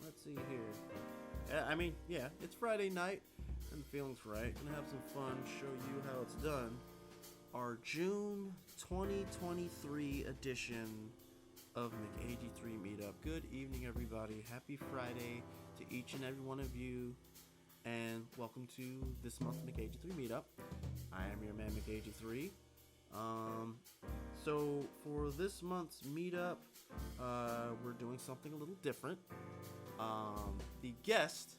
let's see here. I mean, yeah, it's Friday night, and the feeling's right. Gonna have some fun, show you how it's done. Our June 2023 edition of McAgee3 Meetup. Good evening, everybody. Happy Friday to each and every one of you, and welcome to this month's McAgee3 Meetup. I am your man, McAgee3. So for this month's meetup, we're doing something a little different. The guest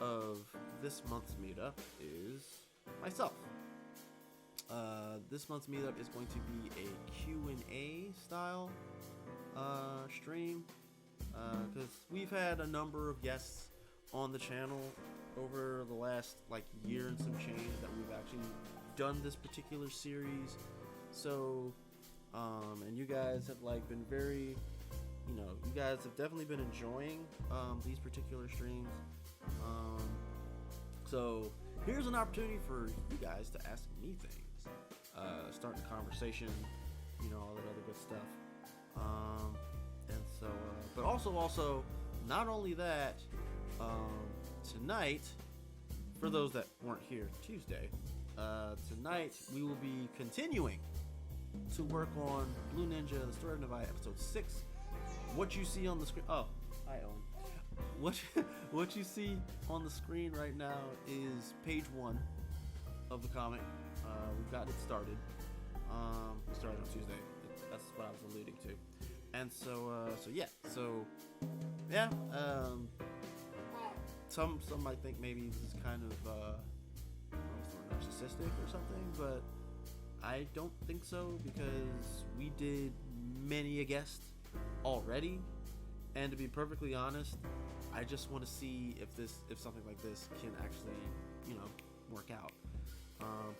of this month's meetup is myself. This month's meetup is going to be a Q&A style stream, because we've had a number of guests on the channel over the last year and some change that we've actually done this particular series. So and you guys have been very, you guys have definitely been enjoying these particular streams. So here's an opportunity for you guys to ask me things, start the conversation, all that other good stuff. And so, but also, not only that, tonight, for those that weren't here Tuesday, tonight we will be continuing to work on Blue Ninja, the Story of Nevi, episode 6. What you see on the screen, oh, hi Owen. What you see on the screen right now is page 1 of the comic. We've gotten it started. We started on Tuesday. That's what I was alluding to. And so yeah. Some might think maybe this is kind of sort of narcissistic or something, but I don't think so, because we did many a guest already, and to be perfectly honest, I just want to see if something like this can actually work out.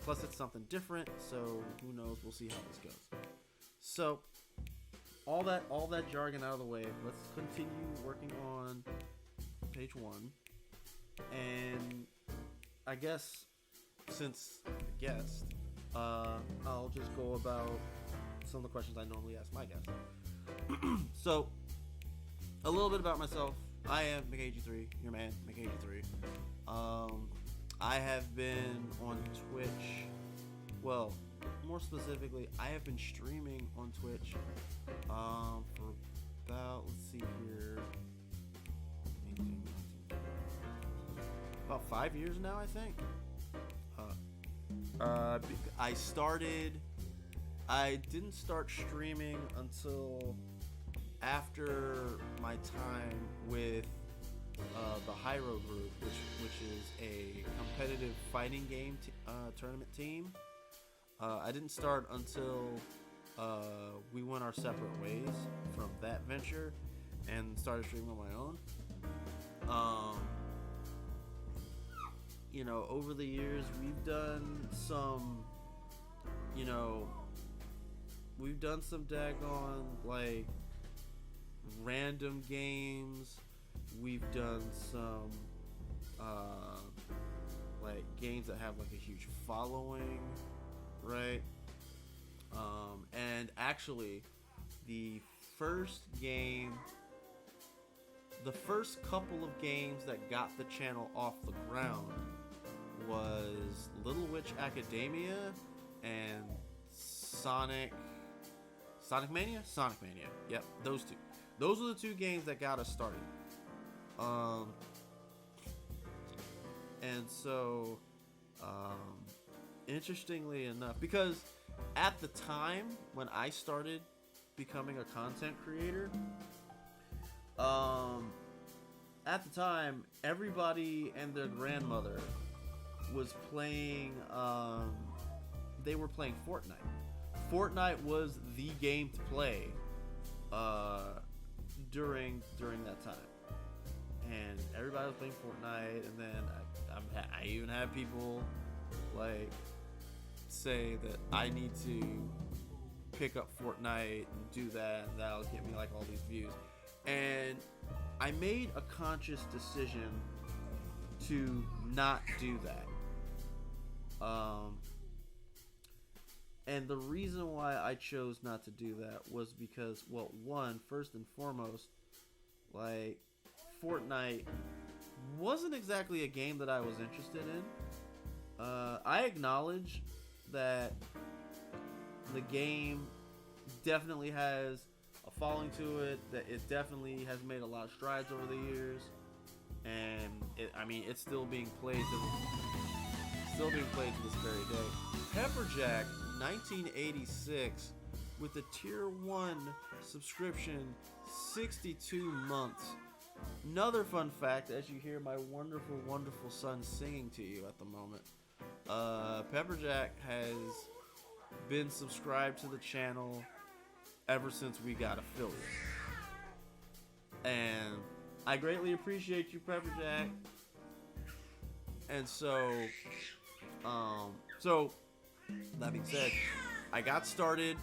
Plus it's something different, so who knows, we'll see how this goes. So all that jargon out of the way, let's continue working on page 1. And I guess since the guest, I'll just go about some of the questions I normally ask my guests. So, a little bit about myself. I am McAgee3, your man, McAgee3. I have been on Twitch, well, more specifically, I have been streaming on Twitch for about, let's see here, about 5 years now, I think. I didn't start streaming until after my time with the Hyro group, which is a competitive fighting game tournament team. I didn't start until we went our separate ways from that venture and started streaming on my own. Over the years, we've done some daggone random games. We've done some games that have a huge following, right? And actually, the first couple of games that got the channel off the ground was Little Witch Academia and Sonic Mania? Sonic Mania. Yep, those two. Those are the two games that got us started. And so, interestingly enough, because at the time when I started becoming a content creator, at the time, everybody and their grandmother was playing, they were playing Fortnite. Fortnite was the game to play during that time. And everybody was playing Fortnite, and then I even had people say that I need to pick up Fortnite and do that, and that'll get me all these views. And I made a conscious decision to not do that. And the reason why I chose not to do that was because, well, one, first and foremost, Fortnite wasn't exactly a game that I was interested in. I acknowledge that the game definitely has a following to it, that it definitely has made a lot of strides over the years, and it's still being played to this very day. Pepperjack 1986 with a tier 1 subscription, 62 months. Another fun fact, as you hear my wonderful, wonderful son singing to you at the moment, Pepperjack has been subscribed to the channel ever since we got affiliate. And I greatly appreciate you, Pepperjack. And so that being said, I got started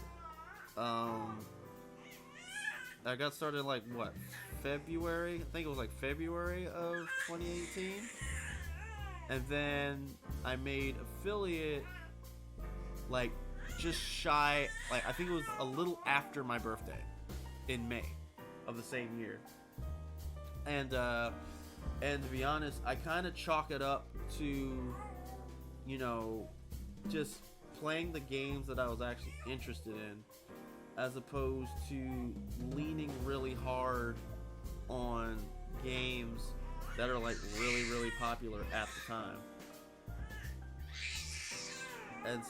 like what, February? I think it was like February of 2018. And then I made affiliate like just shy, like I think it was a little after my birthday in May of the same year. And to be honest, I kind of chalk it up to, you know, just playing the games that I was actually interested in, as opposed to leaning really hard on games that are like really, really popular at the time. And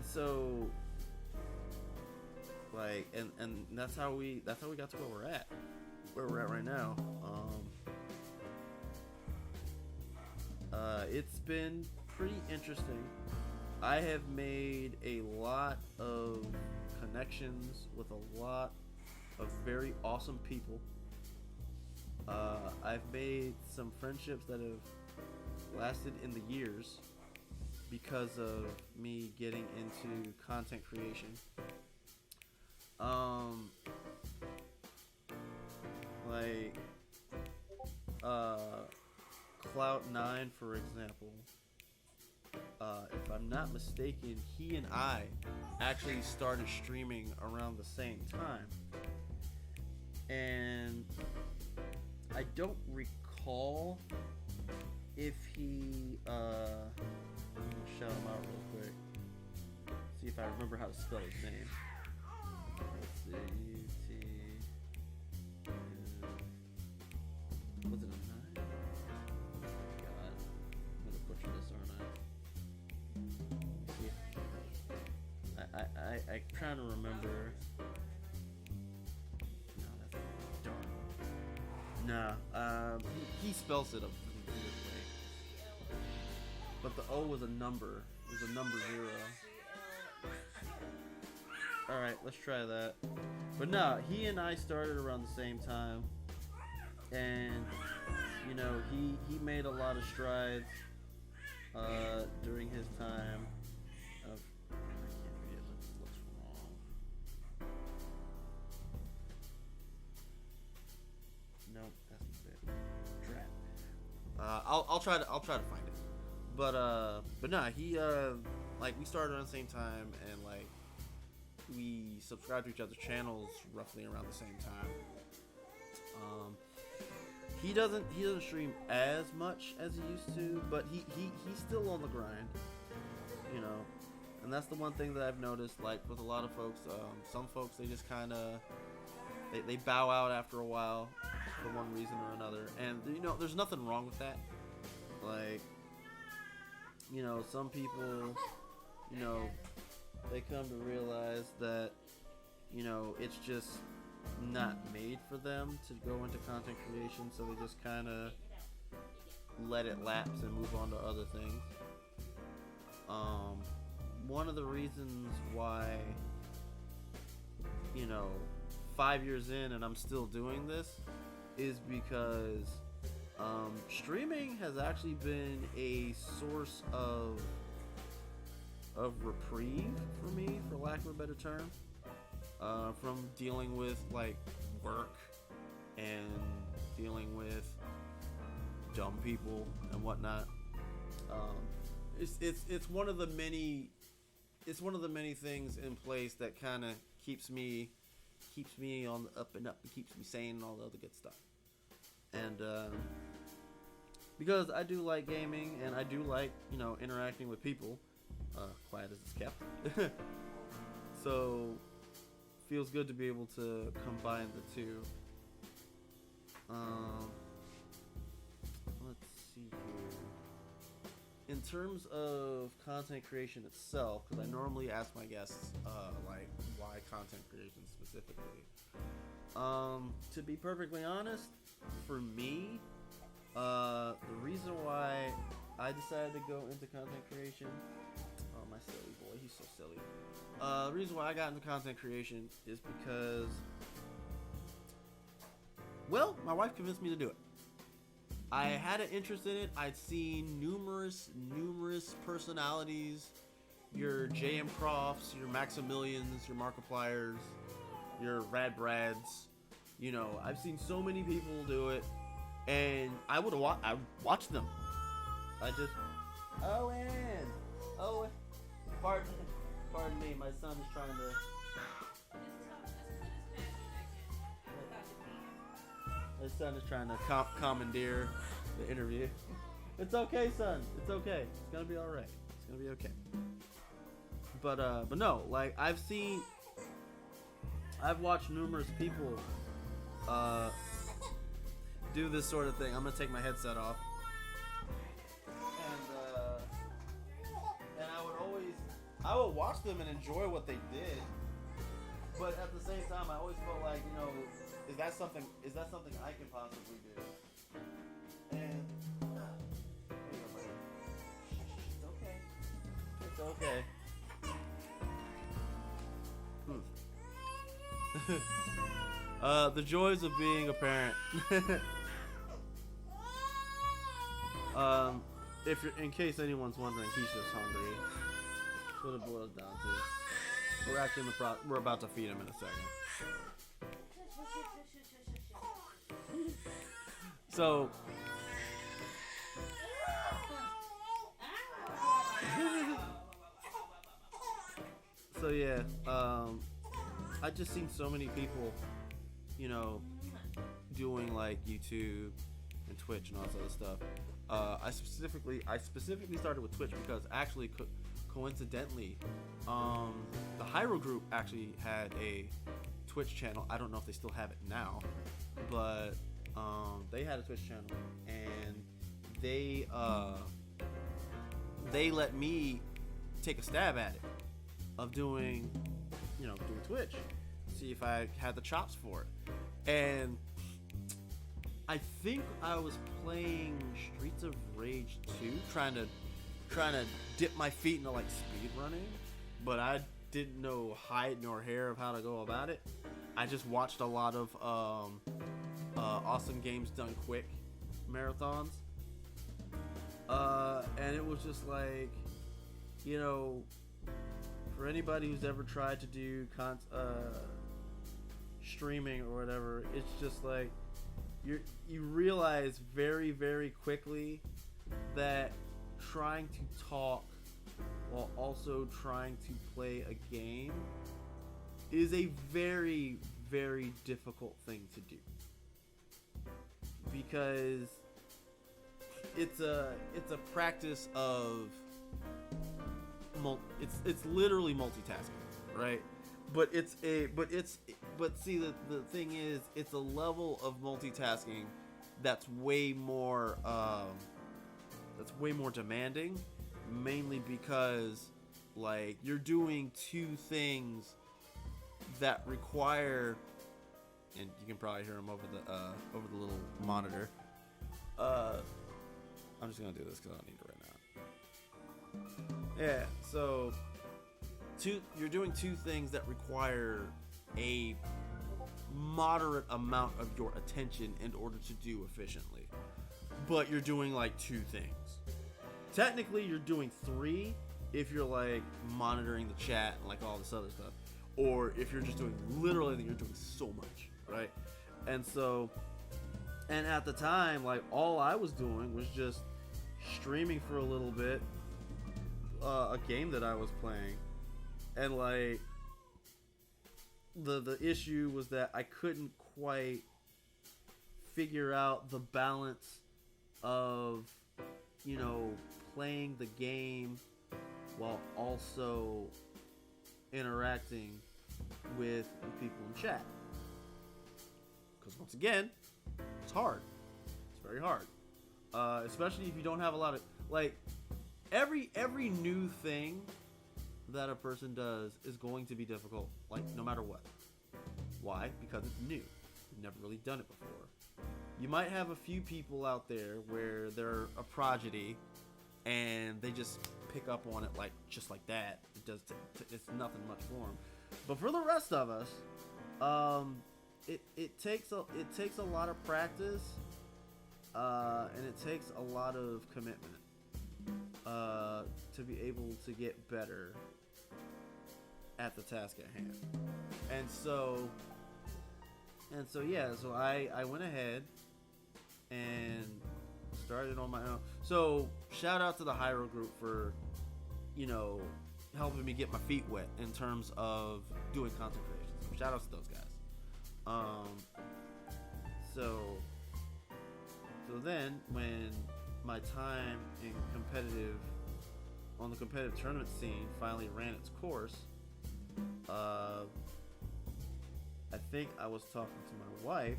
so like, and that's how we got to where we're at right now. It's been pretty interesting. I have made a lot of connections with a lot of very awesome people. I've made some friendships that have lasted in the years because of me getting into content creation. Cloud9, for example, if I'm not mistaken, he and I actually started streaming around the same time. And I don't recall if he, I'm gonna shout him out real quick, see if I remember how to spell his name. Let's see, was it a 9? God, I'm gonna butcher this, aren't I? I'm trying to remember. No, that's darn. Nah, he spells it a weird way. But the O was a number. It was a number 0. Alright, let's try that. But no, he and I started around the same time. And, you know, he made a lot of strides during his time of, I can't read it, it looks wrong. Nope, that's not it. Drat. I'll try to find it. But no, he like, we started around the same time, and like we subscribed to each other's channels roughly around the same time. He doesn't stream as much as he used to, but he's still on the grind, you know. And that's the one thing that I've noticed, like with a lot of folks. Some folks, they just kind of they bow out after a while for one reason or another, and you know, there's nothing wrong with that. Like, you know, some people, you know, they come to realize that, you know, it's just not made for them to go into content creation, so they just kind of let it lapse and move on to other things. One of the reasons why, you know, 5 years in and I'm still doing this is because streaming has actually been a source of reprieve for me, for lack of a better term, from dealing with like work and dealing with dumb people and whatnot. It's one of the many things in place that kind of keeps me keeps me on the up and up. It keeps me sane and all the other good stuff. And because I do like gaming and I do like, interacting with people, quiet as it's kept. So feels good to be able to combine the two. Let's see here. In terms of content creation itself, because I normally ask my guests, like, why content creation specifically. To be perfectly honest, for me, the reason why I decided to go into content creation, oh, my silly boy, he's so silly. The reason why I got into content creation is because, well, my wife convinced me to do it. I had an interest in it. I'd seen numerous personalities, your J.M. Crofts, your Maximilians, your Markipliers, your Rad Brads. I've seen so many people do it, and I watched them. Pardon me, my son is trying to. My son is trying to commandeer the interview. It's okay, son. It's okay. It's gonna be all right. It's gonna be okay. But no, like I've watched numerous people do this sort of thing. I'm gonna take my headset off, and I would watch them and enjoy what they did. But at the same time, I always felt like, is that something I can possibly do? And it's okay. The joys of being a parent. In case anyone's wondering, he's just hungry. That's what it boils down to. We're actually we're about to feed him in a second. So yeah, I just seen so many people, doing like YouTube and Twitch and all this other stuff. I specifically started with Twitch because actually coincidentally, the Hyro group actually had a Twitch channel. I don't know if they still have it now, but they had a Twitch channel, and they let me take a stab at it of doing Twitch, see if I had the chops for it. And I think I was playing Streets of Rage 2, trying to dip my feet into like speed running, but I didn't know hide nor hair of how to go about it. I just watched a lot of Awesome Games Done Quick marathons, and it was just like, for anybody who's ever tried to do streaming or whatever, it's just like you realize very, very quickly that trying to talk while also trying to play a game is a very, very difficult thing to do, because it's a practice of it's literally multitasking, right? But see, the thing is, it's a level of multitasking that's way more demanding, mainly because like you're doing two things that require, and you can probably hear them over the little monitor. I'm just gonna do this because I don't need it right now. Yeah, so you're doing two things that require a moderate amount of your attention in order to do efficiently, but you're doing like two things. Technically, you're doing three if you're like monitoring the chat and like all this other stuff, or if you're just doing literally, you're doing so much, right? And at the time, like all I was doing was just streaming for a little bit, a game that I was playing, and like the issue was that I couldn't quite figure out the balance of, you know, playing the game while also interacting with the people in chat. Because once again, it's hard. It's very hard. Especially if you don't have a lot of, like, every new thing that a person does is going to be difficult, like, no matter what. Why? Because it's new. You've never really done it before. You might have a few people out there where they're a prodigy and they just pick up on it like just like that. It's nothing much for them. But for the rest of us, it takes a lot of practice, and it takes a lot of commitment to be able to get better at the task at hand. And so yeah, so I went ahead and started on my own. So shout out to the Hyro group for, you know, helping me get my feet wet in terms of doing content creation. So shout out to those guys. So then when my time in on the competitive tournament scene finally ran its course, I think I was talking to my wife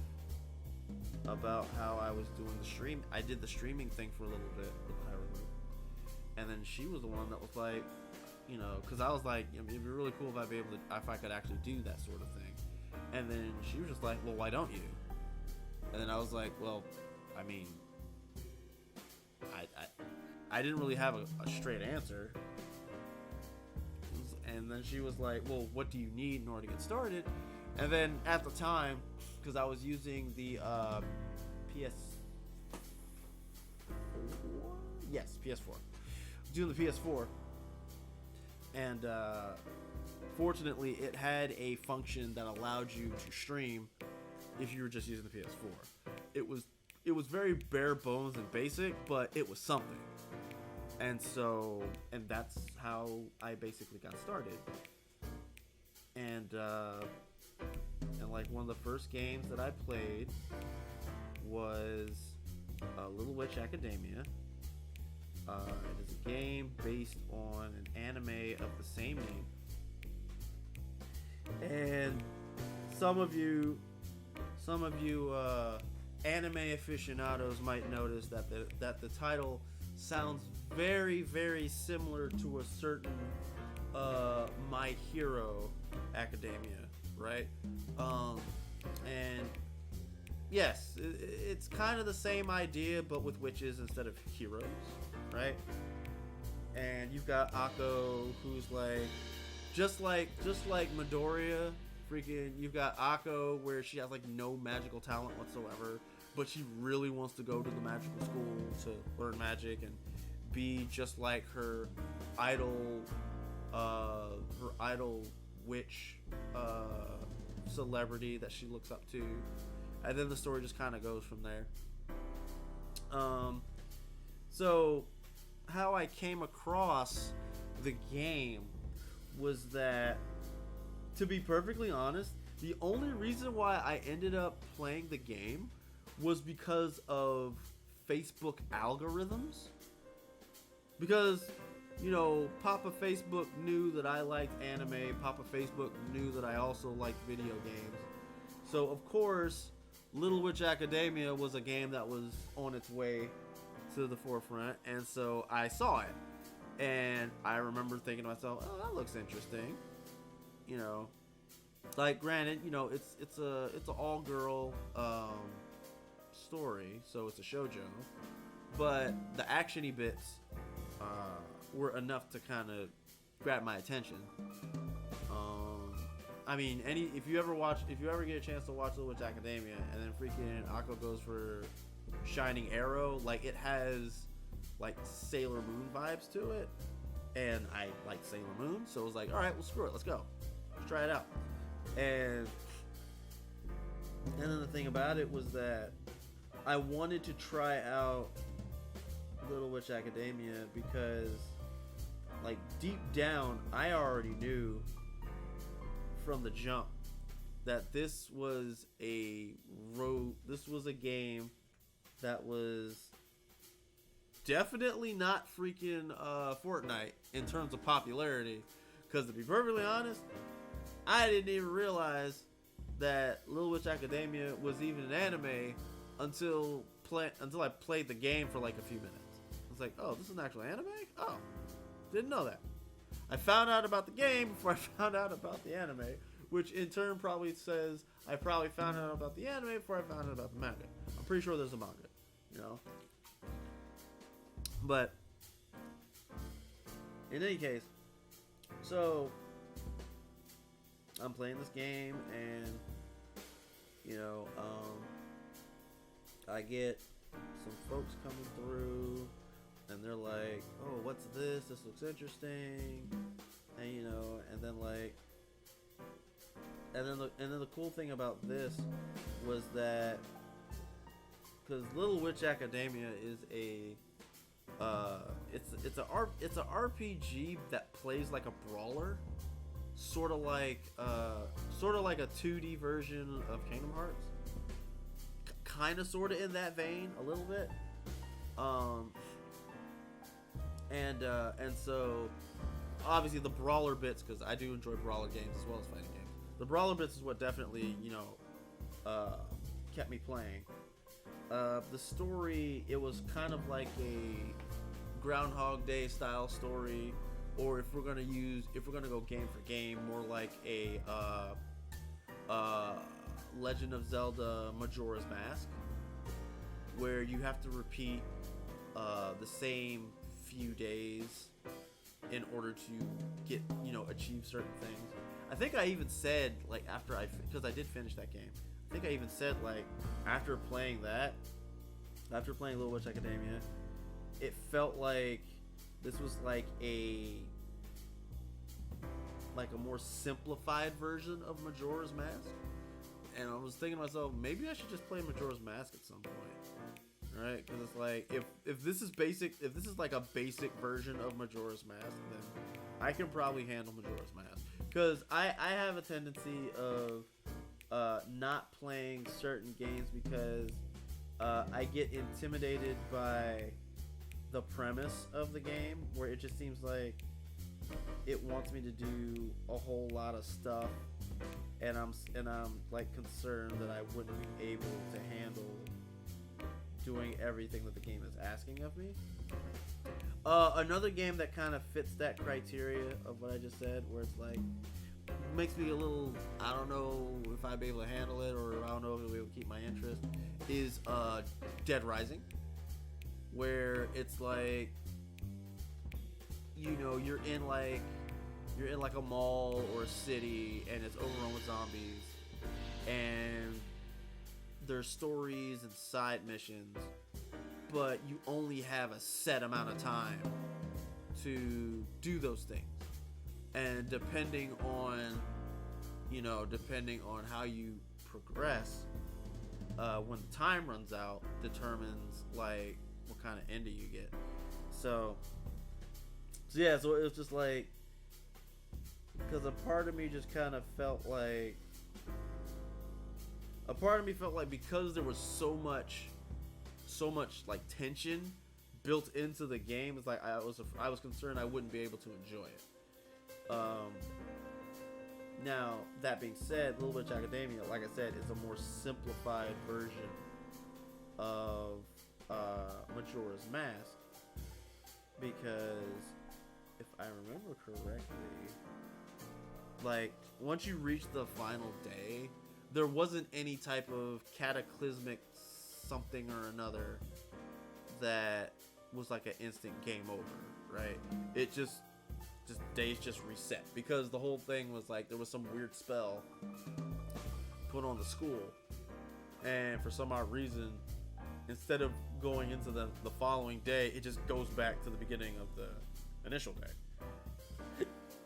about how I was doing the stream. I did the streaming thing for a little bit with the Hyro group, and then she was the one that was like, you know, because I was like, it'd be really cool if I could actually do that sort of thing. And then she was just like, well, why don't you? And then I was like, well, I mean, I didn't really have a straight answer. And then she was like, well, what do you need in order to get started? And then at the time, because I was using the PS4, doing the PS4, and fortunately, it had a function that allowed you to stream if you were just using the PS4. It was very bare bones and basic, but it was something. And that's how I basically got started. And like one of the first games that I played was Little Witch Academia. It is a game based on an anime of the same name. And some of you anime aficionados might notice that the title sounds very, very similar to a certain My Hero Academia, right? And yes, it's kind of the same idea, but with witches instead of heroes, right? And you've got Akko, who's like, just like Midoriya, freaking. You've got Akko, where she has like no magical talent whatsoever, but she really wants to go to the magical school to learn magic and be just like her idol witch celebrity that she looks up to, and then the story just kind of goes from there. So how I came across the game was that, to be perfectly honest, the only reason why I ended up playing the game was because of Facebook algorithms. Because, you know, Papa Facebook knew that I liked anime. Papa Facebook knew that I also liked video games. So, of course, Little Witch Academia was a game that was on its way to the forefront. And so I saw it. And I remember thinking to myself, oh, that looks interesting. You know, like, granted, you know, it's an all-girl story, so it's a shoujo. But the action-y bits were enough to kind of grab my attention. I mean, if you ever get a chance to watch Little Witch Academia, and then freaking Akko goes for Shining Arrow, like, it has like Sailor Moon vibes to it, and I like Sailor Moon, so it was like, all right, well, screw it, let's go, let's try it out. And then the thing about it was that I wanted to try out Little Witch Academia because, like, deep down, I already knew from the jump that this was a game that was definitely not freaking Fortnite in terms of popularity. Because to be perfectly honest, I didn't even realize that Little Witch Academia was even an anime until I played the game for like a few minutes. I was like, oh, this is an actual anime? Oh, didn't know that. I found out about the game before I found out about the anime, which in turn probably says I probably found out about the anime before I found out about the manga. I'm pretty sure there's a manga, you know? But in any case, so I'm playing this game and I get some folks coming through and they're like, oh, what's this? This looks interesting. And and then the cool thing about this was that because Little Witch Academia is it's a RPG that plays like a brawler, sort of like a 2D version of Kingdom Hearts, kind of sort of in that vein a little bit, and so obviously the brawler bits, because I do enjoy brawler games as well as fighting games. The brawler bits is what definitely kept me playing. The story, it was kind of like a Groundhog Day style story, or if we're gonna go game for game, more like a Legend of Zelda Majora's Mask, where you have to repeat the same few days in order to get achieve certain things. I think I even said, like, because I did finish that game, I think I even said, like, after playing Little Witch Academia, it felt like this was like a more simplified version of Majora's Mask. And I was thinking to myself, maybe I should just play Majora's Mask at some point, right? Because it's like, if this is like a basic version of Majora's Mask, then I can probably handle Majora's Mask. Because I have a tendency of not playing certain games because I get intimidated by the premise of the game, where it just seems like it wants me to do a whole lot of stuff, and I'm like concerned that I wouldn't be able to handle doing everything that the game is asking of me. Another game that kind of fits that criteria of what I just said, where it's like makes me a little, I don't know if I'd be able to handle it, or I don't know if it'll be able to keep my interest, is Dead Rising, where it's like, you're in like a mall or a city, and it's overrun with zombies, and there's stories and side missions, but you only have a set amount of time to do those things. And depending on how you progress, when the time runs out, determines like what kind of ending you get. So it was just like, because a part of me felt like because there was so much like tension built into the game, it's like I was concerned I wouldn't be able to enjoy it. Now, that being said, Little Witch Academia, like I said, is a more simplified version of Majora's Mask, because if I remember correctly, like, once you reach the final day, there wasn't any type of cataclysmic something or another that was like an instant game over, right? It just days just reset, because the whole thing was like there was some weird spell put on the school, and for some odd reason, instead of going into the following day, it just goes back to the beginning of the initial day.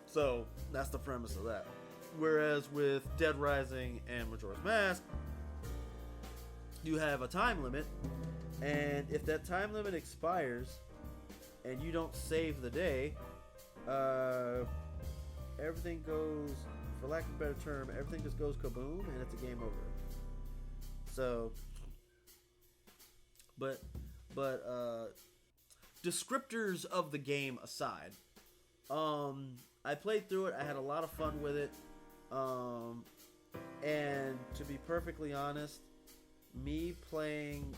So that's the premise of that. Whereas with Dead Rising and Majora's Mask, you have a time limit, and if that time limit expires and you don't save the day, everything goes for lack of a better term, everything just goes kaboom and it's a game over. So, but descriptors of the game aside, I played through it. I had a lot of fun with it. And to be perfectly honest, me playing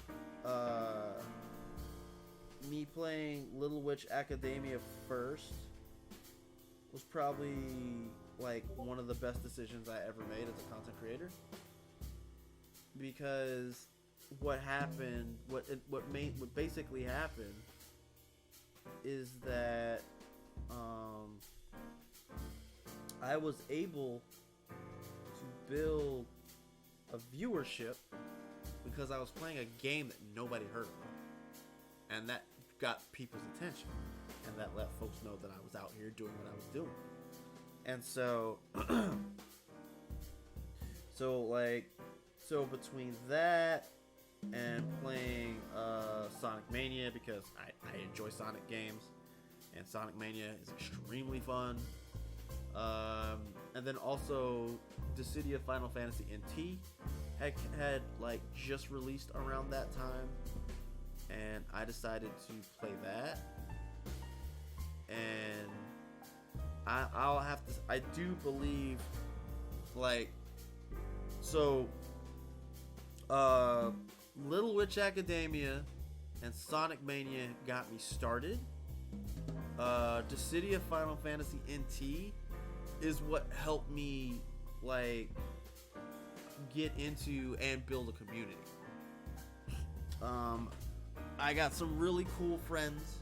Little Witch Academia first was probably like one of the best decisions I ever made as a content creator. Because what basically happened is that I was able to build a viewership because I was playing a game that nobody heard of, and that got people's attention, and that let folks know that I was out here doing what I was doing. And so so between that and playing Sonic Mania, because I enjoy Sonic games, and Sonic Mania is extremely fun. And then also Dissidia Final Fantasy NT had like just released around that time, and I decided to play that. And I'll have to, I do believe, like, so Little Witch Academia and Sonic Mania got me started. Dissidia Final Fantasy NT is what helped me like get into and build a community. I got some really cool friends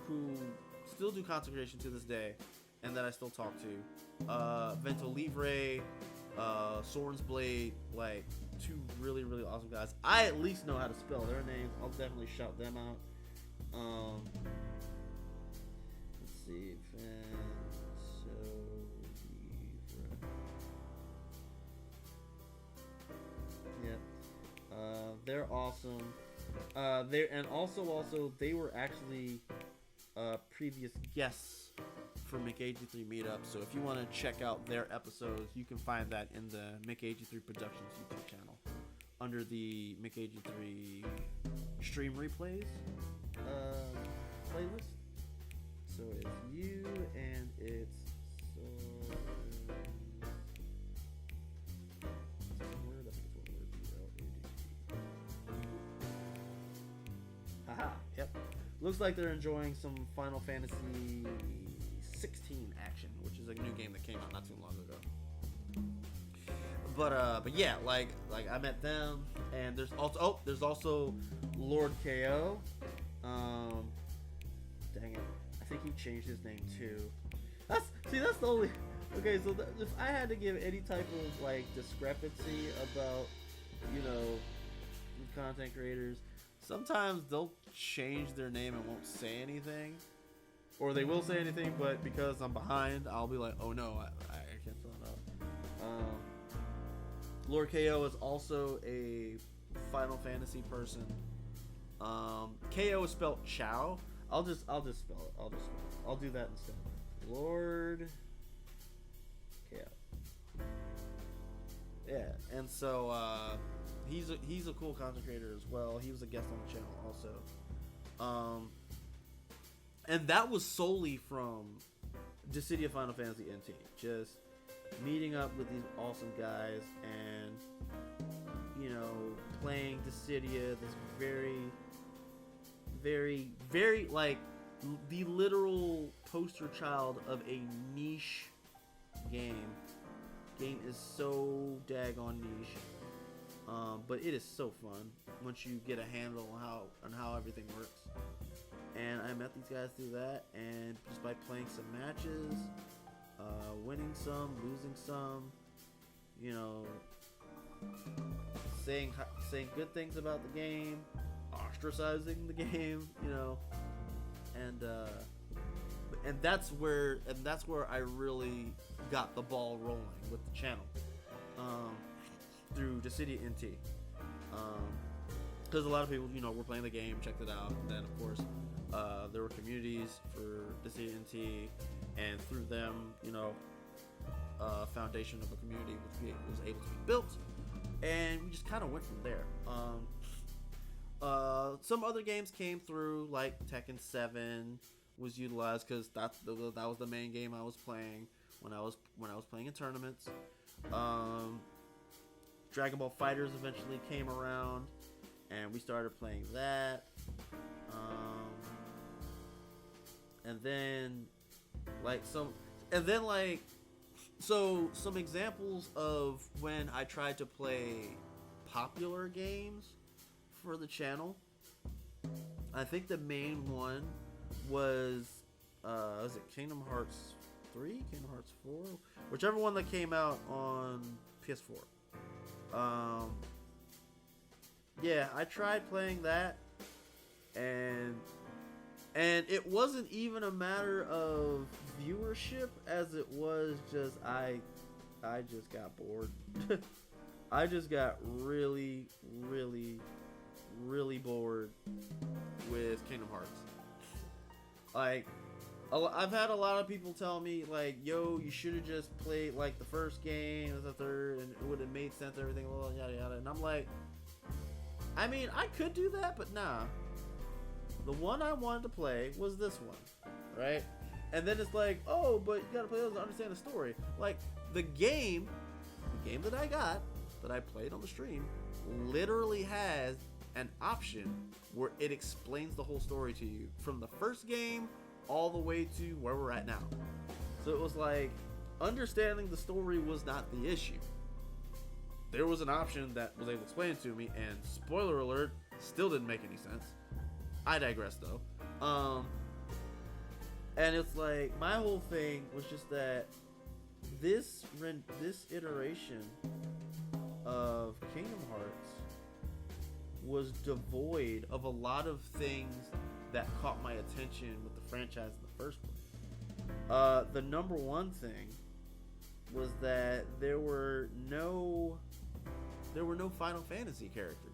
who still do content creation to this day, and that I still talk to. Vento Livre, Soren's Blade, like two really, really awesome guys. I at least know how to spell their names. I'll definitely shout them out. Let's see. They're awesome. They were actually previous guests for McAgee3 Meetup. So if you want to check out their episodes, you can find that in the McAgee3 Productions YouTube channel under the McAgee3 Stream Replays playlist. So it's you and it's Yep. Looks like they're enjoying some Final Fantasy 16 action, which is a new game that came out not too long ago. But yeah, like I met them, and there's also Lord KO. Dang it, I think he changed his name too. That's the only. Okay, so if I had to give any type of like discrepancy about, content creators, sometimes they'll change their name and won't say anything, or they will say anything, but because I'm behind, I'll be like, oh no, I can't fill it out. Lord KO is also a Final Fantasy person. KO is spelled Chow. I'll just spell it. I'll do that instead. Lord KO. Yeah, and so he's a cool content creator as well. He was a guest on the channel also. And that was solely from Dissidia Final Fantasy NT. Just meeting up with these awesome guys and, playing Dissidia, this very, very, very, like, the literal poster child of a niche game. Game is so daggone niche. But it is so fun once you get a handle on how everything works. And I met these guys through that, and just by playing some matches, winning some, losing some, saying good things about the game, ostracizing the game, and that's where I really got the ball rolling with the channel. Through Dissidia NT, because a lot of people, were playing the game, checked it out, and then of course, there were communities for Dissidia NT, and through them, foundation of a community was able to be built, and we just kind of went from there. Some other games came through, like Tekken 7 was utilized because that was the main game I was playing when I was playing in tournaments. Dragon Ball Fighters eventually came around, and we started playing that. And then some examples of when I tried to play popular games for the channel. I think the main one was it Kingdom Hearts 3, Kingdom Hearts 4, whichever one that came out on PS4. Yeah, I tried playing that, and it wasn't even a matter of viewership as it was just I just got bored. I just got really, really, really bored with Kingdom Hearts. Like, I've had a lot of people tell me, like, yo, you should have just played, like, the first game and the third, and it would have made sense, everything, well, yada, yada. And I'm like, I mean, I could do that, but nah. The one I wanted to play was this one, right? And then it's like, oh, but you gotta play those to understand the story. Like, the game that I got, that I played on the stream, literally has an option where it explains the whole story to you from the first game all the way to where we're at now. So it was like, understanding the story was not the issue. There was an option that was able to explain it to me, and spoiler alert, still didn't make any sense. I digress though. And it's like, my whole thing was just that this iteration of Kingdom Hearts was devoid of a lot of things that caught my attention with the franchise in the first place. The number one thing was that there were no Final Fantasy characters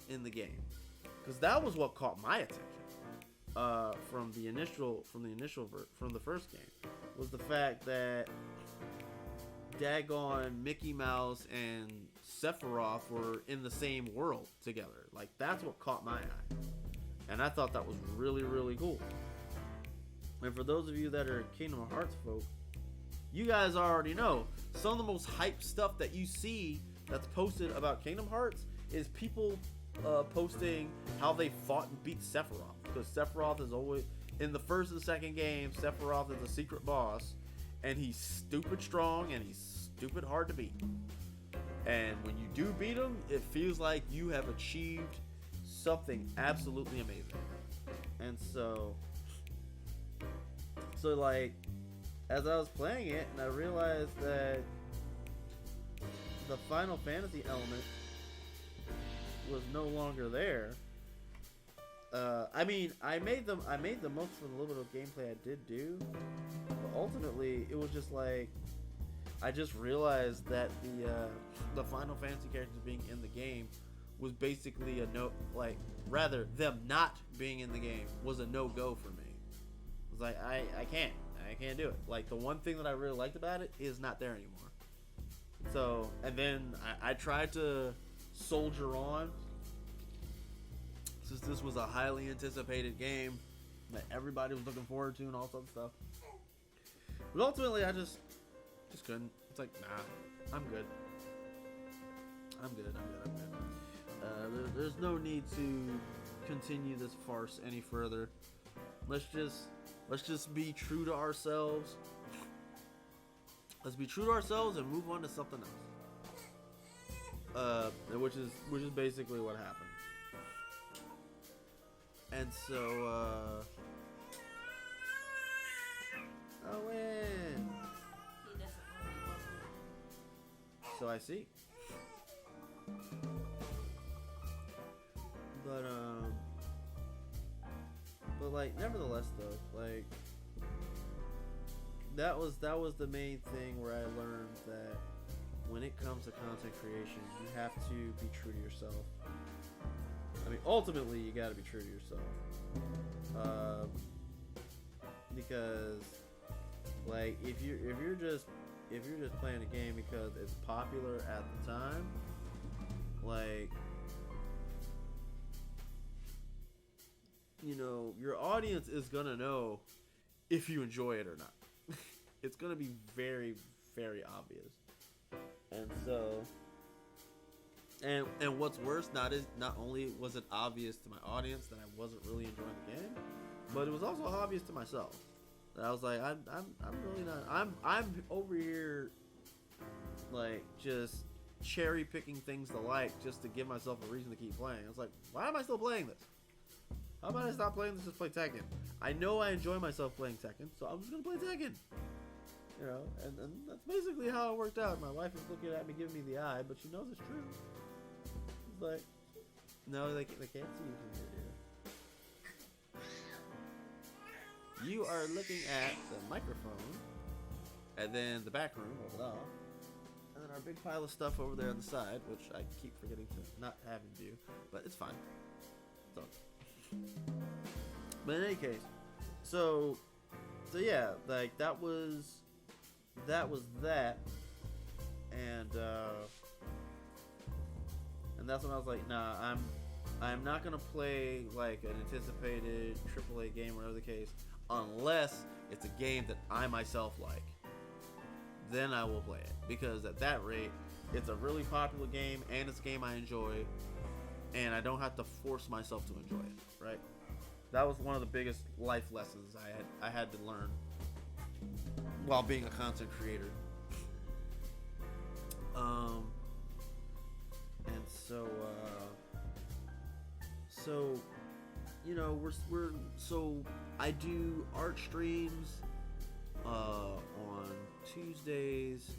in the game, because that was what caught my attention from the first game, was the fact that daggone Mickey Mouse and Sephiroth were in the same world together. Like, that's what caught my eye, and I thought that was really, really cool. And for those of you that are Kingdom Hearts folk, you guys already know some of the most hyped stuff that you see that's posted about Kingdom Hearts is people posting how they fought and beat Sephiroth, because Sephiroth is always in the first and second game. Sephiroth is a secret boss, and he's stupid strong and he's stupid hard to beat. And when you do beat him, it feels like you have achieved something absolutely amazing. And so like, as I was playing it, and I realized that the Final Fantasy element was no longer there. I mean, I made the most for the little bit of gameplay I did do, but ultimately it was just like, I just realized that the Final Fantasy characters being in the game was basically a no, like, rather them not being in the game was a no-go for me. It was like, I can't do it. Like, the one thing that I really liked about it is not there anymore. So, and then I tried to soldier on, since this was a highly anticipated game that everybody was looking forward to and all sorts of stuff. But ultimately, I just couldn't. It's like, nah, I'm good. There's no need to continue this farce any further. Let's just be true to ourselves. Let's be true to ourselves and move on to something else. Which is basically what happened. And so, Owen. So I see. But like, nevertheless though, like, that was the main thing where I learned that when it comes to content creation, you have to be true to yourself. I mean, ultimately, you gotta be true to yourself. Because Like if you're just playing a game because it's popular at the time, like, you know, your audience is gonna know if you enjoy it or not. It's gonna be very, very obvious. And so, and what's worse, not only was it obvious to my audience that I wasn't really enjoying the game, but it was also obvious to myself that I was like, I'm really not. I'm over here, like, just cherry picking things to like just to give myself a reason to keep playing. I was like, why am I still playing this? How about I stop playing this and just play Tekken? I know I enjoy myself playing Tekken, so I'm just gonna play Tekken. You know, and that's basically how it worked out. My wife is looking at me, giving me the eye, but she knows it's true. It's like, no, they can't see you from here. You are looking at the microphone, and then the back room over there, and then our big pile of stuff over there on the side, which I keep forgetting to not have in view, but it's fine. It's all good. But in any case, so yeah, like that was that, and that's when I was like, nah, I'm not gonna play like an anticipated AAA game or whatever the case, unless it's a game that I myself like. Then I will play it, because at that rate, it's a really popular game and it's a game I enjoy, and I don't have to force myself to enjoy it. Right? That was one of the biggest life lessons I had to learn while being a content creator. And so you know, so I do art streams on Tuesdays.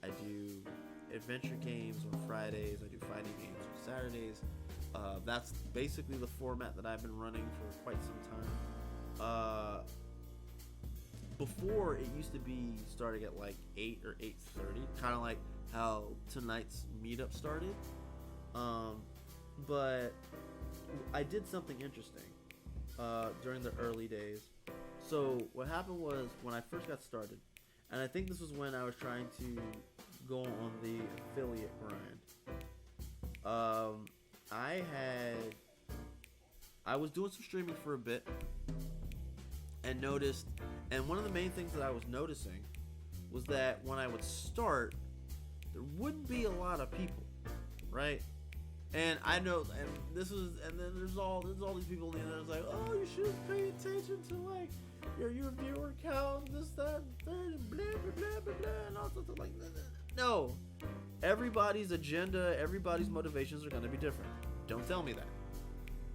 I do adventure games on Fridays. I do fighting games on Saturdays. That's basically the format that I've been running for quite some time. Before, it used to be starting at like 8 or 8:30, kind of like how tonight's meetup started. But I did something interesting during the early days. So what happened was, when I first got started, and I think this was when I was trying to go on the affiliate grind, I was doing some streaming for a bit, and noticed, and one of the main things that I was noticing was that when I would start, there wouldn't be a lot of people, right? And I know, and then there's all these people in the internet like, oh, you should pay attention to like your viewer count, this, that, and third, and blah blah blah blah blah, and all sorts of like that. No, everybody's agenda, everybody's motivations are gonna be different. Don't tell me that.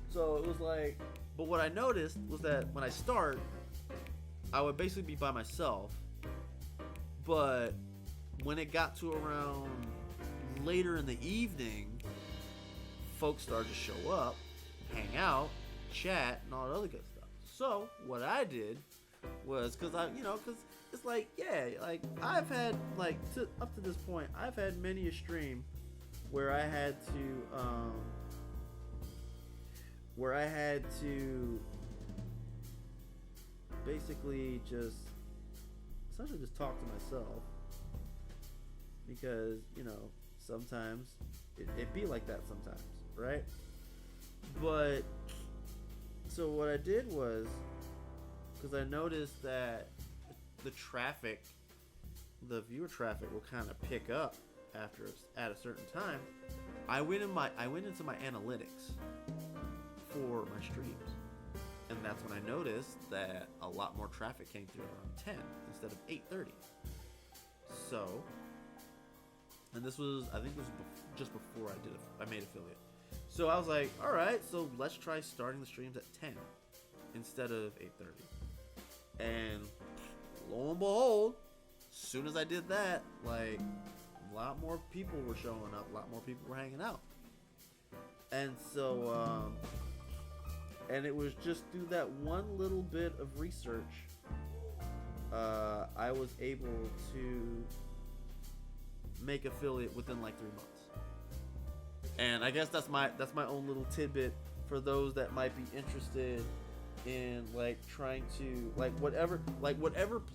So it was like, but what I noticed was that when I start, I would basically be by myself. But when it got to around later in the evening, folks started to show up, hang out, chat, and all that other good stuff. So what I did was, because it's like, yeah, like I've had like up to this point, I've had many a stream where I had to basically just essentially just talk to myself, because sometimes it be like that sometimes, right? But so what I did was, because I noticed that the viewer traffic will kind of pick up at a certain time, I went into my analytics for my streams, and that's when I noticed that a lot more traffic came through around 10 instead of 8:30. So, and this was, I think, just before I made affiliate. So I was like, all right, so let's try starting the streams at 10 instead of 8:30. And lo and behold, as soon as I did that, like, a lot more people were showing up, a lot more people were hanging out. And so, and it was just through that one little bit of research, I was able to make affiliate within like 3 months. And I guess that's my own little tidbit for those that might be interested in like trying to like whatever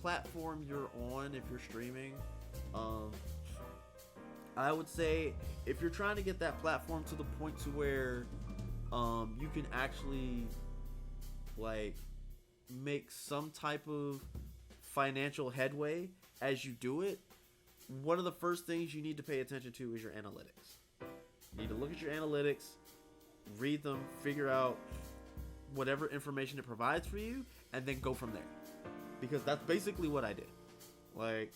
platform you're on if you're streaming. I would say if you're trying to get that platform to the point to where you can actually like make some type of financial headway as you do it, one of the first things you need to pay attention to is your analytics. You need to look at your analytics, read them, figure out whatever information it provides for you, and then go from there. Because that's basically what I did. Like,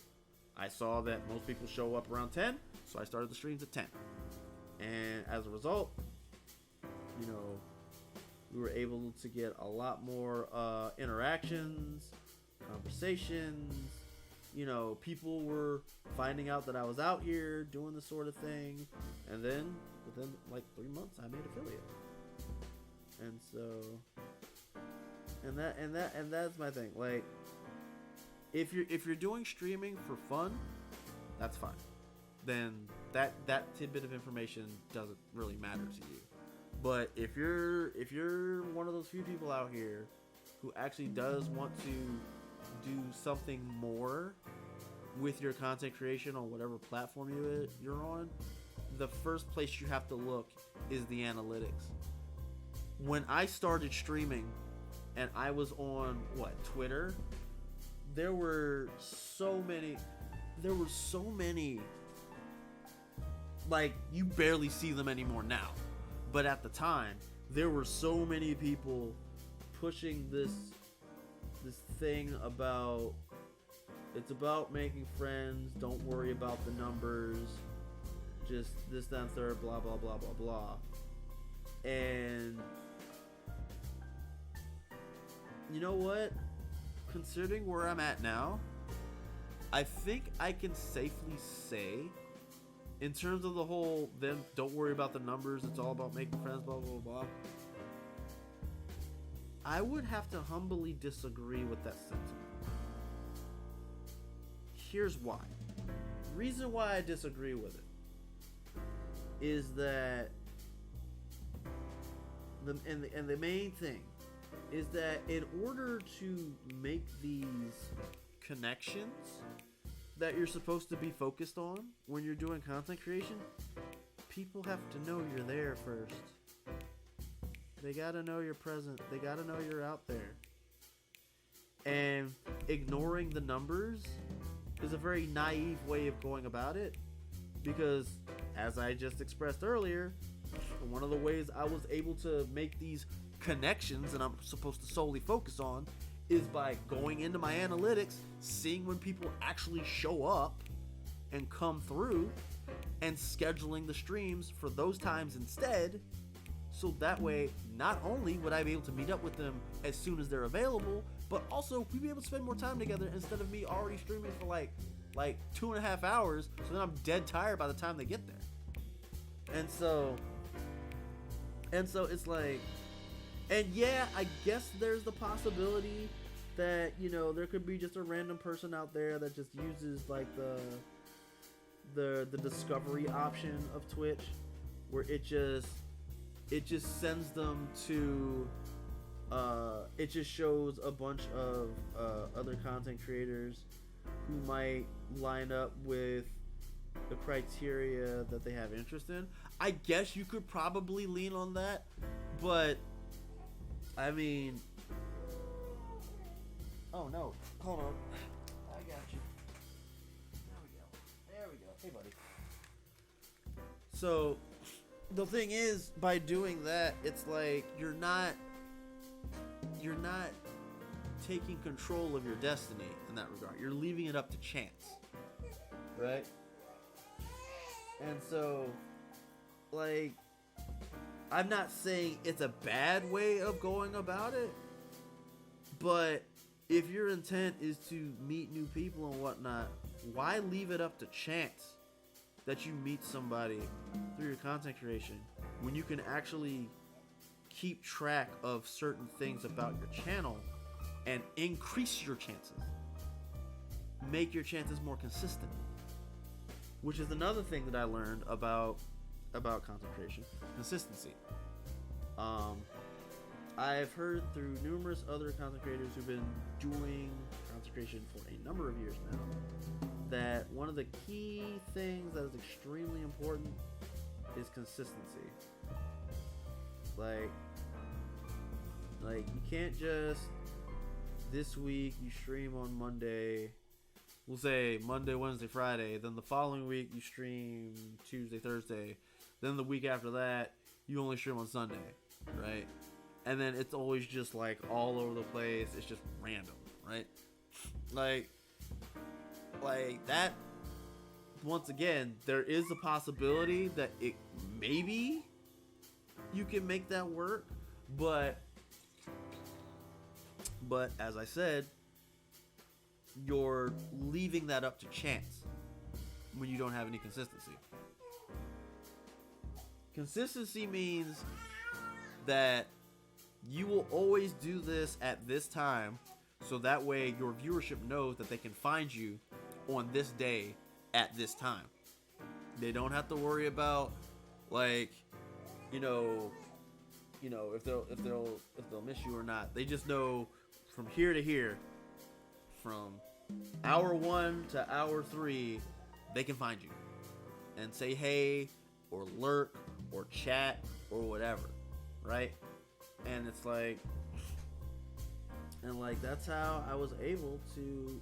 I saw that most people show up around 10, so I started the streams at 10. And as a result, you know, we were able to get a lot more interactions, conversations. You know, people were finding out that I was out here doing this sort of thing. And then within like 3 months, I made affiliate. And so, and that's my thing. Like, if you're doing streaming for fun, that's fine. Then that tidbit of information doesn't really matter to you. But if you're one of those few people out here who actually does want to do something more with your content creation on whatever platform you're on, the first place you have to look is the analytics. When I started streaming and I was on Twitter, there were so many like you barely see them anymore now. But at the time, there were so many people pushing this thing about it's about making friends, don't worry about the numbers, just this, that, and third, blah, blah, blah, blah, blah. And you know what? Considering where I'm at now, I think I can safely say, in terms of the whole, then don't worry about the numbers, it's all about making friends, blah, blah, blah. I would have to humbly disagree with that sentiment. Here's why. The reason why I disagree with it is that the main thing is that in order to make these connections that you're supposed to be focused on when you're doing content creation, people have to know you're there first. They gotta know you're present. They gotta know you're out there. And ignoring the numbers is a very naive way of going about it, because as I just expressed earlier, one of the ways I was able to make these connections and I'm supposed to solely focus on is by going into my analytics, seeing when people actually show up and come through, and scheduling the streams for those times instead. So that way, not only would I be able to meet up with them as soon as they're available, but also we'd be able to spend more time together instead of me already streaming for like 2.5 hours. So then I'm dead tired by the time they get there. And so it's like, and yeah, I guess there's the possibility that, you know, there could be just a random person out there that just uses like the discovery option of Twitch, where it just sends them to it just shows a bunch of other content creators who might line up with the criteria that they have interest in. I guess you could probably lean on that, but I mean, oh no, hold on, I got you. There we go. Hey, buddy. So the thing is, by doing that, it's like you're not taking control of your destiny in that regard. You're leaving it up to chance, right? And so, like, I'm not saying it's a bad way of going about it, but if your intent is to meet new people and whatnot, why leave it up to chance that you meet somebody through your content creation when you can actually keep track of certain things about your channel and increase your chances, make your chances more consistent? Which is another thing that I learned about content creation: consistency. I've heard through numerous other content creators who've been doing content creation for a number of years now that one of the key things that is extremely important is consistency. Like you can't just this week you stream on Monday, we'll say Monday, Wednesday, Friday, then the following week you stream Tuesday, Thursday, then the week after that you only stream on Sunday, right? And then it's always just like all over the place. It's just random, right? Like that. Once again, there is a possibility that it maybe you can make that work, but as I said, you're leaving that up to chance when you don't have any consistency. Consistency means that you will always do this at this time, so that way your viewership knows that they can find you on this day at this time. They don't have to worry about if they'll miss you or not. They just know from here to here, from hour 1 to hour 3, they can find you and say hey or lurk or chat or whatever, right? And it's that's how I was able to,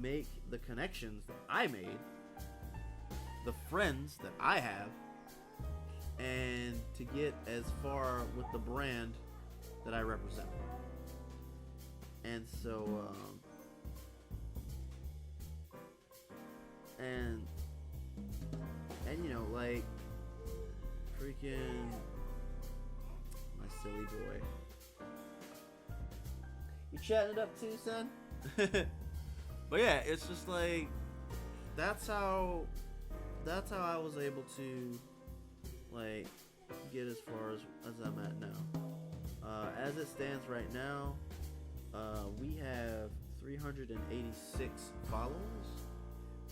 make the connections that I made, the friends that I have, and to get as far with the brand that I represent. And so, freaking my silly boy. You chatting it up too, son? But yeah, it's just that's how I was able to get as far as I'm at now. As it stands right now, we have 386 followers.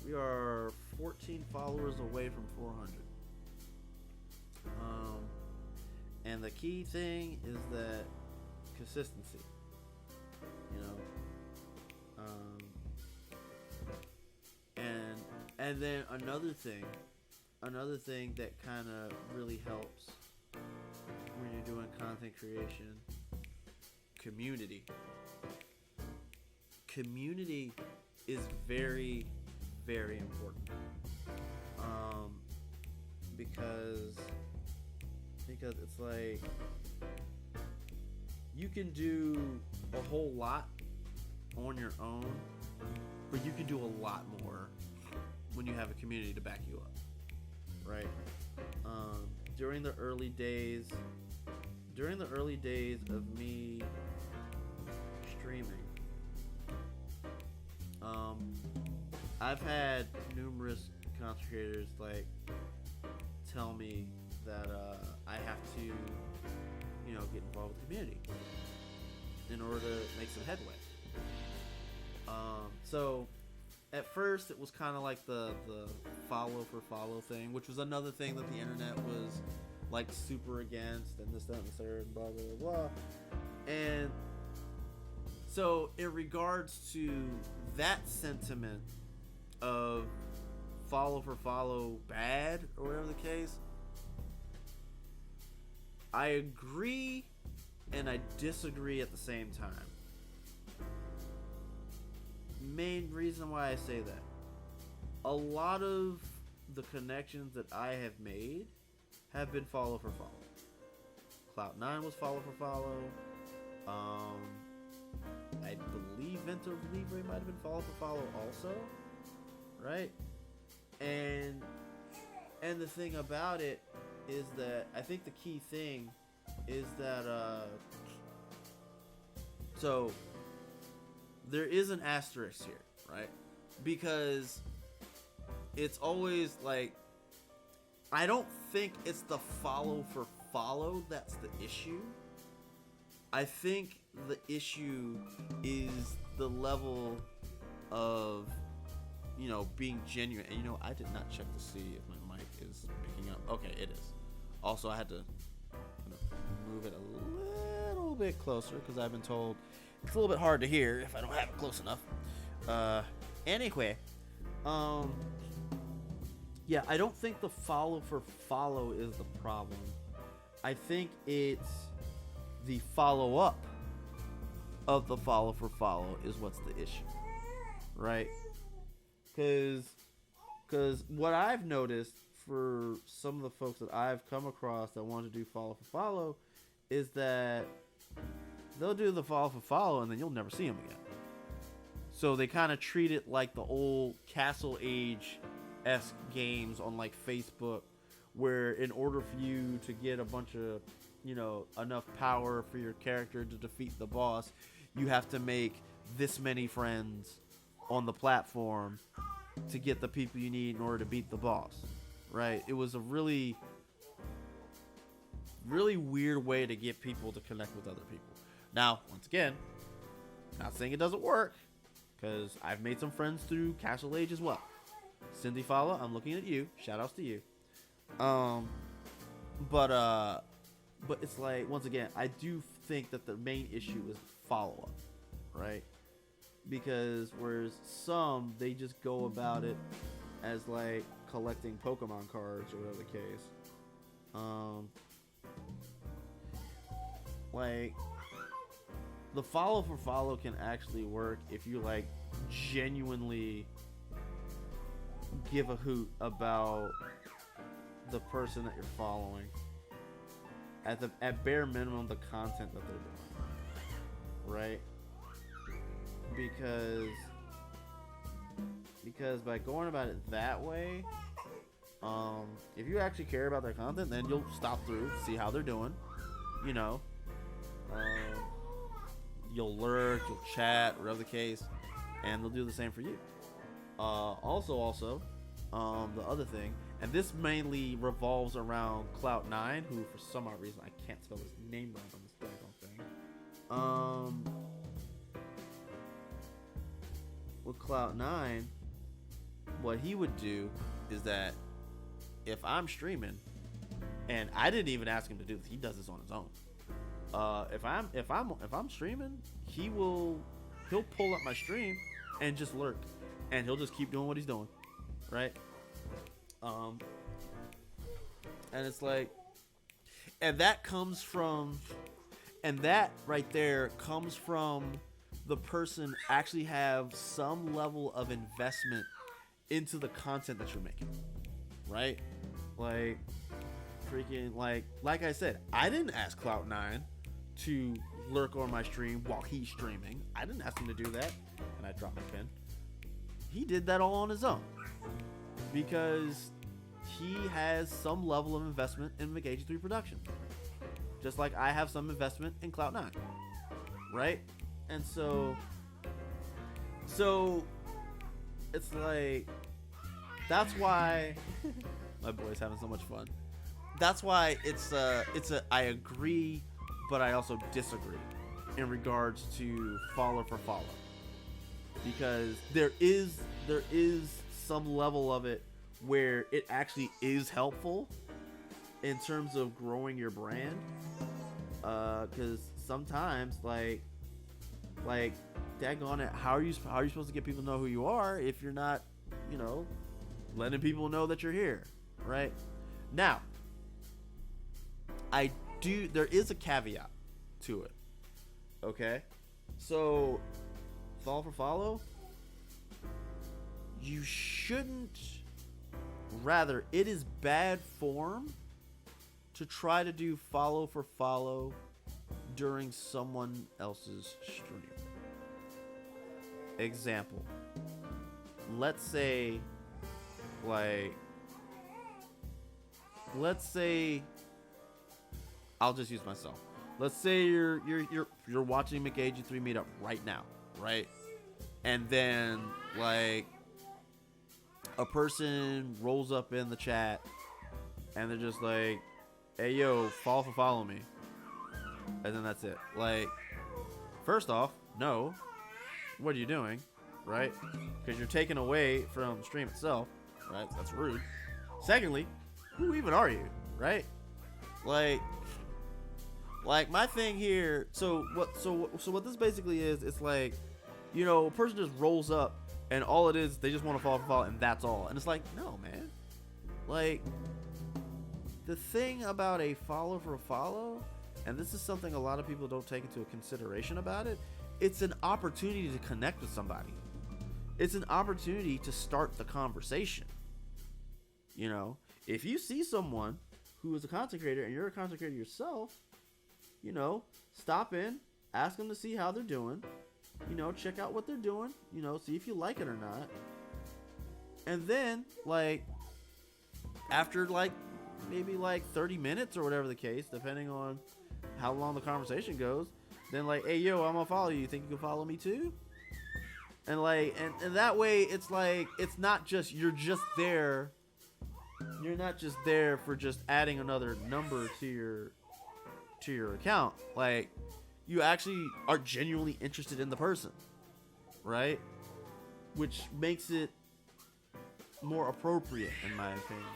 We are 14 followers away from 400. And the key thing is that consistency. And then another thing that kind of really helps when you're doing content creation, community. Community is very, very important. Because it's you can do a whole lot on your own, but you can do a lot more when you have a community to back you up, right? During the early days of me streaming, I've had numerous content creators tell me that I have to, get involved with the community in order to make some headway. So at first it was kind of like the follow for follow thing, which was another thing that the internet was super against, and this, that, and the third, blah, blah, blah, blah. And so in regards to that sentiment of follow for follow bad, or whatever the case, I agree and I disagree at the same time. Main reason why I say that, a lot of the connections that I have made have been follow for follow. Cloud9 was follow for follow. I believe Vento Libre might have been follow for follow also, right? And the thing about it is that I think the key thing is that so there is an asterisk here, right? Because it's always I don't think it's the follow for follow that's the issue. I think the issue is the level of, being genuine. And I did not check to see if my mic is picking up. Okay, it is. Also, I had to Move it a little bit closer because I've been told it's a little bit hard to hear if I don't have it close enough. Anyway, yeah, I don't think the follow for follow is the problem. I think it's the follow up of the follow for follow is what's the issue, right? Because what I've noticed for some of the folks that I've come across that want to do follow for follow is that they'll do the follow for follow and then you'll never see them again. So they kind of treat it like the old Castle Age-esque games on like Facebook, where in order for you to get a bunch of, enough power for your character to defeat the boss, you have to make this many friends on the platform to get the people you need in order to beat the boss, right? It was a really, really weird way to get people to connect with other people. Now, once again, not saying it doesn't work, because I've made some friends through Castle Age as well. Cindy Fala, I'm looking at you. Shout outs to you. But it's like, once again, I do think that the main issue is follow-up, right? Because whereas some, they just go about it as like collecting Pokemon cards or whatever the case. Like, the follow for follow can actually work if you like genuinely give a hoot about the person that you're following. At bare minimum, the content that they're doing, right? Because by going about it that way, if you actually care about their content, then you'll stop through, see how they're doing, you'll lurk, you'll chat, whatever the case, and they'll do the same for you. Also, the other thing, and this mainly revolves around Cloud9, who for some odd reason I can't spell his name right on this daggone thing. With Cloud9, what he would do is that if I'm streaming, and I didn't even ask him to do this, he does this on his own. If I'm streaming, he'll pull up my stream and just lurk, and he'll just keep doing what he's doing, right? And it's like, and that right there comes from the person actually have some level of investment into the content that you're making, right? Like, freaking, like I said, I didn't ask Cloud9 to lurk on my stream while he's streaming. I didn't ask him to do that, and I dropped my pen. He did that all on his own because he has some level of investment in McAgee3 production, just like I have some investment in Cloud9, right? And so it's like, that's why my boy's having so much fun. That's why it's I agree, but I also disagree in regards to follow for follow, because there is some level of it where it actually is helpful in terms of growing your brand, because sometimes like daggone it, how are you supposed to get people to know who you are if you're not, letting people know that you're here, right? Now, there is a caveat to it, okay? So, follow for follow, you shouldn't, rather, it is bad form to try to do follow for follow during someone else's stream. Example, let's say I'll just use myself. Let's say you're watching McAgee3 Meetup right now, right? And then like a person rolls up in the chat and they're just like, "Hey yo, follow me," and then that's it. Like, first off, no, what are you doing, right? Because you're taking away from the stream itself, right? That's rude. Secondly, who even are you, right? Like, Like my thing here. So what this basically is, it's like, a person just rolls up, and all it is, they just want to follow, and that's all. And it's like, no, man. Like, the thing about a follow for follow, and this is something a lot of people don't take into consideration about it, it's an opportunity to connect with somebody. It's an opportunity to start the conversation. If you see someone who is a content creator and you're a content creator yourself, stop in, ask them to see how they're doing, check out what they're doing, see if you like it or not. And then, like, after, like, maybe, like, 30 minutes or whatever the case, depending on how long the conversation goes, then, like, hey, yo, I'm gonna follow you. You think you can follow me too? And, like, and that way, it's, like, it's not just, you're not just there for just adding another number to your account. Like, you actually are genuinely interested in the person, right? Which makes it more appropriate, in my opinion.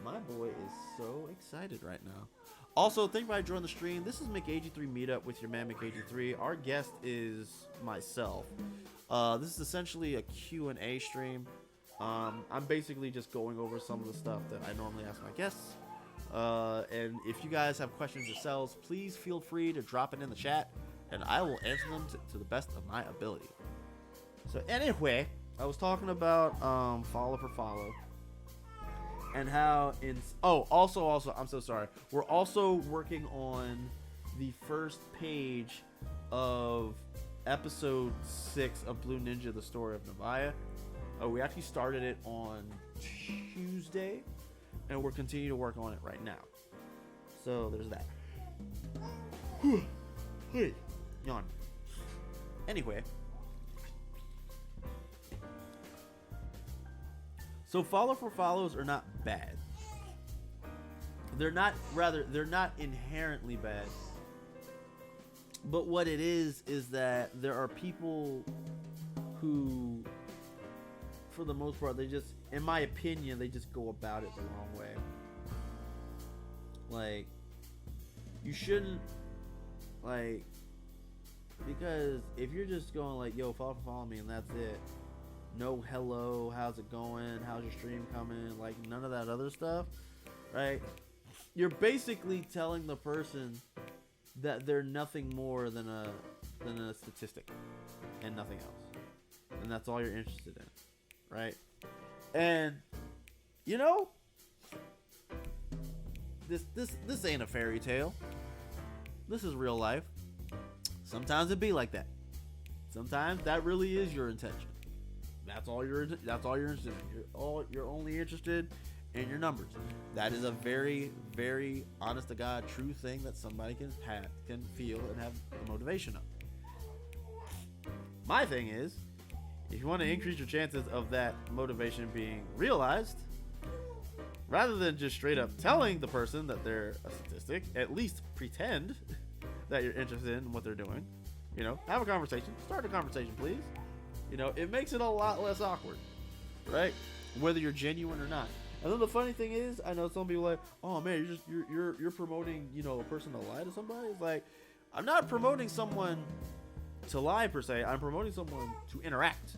My boy is so excited right now. Also, thank you for joining the stream. This is McAgee3 Meetup with your man McAgee3. Our guest is myself. This is essentially a Q&A stream. I'm basically just going over some of the stuff that I normally ask my guests. And if you guys have questions yourselves, please feel free to drop it in the chat, and I will answer them to the best of my ability. So anyway, I was talking about follow for follow, and how also I'm so sorry. We're also working on the first page of episode 6 of Blue Ninja: The Story of Navaya. We actually started it on Tuesday, and we're continuing to work on it right now. So there's that. Hey, yawn. Anyway, so follow for follows are not bad. They're not inherently bad. But what it is that there are people who, for the most part, they just, in my opinion, they just go about it the wrong way. Like, you shouldn't, like, because if you're just going like, yo, follow me, and that's it, no hello, how's it going, how's your stream coming, like, none of that other stuff, right? You're basically telling the person that they're nothing more than a statistic and nothing else, and that's all you're interested in, right? And this ain't a fairy tale. This is real life. Sometimes it be like that. Sometimes that really is your intention. That's all you're interested in. You're only interested in your numbers. That is a very, very honest to God true thing that somebody can feel and have the motivation of. My thing is, if you want to increase your chances of that motivation being realized, rather than just straight up telling the person that they're a statistic, at least pretend that you're interested in what they're doing. Have a conversation. Start a conversation, please. It makes it a lot less awkward, right? Whether you're genuine or not. And then the funny thing is, I know some people are like, oh man, you're promoting, a person to lie to somebody. It's like, I'm not promoting someone to lie per se. I'm promoting someone to interact.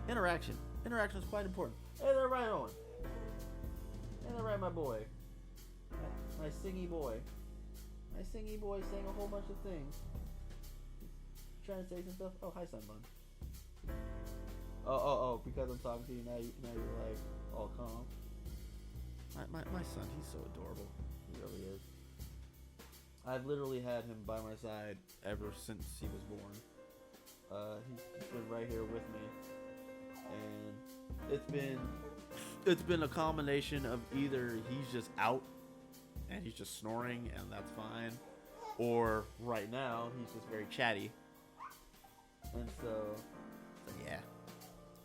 Interaction is quite important. Hey there, right on. Hey there, right, my boy. My singy boy. My singy boy saying a whole bunch of things. Trying to say some stuff. Oh, hi, Sunbun. Oh, because I'm talking to you now. You're like all calm. My son, he's so adorable. He really is. I've literally had him by my side ever since he was born. He's been right here with me, and it's been a combination of either he's just out and he's just snoring and that's fine, or right now he's just very chatty. And so yeah,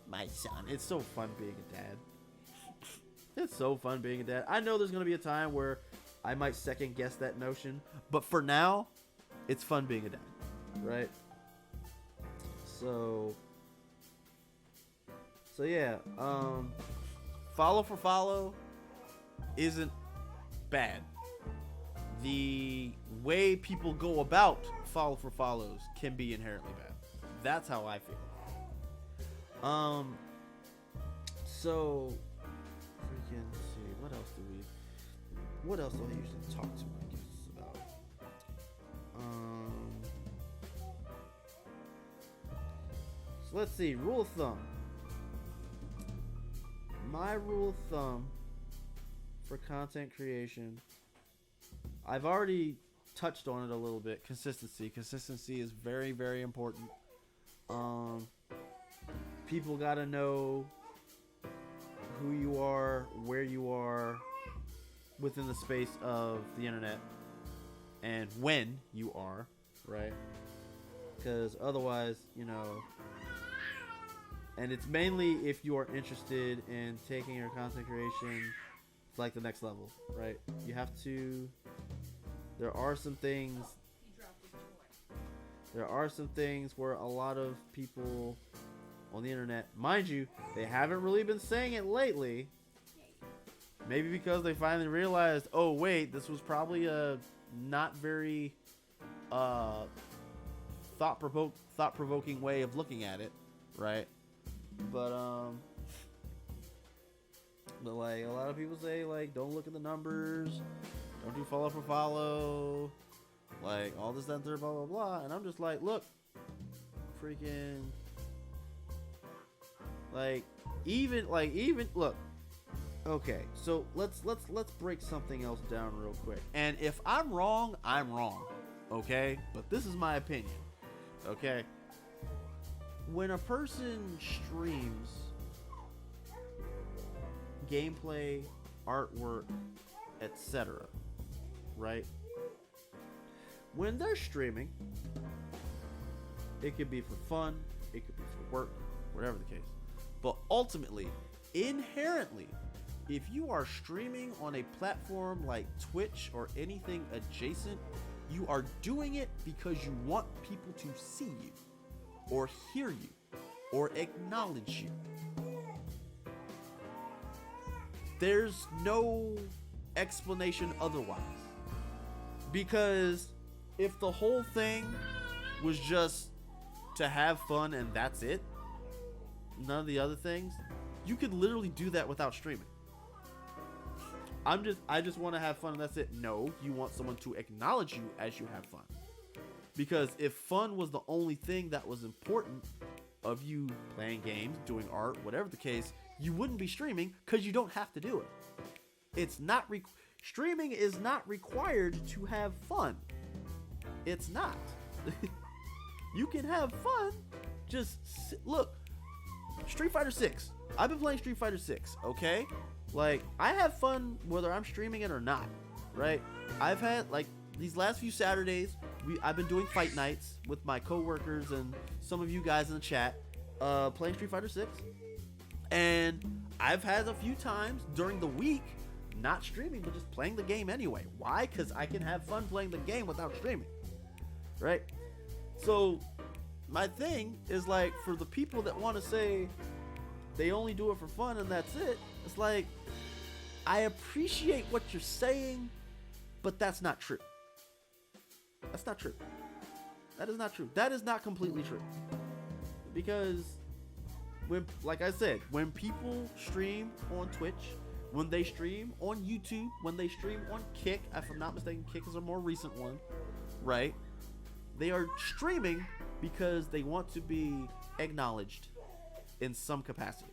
my son. It's so fun being a dad. It's so fun being a dad. I know there's gonna be a time where I might second guess that notion, but for now, it's fun being a dad, right? So yeah, follow for follow isn't bad. the way people go about follow for follows can be inherently bad. That's how I feel. So freaking see, what else do I usually talk to my guests about? So let's see, rule of thumb. My rule of thumb for content creation, I've already touched on it a little bit. Consistency is very, very important. People gotta know who you are, where you are within the space of the internet, and when you are, right? Because otherwise, and it's mainly if you are interested in taking your content creation to like the next level, right? You have to. There are some things where a lot of people on the internet, mind you, they haven't really been saying it lately. Maybe because they finally realized, oh wait, this was probably a not very thought-provoking way of looking at it, right? But like a lot of people say, like, don't look at the numbers, don't do follow for follow, like all this, that, and third, blah blah blah. And I'm just like, look, freaking, even look. Okay, so let's break something else down real quick. And if I'm wrong, I'm wrong. Okay, but this is my opinion. Okay, when a person streams gameplay, artwork, etc., right? When they're streaming, it could be for fun, it could be for work, whatever the case. But ultimately, inherently, if you are streaming on a platform like Twitch or anything adjacent, you are doing it because you want people to see you, or hear you, or acknowledge you. There's no explanation otherwise. Because if the whole thing was just to have fun and that's it, none of the other things, you could literally do that without streaming. I just want to have fun and that's it. No, you want someone to acknowledge you as you have fun. Because if fun was the only thing that was important of you playing games, doing art, whatever the case, you wouldn't be streaming because you don't have to do it. It's not streaming is not required to have fun. It's not. You can have fun. Just look. Street Fighter 6. I've been playing Street Fighter 6, okay? Like, I have fun whether I'm streaming it or not, right? I've had, like, these last few Saturdays, I've been doing fight nights with my coworkers and some of you guys in the chat, playing Street Fighter 6. And I've had a few times during the week, not streaming, but just playing the game anyway. Why? Because I can have fun playing the game without streaming, right? So, my thing is, like, for the people that want to say they only do it for fun and that's it, it's like, I appreciate what you're saying, but that's not true. That's not true. That is not true. That is not completely true. Because when, like I said, when people stream on Twitch, when they stream on YouTube, when they stream on Kick, if I'm not mistaken, Kick is a more recent one, right? They are streaming because they want to be acknowledged in some capacity.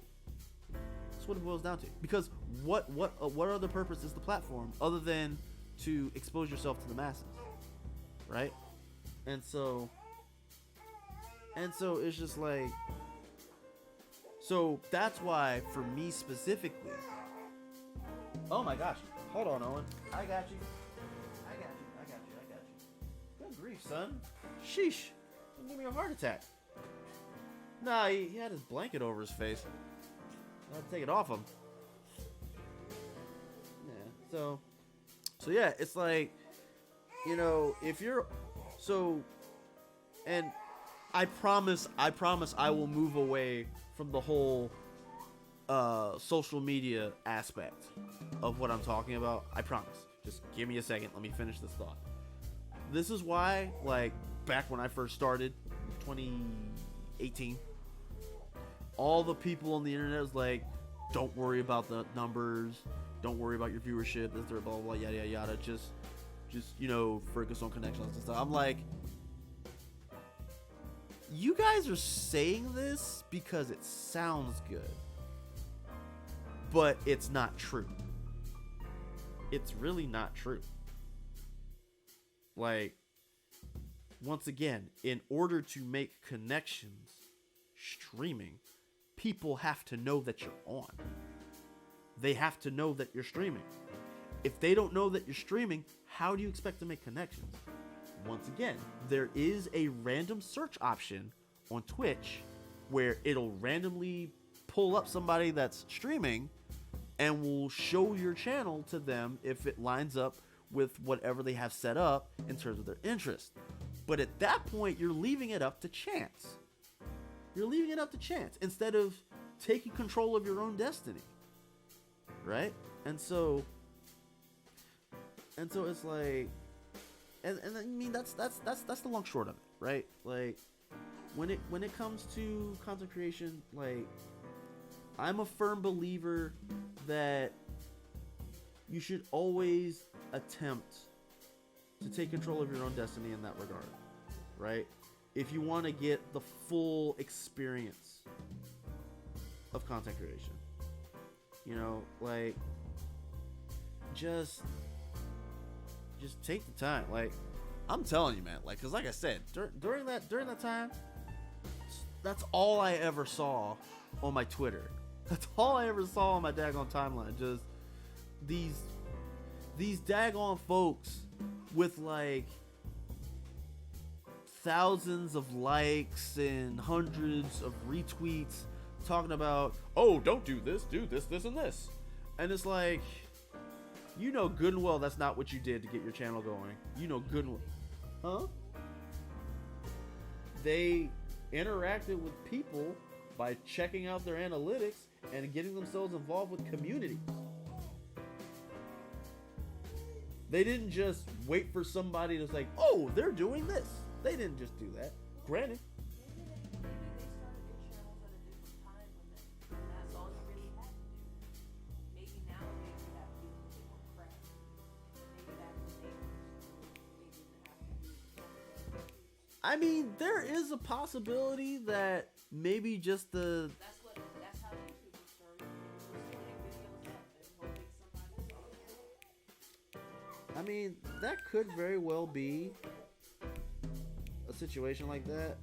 That's what it boils down to. Because what other purpose is the platform other than to expose yourself to the masses, right? And so it's just like, so that's why for me specifically. Oh my gosh, hold on, Owen. I got you. Good grief, son. Sheesh. Don't give me a heart attack. Nah, he had his blanket over his face. I had to take it off him. Yeah, so yeah, it's like, if you're, and I promise I will move away from the whole social media aspect of what I'm talking about. I promise. Just give me a second. Let me finish this thought. This is why, like, back when I first started, 2018, all the people on the internet was like, don't worry about the numbers. Don't worry about your viewership. This, blah, blah, blah, yada, yada, yada. Just, focus on connections and stuff. I'm like, you guys are saying this because it sounds good, but it's not true. It's really not true. Like, once again, in order to make connections streaming, people have to know that you're on. They have to know that you're streaming. If they don't know that you're streaming, how do you expect to make connections? Once again, there is a random search option on Twitch where it'll randomly pull up somebody that's streaming and will show your channel to them if it lines up with whatever they have set up in terms of their interest. But at that point, you're leaving it up to chance. You're leaving it up to chance instead of taking control of your own destiny. Right? And so it's like, and I mean that's the long short of it, right? Like, when it comes to content creation, like, I'm a firm believer that you should always attempt to take control of your own destiny in that regard, right? If you want to get the full experience of content creation, you know, like, just take the time. Like, I'm telling you, man, like, cause like I said, during that time, that's all I ever saw on my Twitter. That's all I ever saw on my daggone timeline. Just these daggone folks with like thousands of likes and hundreds of retweets talking about, oh, don't do this, this, and this. And it's like, you know good and well that's not what you did to get your channel going. You know good and well. Huh? They interacted with people by checking out their analytics and getting themselves involved with community. They didn't just wait for somebody to say, oh, they're doing this. They didn't just do that. Granted. Maybe they started their channels at a different time when that's all you really had to do. Maybe nowadays you have to be a little bit more crafty. Maybe back in the day, they didn't have to be. I mean, there is a possibility that maybe just the... That's how YouTube was started. It was putting videos up and hoping somebody saw it. I mean, that could very well be a situation like that.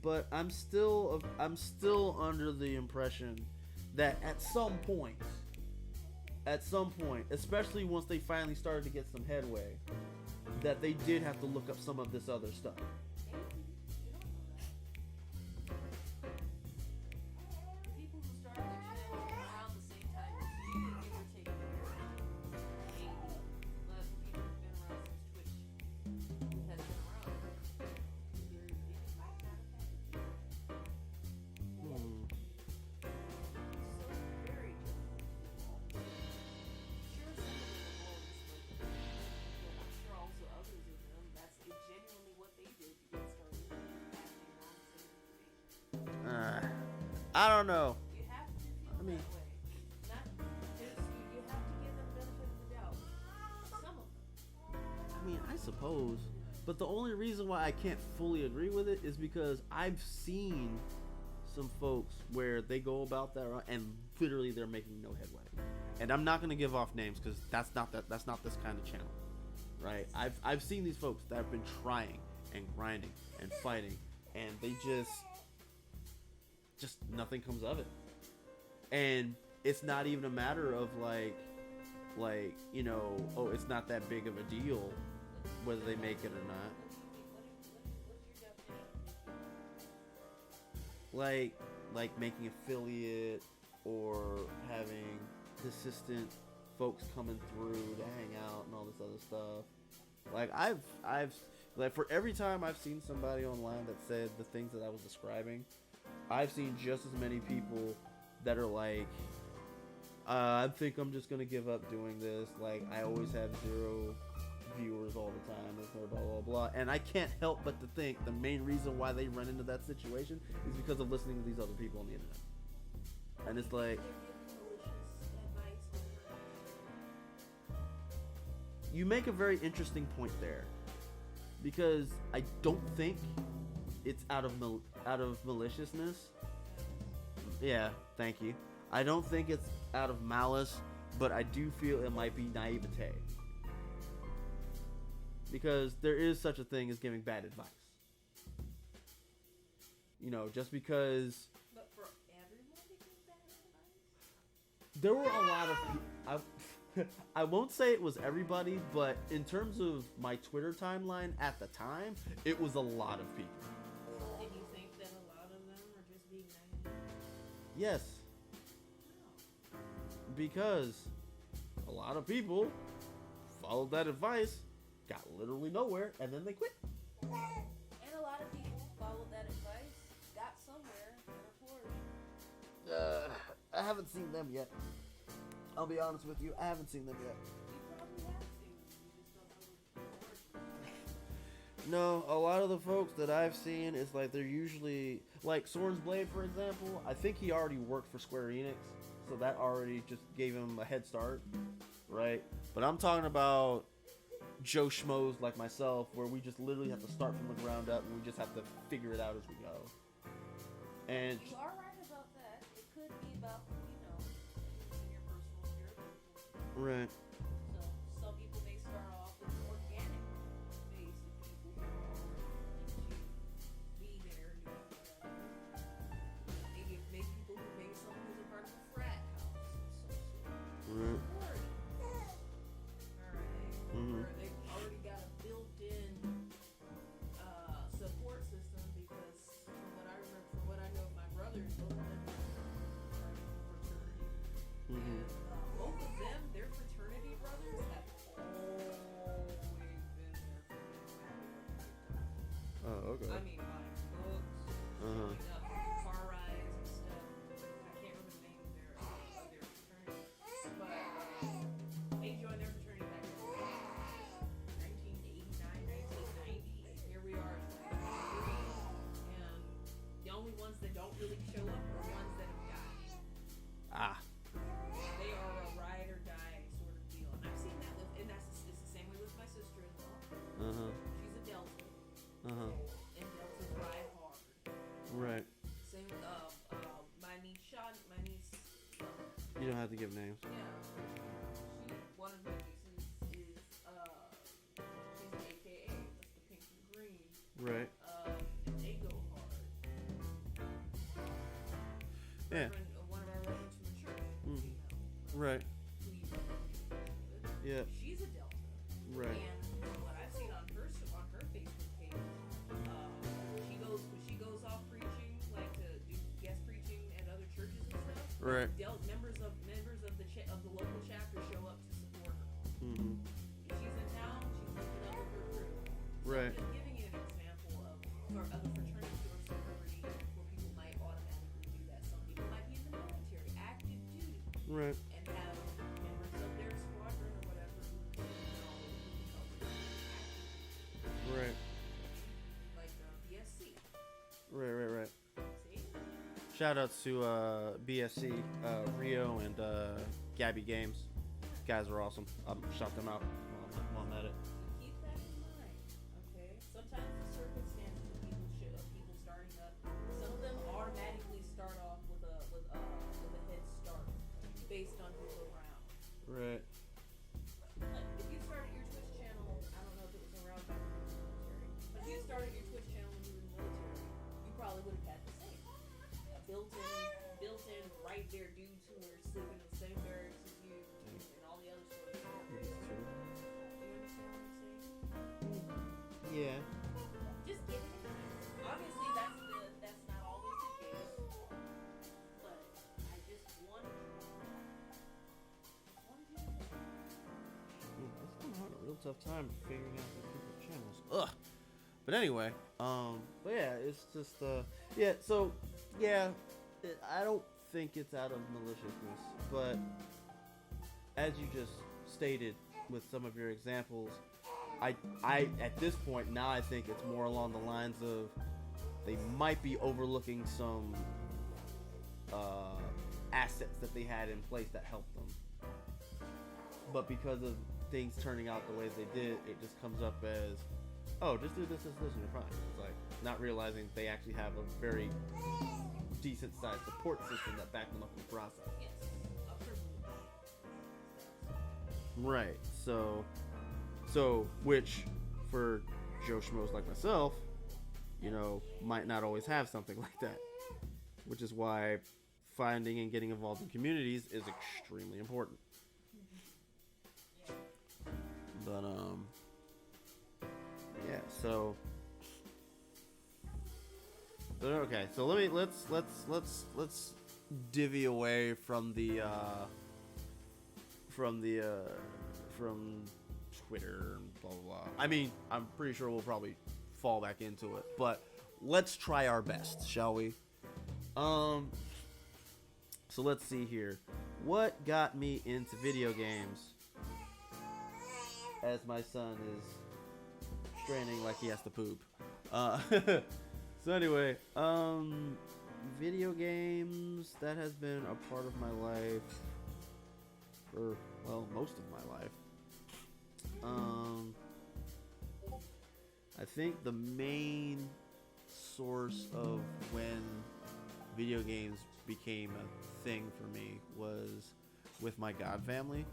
But I'm still under the impression that at some point, especially once they finally started to get some headway, that they did have to look up some of this other stuff. People who started their channel around the same time as you, give or take a year, maybe. But people who've been around since Twitch has been around, it might not have happened. So very different. Sure, some of them will always like, but I'm sure also others of them, that's genuinely what they did to get started passing along the same information. I don't know. You have to feel I mean- that way. Not just you have to give them the benefit of the doubt. Some of them. I mean, I suppose. But the only reason why I can't fully agree with it is because I've seen some folks where they go about that route and literally they're making no headway. And I'm not going to give off names because that's not this kind of channel, right? I've seen these folks that have been trying and grinding and fighting, and they just nothing comes of it. And it's not even a matter of like you know, oh, it's not that big of a deal whether they make it or not. What's your definition? Like making affiliate or having consistent folks coming through to hang out and all this other stuff. Like I've like, for every time I've seen somebody online that said the things that I was describing, I've seen just as many people that are like, I think I'm just gonna give up doing this. Like, I always have 0 viewers all the time, blah blah blah. And I can't help but to think the main reason why they run into that situation is because of listening to these other people on the internet. And it's like, you make a very interesting point there, because I don't think it's out of maliciousness. Yeah, thank you. I don't think it's out of malice, but I do feel it might be naivete. Because there is such a thing as giving bad advice. You know, just because... But for everyone to give bad advice? There were a lot of... I won't say it was everybody, but in terms of my Twitter timeline at the time, it was a lot of people. And you think that a lot of them are just being naive? Yes. No. Because a lot of people followed that advice, got literally nowhere, and then they quit. And a lot of people followed that advice, got somewhere, and are flourishing. I haven't seen them yet. I'll be honest with you, I haven't seen them yet. You probably have to. You just don't know what No, a lot of the folks that I've seen, it's like they're usually... Like Soren's Blade, for example, I think he already worked for Square Enix, so that already just gave him a head start, right? But I'm talking about Joe Schmoes like myself, where we just literally have to start from the ground up, and we just have to figure it out as we go. And you are right about that. It could be about, using your personal spirit. right. So some people may start off with organic base of people who are into being there and doing whatever. Maybe people who maybe someone who's a part of a frat house of some sort. Right. Alright. Mhm. Where they've already got a built-in support system, because from what I know of my brothers, both of them are in fraternity. Mhm. And both of them, their fraternity brothers, have always been there for them no matter what they've done. Oh, okay. I mean, buying books, showing up on car rides and stuff. I can't remember the name of their fraternity, but they joined their fraternity back in 1989, 1990, and here we are in 2023, and the only ones that don't really show up are ones that have died. Ah. They are a ride or die sort of deal, and I've seen that with, and it's the same way with my sister-in-law. Uh-huh. She's a Delta. Uh-huh. And Deltas ride hard. Right. Same with my niece Sean, You don't have to give names. one of my nieces is she's an AKA, that's the pink and green. Right. And they go hard. Yeah. One of our reverends from the church, Right. who you with. Yeah. She's a Delta. Right. And from what I've seen on her Facebook page, when she goes off preaching, like to do guest preaching at other churches and stuff. Right. Members of the local chapter show up to support her. Mhm. If she's in town, she's lifted up with her crew. So Right. I'm just giving you an example of a fraternity or sorority where people might automatically do that. Some people might be in the military, active duty, Right. and have members of their squadron or whatever who help them active. Right. Like BSC. Right. See? Shout outs to BSC, Rio, and Gabby Games. Guys are awesome. Shout them out while I'm at it. Keep that in mind, okay? Sometimes the circumstances of people starting up, some of them automatically start off with a head start based on who's around. Right. Like if you started your Twitch channel, I don't know if it was around back when you were in the military, but if you started your Twitch channel when you were in the military, you probably would have had the same. A built-in right there dudes who are sleeping in the same barracks as you and all the other sort of stuff. You understand what I'm saying? Yeah. Just get it. Obviously, that's not always the case, but I just wanted you to know. It's been having a real tough time figuring out the people's channels. Ugh. But anyway, but yeah, it's just yeah. So yeah, I don't think it's out of maliciousness, but as you just stated with some of your examples, I at this point now I think it's more along the lines of they might be overlooking some assets that they had in place that helped them. But because of things turning out the way they did, it just comes up as, oh, just do this, and you're fine. It's like not realizing they actually have a very decent sized support system that backed them up in the process. Yes. A privilege. Right. So which for Joe Schmoes like myself, you know, might not always have something like that. Which is why finding and getting involved in communities is extremely important. But yeah, so okay, so let's divvy away from Twitter and blah blah blah. I mean, I'm pretty sure we'll probably fall back into it, but let's try our best, shall we? So let's see here. What got me into video games? As my son is straining like he has to poop. So anyway, video games, that has been a part of my life for, well, most of my life. I think the main source of when video games became a thing for me was with my god family,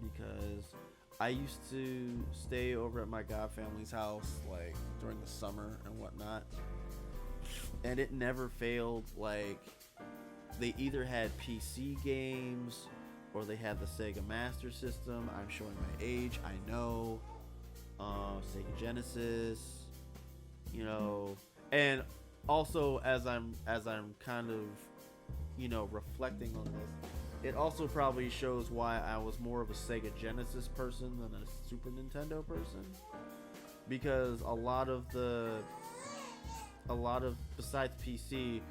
because I used to stay over at my god family's house like during the summer and whatnot, and it never failed. Like, they either had PC games or they had the Sega Master System. I'm showing my age, I know. Sega Genesis, you know, and also as I'm kind of, you know, reflecting on this, it also probably shows why I was more of a Sega Genesis person than a Super Nintendo person, because a lot of besides PC,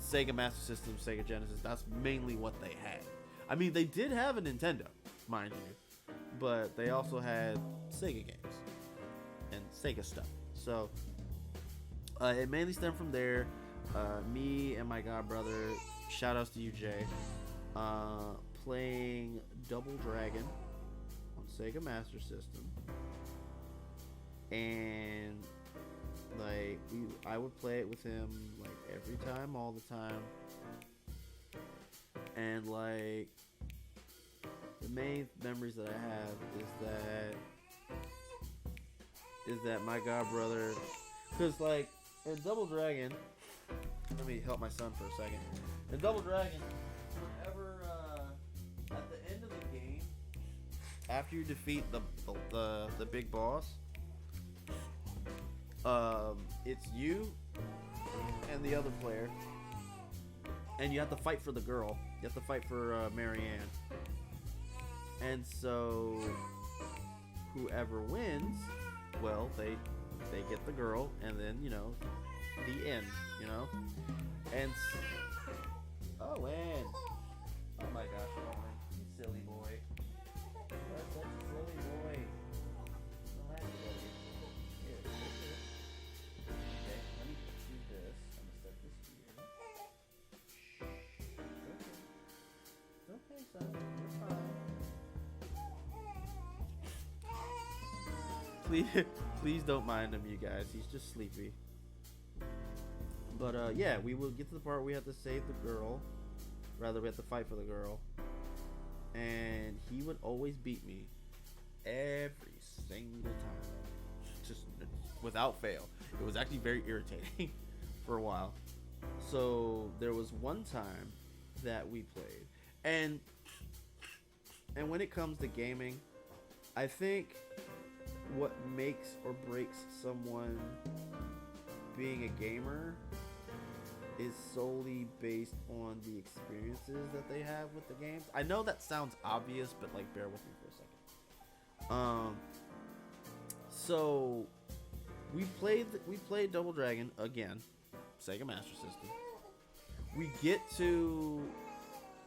Sega Master System, Sega Genesis, that's mainly what they had. I mean, they did have a Nintendo, mind you, but they also had Sega games and Sega stuff. So it mainly stemmed from there. Me and my god brother, shout outs to you, Jay, playing Double Dragon on Sega Master System, and like I would play it with him like every time, all the time, and like the main memories that I have is that my god brother, because like in Double Dragon, let me help my son for a second. In Double Dragon, whenever at the end of the game, after you defeat the big boss, it's you and the other player, and you have to fight for the girl. You have to fight for Marianne. And so whoever wins, well, they get the girl, and then, you know, the end, you know. And Owen, oh my gosh, Owen, you silly boy, you are such a silly boy. Relax, buddy. Here, take this. Okay, let me do this. I'm gonna set this here. Shh. It's okay, son. You're fine. Please don't mind him, you guys. He's just sleepy. But yeah, we will get to the part where we have to save the girl. Rather, we have to fight for the girl. And he would always beat me every single time, just without fail. It was actually very irritating for a while. So there was one time that we played, and when it comes to gaming, I think what makes or breaks someone being a gamer is solely based on the experiences that they have with the games. I know that sounds obvious, but like, bear with me for a second. So we played Double Dragon again, Sega Master System. We get to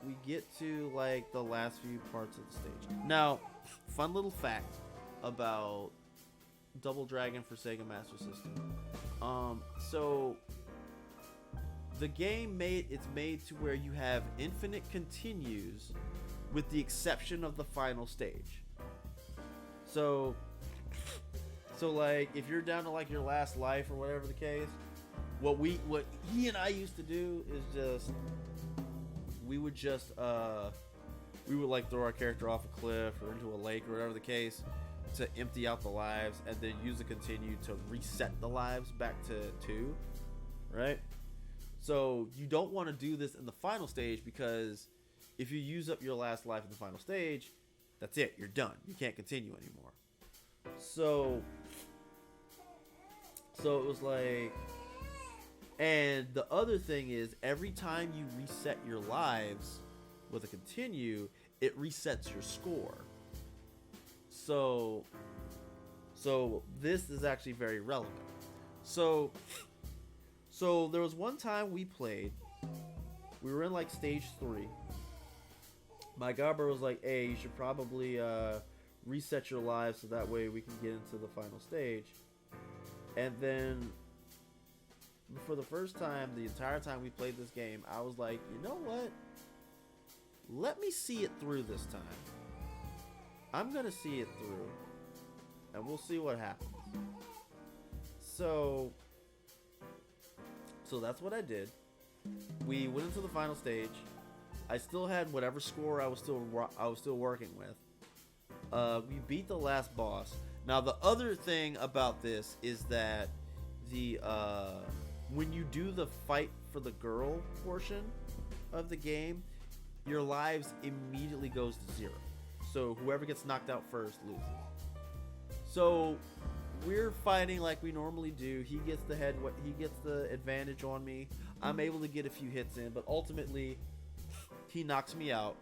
we get to like the last few parts of the stage. Now, fun little fact about Double Dragon for Sega Master System. So the game it's made to where you have infinite continues, with the exception of the final stage. So like if you're down to like your last life or whatever the case, what he and I used to do is just we would like throw our character off a cliff or into a lake or whatever the case to empty out the lives, and then use the continue to reset the lives back to 2, right? So you don't want to do this in the final stage, because if you use up your last life in the final stage, that's it, you're done. You can't continue anymore. So it was like, and the other thing is, every time you reset your lives with a continue, it resets your score. So this is actually very relevant. So there was one time we played. We were in like stage 3. My godbrother was like, "Hey, you should probably reset your lives so that way we can get into the final stage." And then for the first time, the entire time we played this game, I was like, you know what? Let me see it through this time. I'm gonna see it through, and we'll see what happens. So that's what I did. We went into the final stage. I still had whatever score I was still working with. We beat the last boss. Now the other thing about this is that when you do the fight for the girl portion of the game, your lives immediately goes to 0. So whoever gets knocked out first loses. So we're fighting like we normally do. He gets the advantage on me. I'm able to get a few hits in, but ultimately he knocks me out.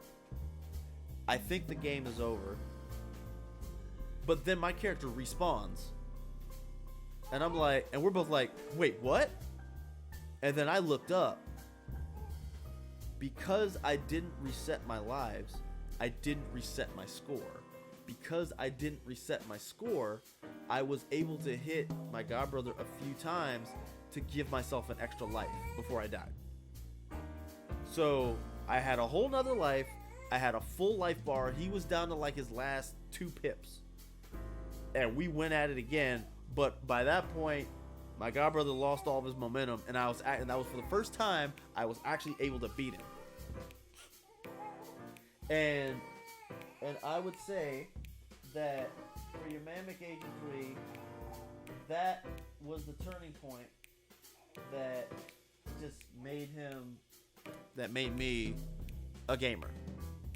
I think the game is over. But then my character respawns. And I'm like, and we're both like, wait, what? And then I looked up. Because I didn't reset my lives, I didn't reset my score. Because I didn't reset my score, I was able to hit my godbrother a few times to give myself an extra life before I died. So I had a whole nother life. I had a full life bar. He was down to like his last 2 pips. And we went at it again. But by that point, my godbrother lost all of his momentum, and that was for the first time I was actually able to beat him. And I would say that for your man McAgee3, that was the turning point that just made me a gamer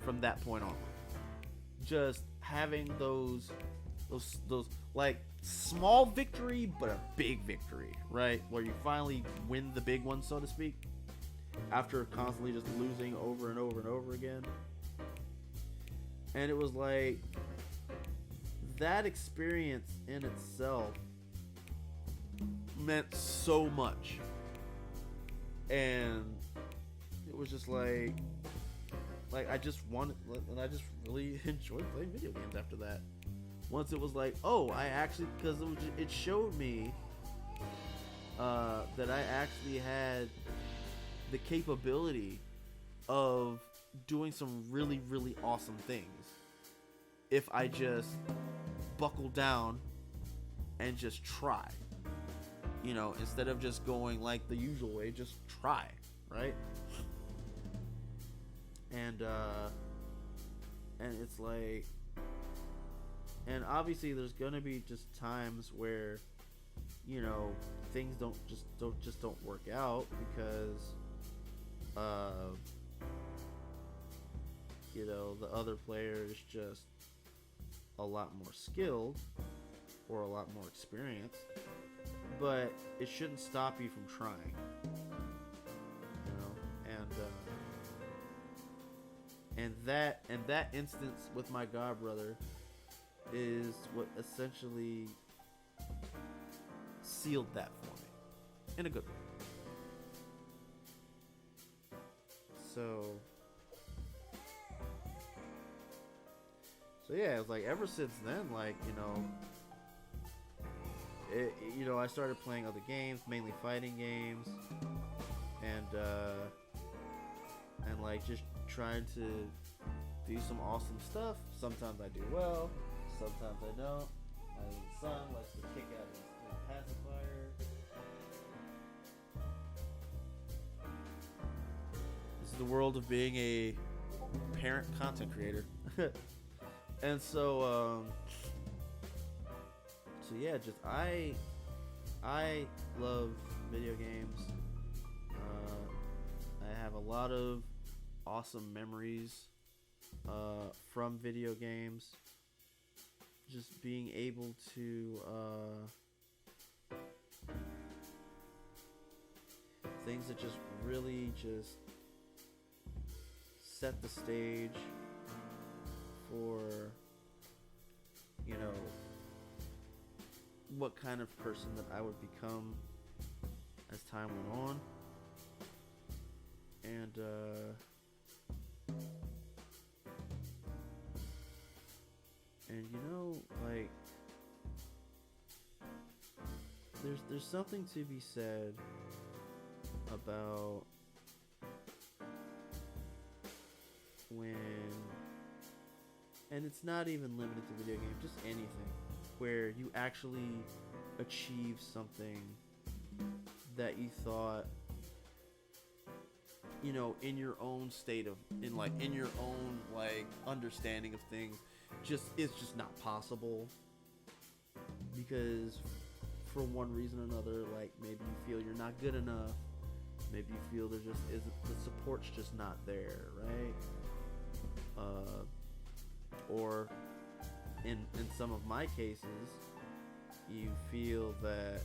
from that point on. Just having those like small victory but a big victory, right? Where you finally win the big one, so to speak, after constantly just losing over and over and over again. And it was like, that experience in itself meant so much. And it was just like I just wanted, and I just really enjoyed playing video games after that. Once it was like, oh, I actually, because it showed me that I actually had the capability of doing some really, really awesome things if I just buckle down and just try. You know, instead of just going like the usual way, just try, right? And it's like, and obviously there's gonna be just times where, you know, things don't work out because you know, the other player is just a lot more skilled or a lot more experienced. But it shouldn't stop you from trying, you know. And that instance with my godbrother is what essentially sealed that for me in a good way. So So yeah, it's like ever since then, like I started playing other games, mainly fighting games, and like just trying to do some awesome stuff. Sometimes I do well, sometimes I don't. My little son likes to kick out his pacifier. This is the world of being a parent content creator. And so yeah, just I love video games. I have a lot of awesome memories from video games. Just being able to things that just really just set the stage for what kind of person that I would become as time went on. And like there's something to be said about when, and it's not even limited to video games, just anything, where you actually achieve something that you thought, in your own state of, in your own, understanding of things, it's just not possible. Because for one reason or another, maybe you feel you're not good enough. Maybe you feel there just isn't, the support's just not there, right? Or in some of my cases, you feel that,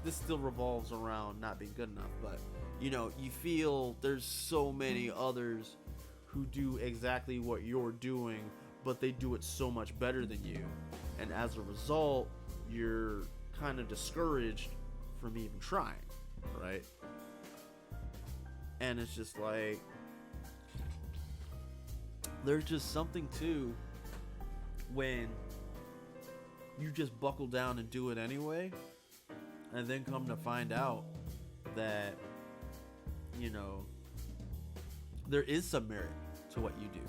this still revolves around not being good enough, but you feel there's so many others who do exactly what you're doing, but they do it so much better than you, and as a result, you're kind of discouraged from even trying, right? And it's just like, there's just something too when you just buckle down and do it anyway, and then come to find out that there is some merit to what you do.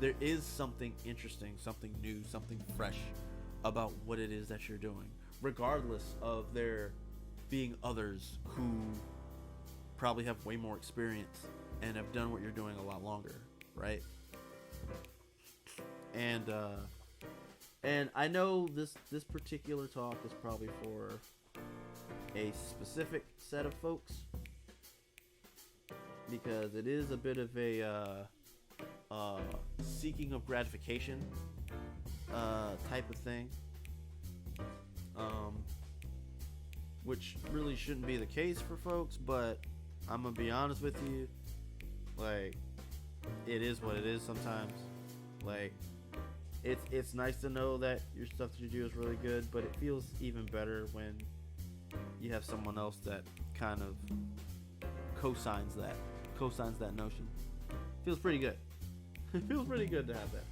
There is something interesting, something new, something fresh about what it is that you're doing, regardless of there being others who probably have way more experience and have done what you're doing a lot longer, right? And I know this particular talk is probably for a specific set of folks, because it is a bit of a seeking of gratification type of thing, which really shouldn't be the case for folks, but I'm gonna be honest with you, it is what it is sometimes. It's nice to know that your stuff that you do is really good, but it feels even better when you have someone else that kind of co-signs that notion. Feels pretty good. It feels pretty good to have that.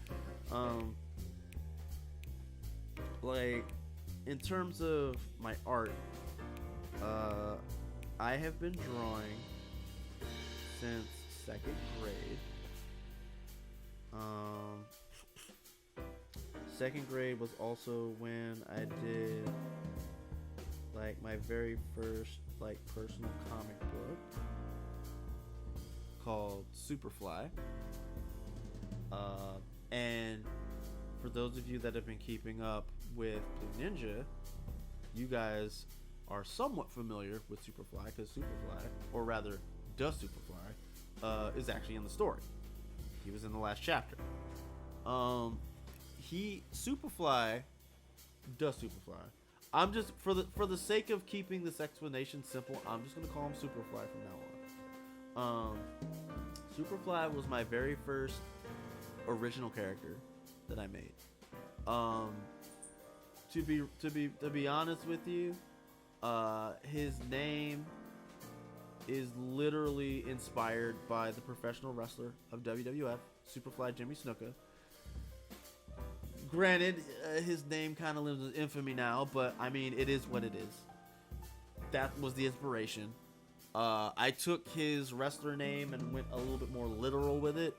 In terms of my art, I have been drawing since 2nd grade. 2nd grade was also when I did my very first personal comic book called Superfly. And for those of you that have been keeping up with Blue Ninja, you guys are somewhat familiar with Superfly, because Superfly, or rather, does Superfly, is actually in the story. He was in the last chapter. Superfly does Superfly. I'm just, for the sake of keeping this explanation simple, I'm just gonna call him Superfly from now on. Superfly was my very first original character that I made. To be honest with you, his name is literally inspired by the professional wrestler of WWF, Superfly Jimmy Snuka. Granted, his name kind of lives in infamy now, but I mean, it is what it is. That was the inspiration. I took his wrestler name and went a little bit more literal with it.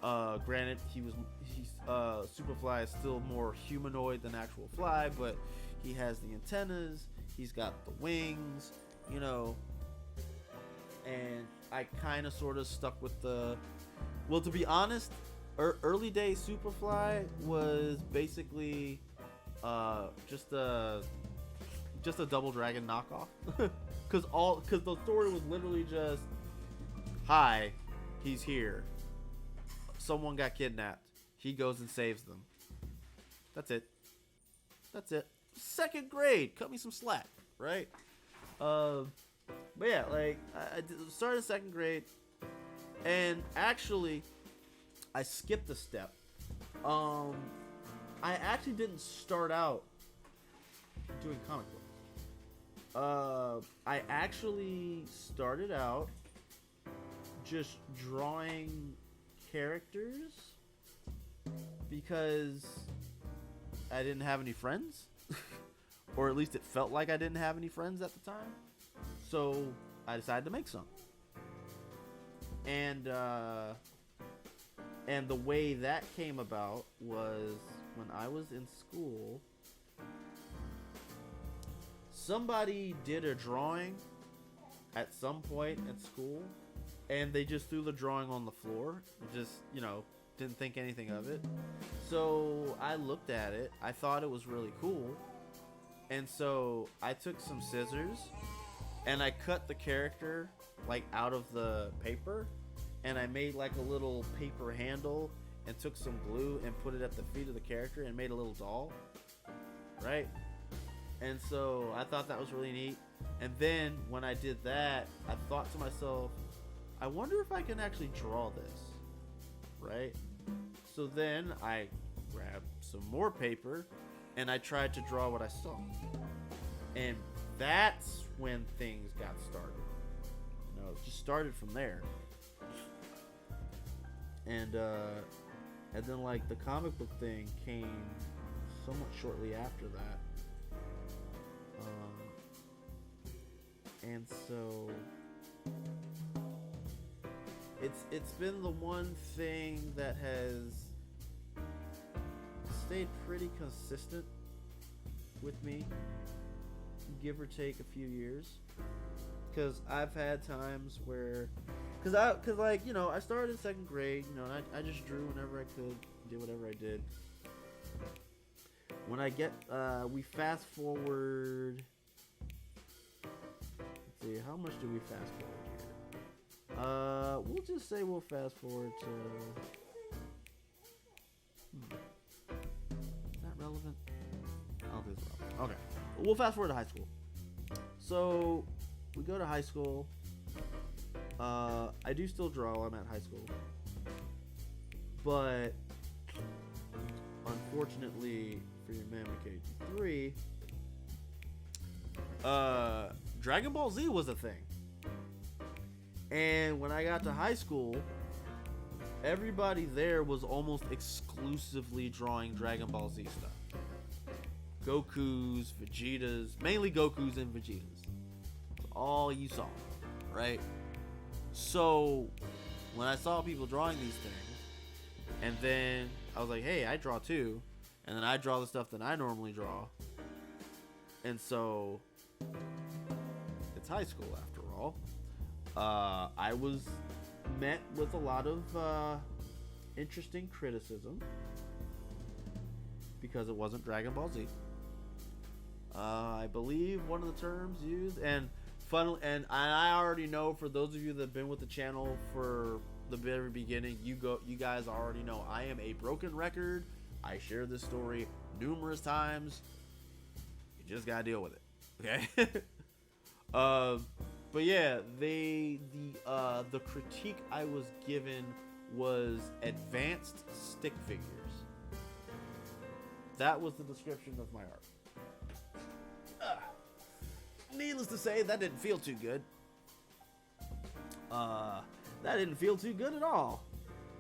Granted, Superfly is still more humanoid than actual fly, but he has the antennas, he's got the wings, you know. And I kind of sort of stuck with the... Well, to be honest, early day Superfly was basically just a Double Dragon knockoff. Because the story was literally just, hi, he's here. Someone got kidnapped. He goes and saves them. That's it. Second grade. Cut me some slack, right? But yeah, like, I started second grade. And actually, I skipped a step. I actually didn't start out doing comic books. I actually started out just drawing characters because I didn't have any friends, or at least it felt like I didn't have any friends at the time. So I decided to make some, and the way that came about was when I was in school. Somebody did a drawing at some point at school, and they just threw the drawing on the floor. Just, didn't think anything of it. So I looked at it. I thought it was really cool. And so I took some scissors, and I cut the character, like, out of the paper. And I made, like, a little paper handle, and took some glue and put it at the feet of the character and made a little doll. Right? And so I thought that was really neat. And then when I did that, I thought to myself, I wonder if I can actually draw this, right? So then I grabbed some more paper and I tried to draw what I saw. And that's when things got started. It just started from there. And then, like, the comic book thing came somewhat shortly after that. And so it's been the one thing that has stayed pretty consistent with me, give or take a few years. Because I've had times where, I started in second grade, and I just drew whenever I could, did whatever I did. When I get, we fast forward. Let's see, how much do we fast forward here? We'll just say we'll fast forward to. Is that relevant? I don't think it's relevant. Okay, we'll fast forward to high school. So we go to high school. I do still draw while I'm at high school, but unfortunately for your man McAgee3, Dragon Ball Z was a thing. And when I got to high school, everybody there was almost exclusively drawing Dragon Ball Z stuff. Goku's, Vegeta's, mainly Goku's and Vegeta's. That's all you saw, right? So when I saw people drawing these things, and then I was like, hey, I draw too. And then I draw the stuff that I normally draw. And so it's high school after all. I was met with a lot of interesting criticism because it wasn't Dragon Ball Z. I believe one of the terms used, and I already know, for those of you that have been with the channel for the very beginning, you guys already know I am a broken record. I share this story numerous times. You just gotta deal with it, okay? But yeah, the critique I was given was advanced stick figures. That was the description of my art. Needless to say, that didn't feel too good. That didn't feel too good at all.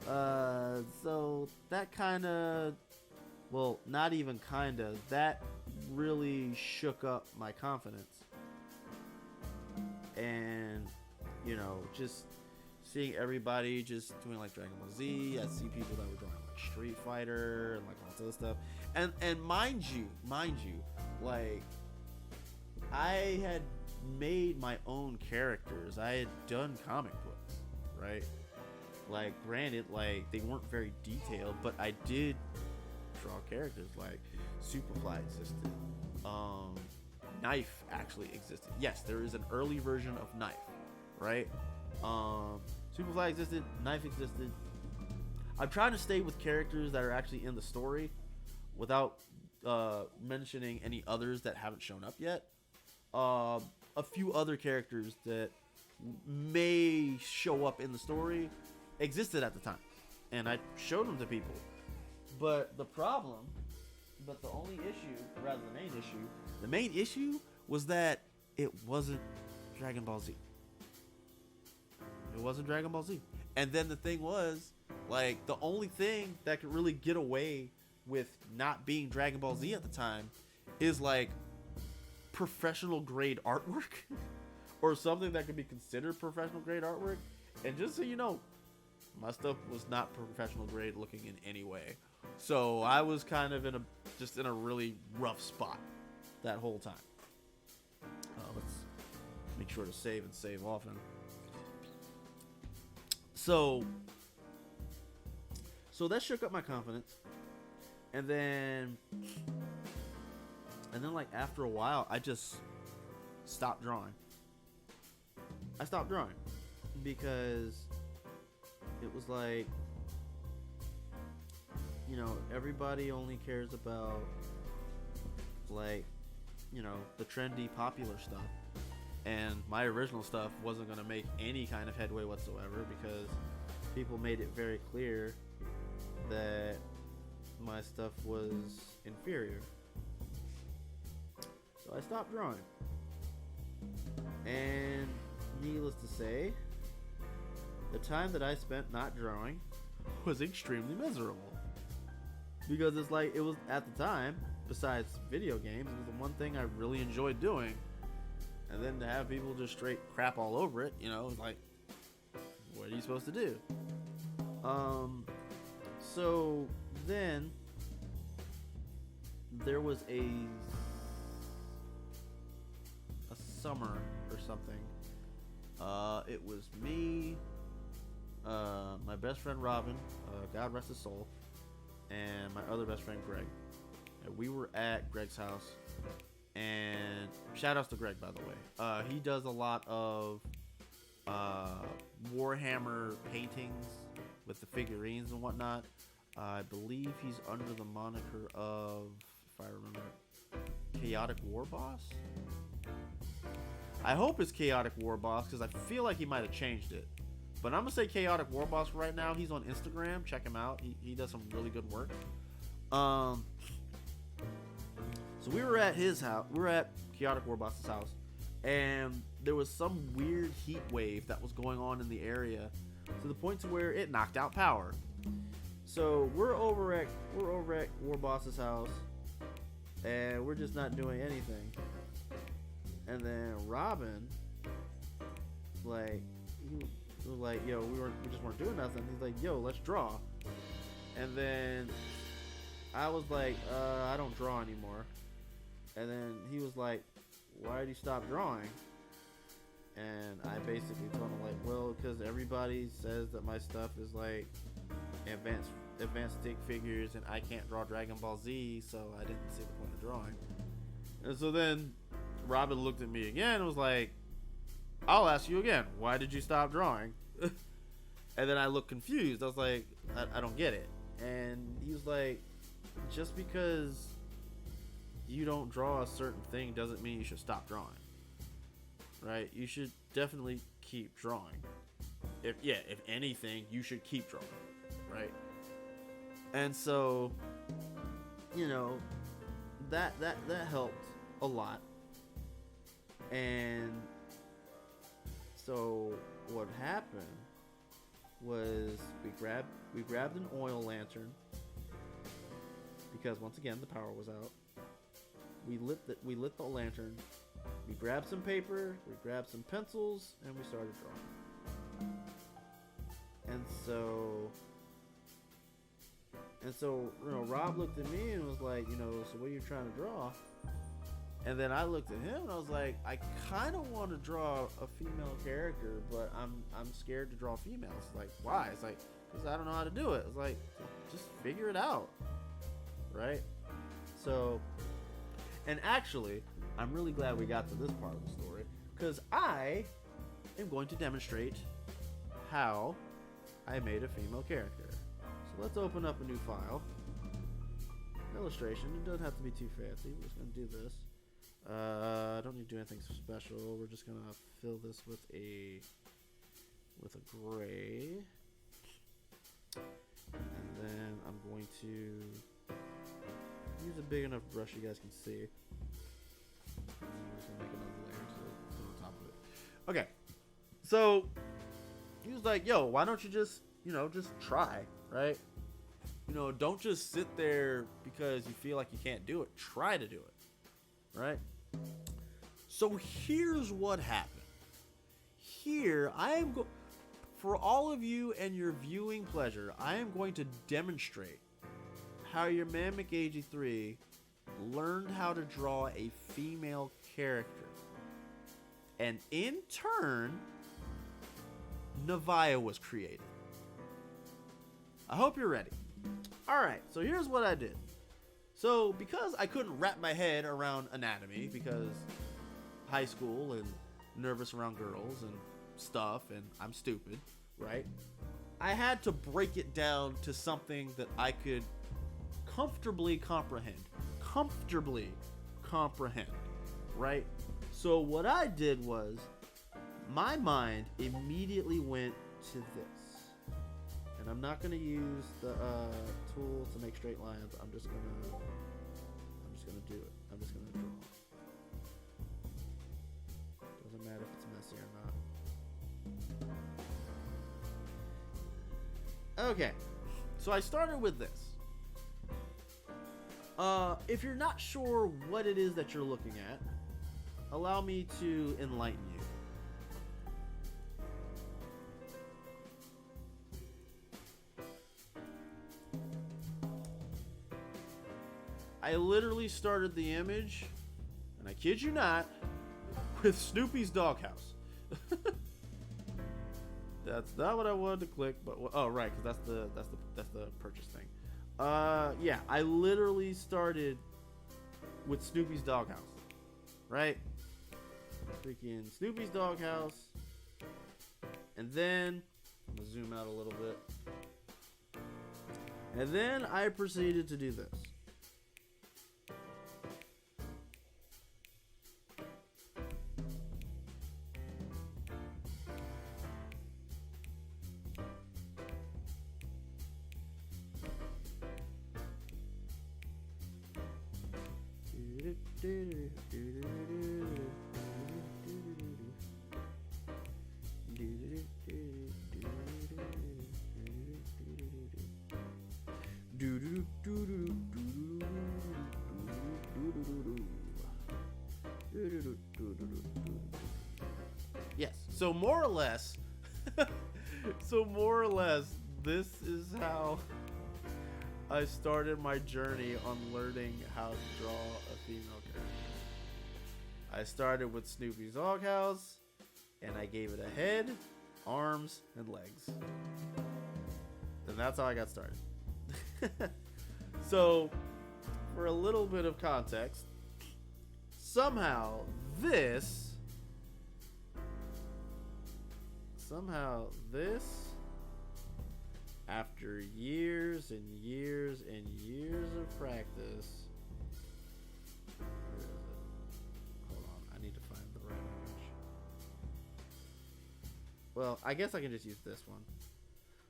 So that kind of Well, not even kinda. That really shook up my confidence. And, just seeing everybody just doing like Dragon Ball Z. I see people that were drawing like Street Fighter and like all this other stuff. And mind you, like I had made my own characters. I had done comic books, right? Like, granted, like they weren't very detailed, but I did draw characters. Like Superfly existed. Knife actually existed. Yes, there is an early version of Knife, right? Superfly existed. Knife existed. I'm trying to stay with characters that are actually in the story, without mentioning any others that haven't shown up yet. A few other characters that may show up in the story existed at the time, and I showed them to people. But the only issue, rather the main issue was that it wasn't Dragon Ball Z. It wasn't Dragon Ball Z. And then the thing was, like, the only thing that could really get away with not being Dragon Ball Z at the time is like professional grade artwork or something that could be considered professional grade artwork. And just so you know, my stuff was not professional grade looking in any way. So I was kind of in a really rough spot that whole time. Let's make sure to save and save often. So that shook up my confidence. And then like after a while, I just stopped drawing. I stopped drawing because it was like, everybody only cares about like, the trendy popular stuff. And my original stuff wasn't going to make any kind of headway whatsoever because people made it very clear that my stuff was inferior. So I stopped drawing. And needless to say, the time that I spent not drawing was extremely miserable. Because it's like, it was at the time, besides video games, it was the one thing I really enjoyed doing. And then to have people just straight crap all over it, like, what are you supposed to do? So then there was a summer or something. It was me, my best friend Robin, God rest his soul, and my other best friend Greg. And we were at Greg's house. And shout outs to Greg, by the way. He does a lot of Warhammer paintings with the figurines and whatnot. I believe he's under the moniker of, if I remember, Chaotic War Boss. I hope it's Chaotic War Boss because I feel like he might have changed it. But I'm going to say Chaotic War Boss right now. He's on Instagram. Check him out. He does some really good work. So we were at his house. We were at Chaotic War Boss's house, and there was some weird heat wave that was going on in the area, to the point to where it knocked out power. So we're over at War Boss's house, and we're just not doing anything. And then Robin, like, he was like, "Yo, we just weren't doing nothing." He's like, "Yo, let's draw." And then I was like, "I don't draw anymore." And then he was like, "Why did you stop drawing?" And I basically told him, like, well, because everybody says that my stuff is like advanced stick figures, and I can't draw Dragon Ball Z, so I didn't see the point of drawing. And so then Robin looked at me again and was like, "I'll ask you again, why did you stop drawing?" And then I looked confused. I was like, I don't get it. And he was like, "Just because you don't draw a certain thing doesn't mean you should stop drawing, right? You should definitely keep drawing. If anything, you should keep drawing, right?" And so, that helped a lot. And so what happened was we grabbed an oil lantern, because once again the power was out. We lit the lantern. We grabbed some paper, we grabbed some pencils, and we started drawing. And so, Rob looked at me and was like, so what are you trying to draw? And then I looked at him and I was like, I kind of want to draw a female character, but I'm scared to draw females. Like, why? It's like, because I don't know how to do it. It's like, just figure it out, right? So, and actually, I'm really glad we got to this part of the story, because I am going to demonstrate how I made a female character. So let's open up a new file. Illustration. It doesn't have to be too fancy. We're just going to do this. I don't need to do anything special. We're just going to fill this with a gray. And then I'm going to use a big enough brush you guys can see. I'm just going to make another layer to put on top of it. Okay. So he was like, yo, why don't you just try, right? Don't just sit there because you feel like you can't do it. Try to do it, right? So here's what happened. Here, for all of you and your viewing pleasure, I am going to demonstrate how your man McAgee3 learned how to draw a female character. And in turn, Navia was created. I hope you're ready. Alright, so here's what I did. So, because I couldn't wrap my head around anatomy, because high school and nervous around girls and stuff, and I'm stupid, right? I had to break it down to something that I could comfortably comprehend. Right? So what I did was, my mind immediately went to this. And I'm not going to use the tool to make straight lines. I'm just going to do it. I'm just going to draw. Doesn't matter if it's messy or not. Okay. So I started with this. If you're not sure what it is that you're looking at, allow me to enlighten you. I literally started the image, and I kid you not, with Snoopy's doghouse. That's not what I wanted to click, but oh right, because that's the purchase thing. Yeah, I literally started with Snoopy's doghouse, right? Freaking Snoopy's doghouse, and then I'm gonna zoom out a little bit, and then I proceeded to do this. Yes, so more or less, this is how I started my journey on learning how to draw a female character. I started with Snoopy's doghouse, and I gave it a head, arms, and legs. And that's how I got started. So, for a little bit of context, somehow this, after years and years and years of practice, where is it? Hold on, I need to find the right image. Well, I guess I can just use this one.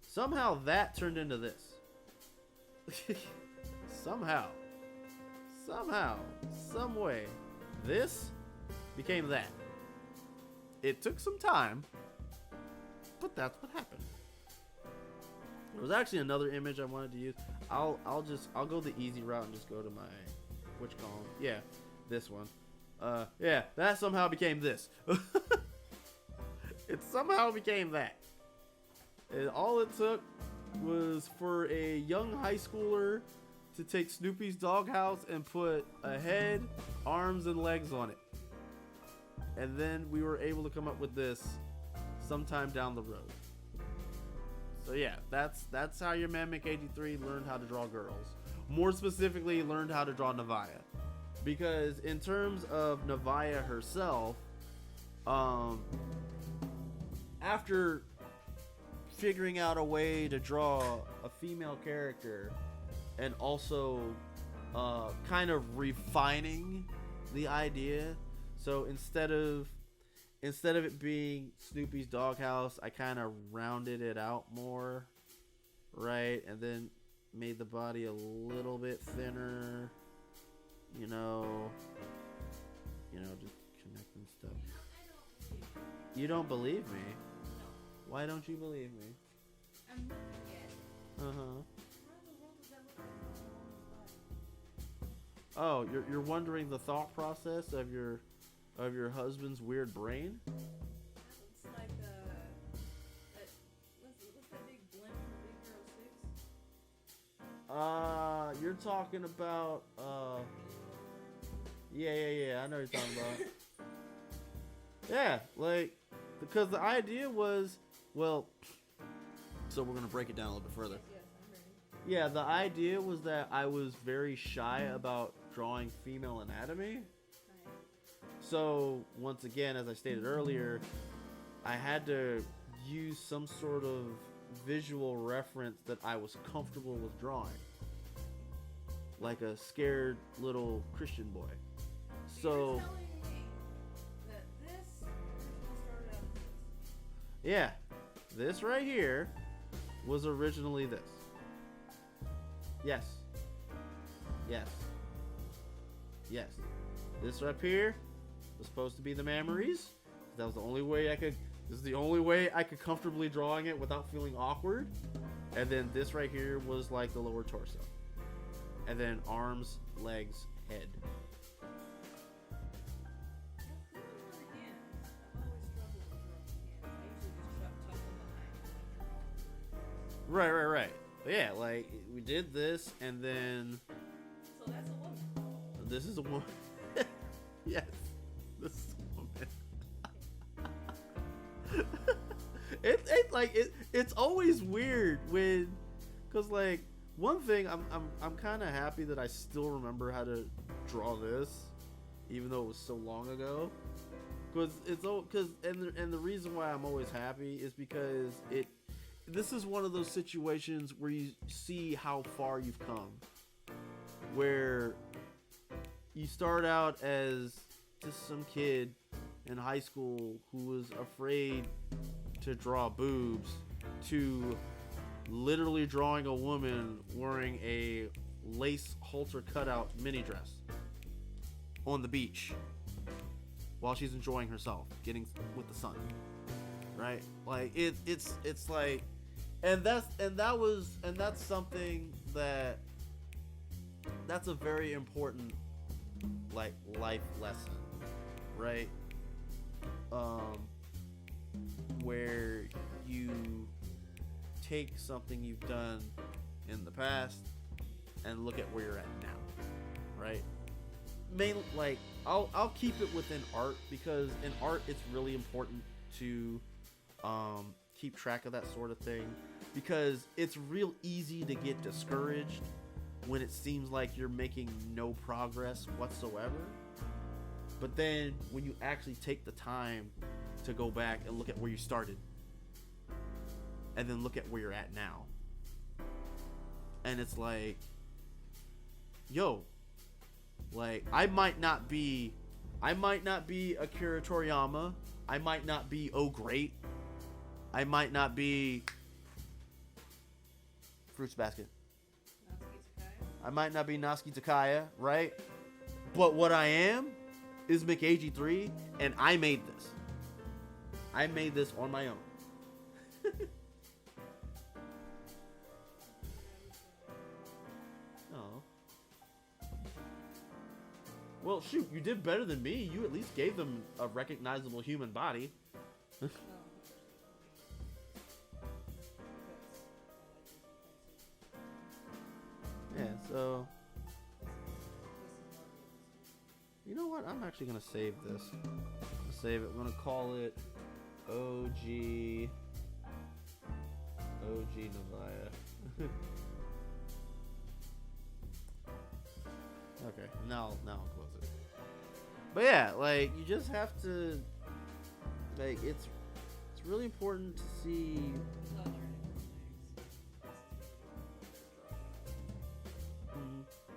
Somehow that turned into this. Somehow, some way, this became that. It took some time, but that's what happened. There was actually another image I wanted to use. I'll go the easy route and just go to my which column? Yeah, this one. Yeah, that somehow became this. It somehow became that. And all it took was for a young high schooler to take Snoopy's doghouse and put a head, arms, and legs on it. And then we were able to come up with this sometime down the road. So yeah, that's how your man McAgee3 learned how to draw girls. More specifically, learned how to draw Navaya. Because in terms of Navaya herself, after figuring out a way to draw a female character and also kind of refining the idea, so instead of it being Snoopy's doghouse, I kind of rounded it out more, right? And then made the body a little bit thinner, you know, just connecting stuff. You don't believe me? Why don't you believe me? I'm looking at it. Uh-huh. Where in the world does that look like? Oh, you're wondering the thought process of your husband's weird brain? It's like what's that big blimp from Big Hero 6? You're talking about yeah, I know what you're talking about. Yeah, like, because the idea was, well, so we're gonna break it down a little bit further. Yes, I'm ready. Yeah, the idea was that I was very shy about drawing female anatomy. Right. So, once again, as I stated earlier, I had to use some sort of visual reference that I was comfortable with drawing. Like a scared little Christian boy. So So, you're telling me that this originally started out as this? yeah, this right here was originally this. Yes. Yes. Yes. This up here was supposed to be the memories. That was the only way I could. This is the only way I could comfortably drawing it without feeling awkward. And then this right here was like the lower torso. And then arms, legs, head. Even on the hands, I've always struggled with drawing the hands. I usually just tuck them behind and draw. Right. But yeah, like we did this, and then So that's a woman. this is a woman. Yes, this is a woman. It's always weird when, cause like one thing I'm kind of happy that I still remember how to draw this, even though it was so long ago. And the reason why I'm always happy is because this is one of those situations where you see how far you've come, where you start out as just some kid in high school who was afraid to draw boobs to literally drawing a woman wearing a lace halter cutout mini dress on the beach while she's enjoying herself, getting with the sun, right? Like it's like, and that's something that's a very important like life lesson, right? Where you take something you've done in the past and look at where you're at now, right? Like I'll keep it within art, because in art it's really important to keep track of that sort of thing, because it's real easy to get discouraged when it seems like you're making no progress whatsoever. But then when you actually take the time to go back and look at where you started, and then look at where you're at now, and it's like, yo, like I might not be Akira Toriyama, I might not be Oh Great, I might not be Fruits Basket, I might not be Natsuki Takaya, right? But what I am is McAgee3, and I made this. I made this on my own. Oh. Well, shoot, you did better than me. You at least gave them a recognizable human body. No, Yeah, so... You know what? I'm actually going to save this. Save it. I'm going to call it OG... OG Novaya. Okay, now I'll close it. But yeah, like, you just have to... Like, it's really important to see...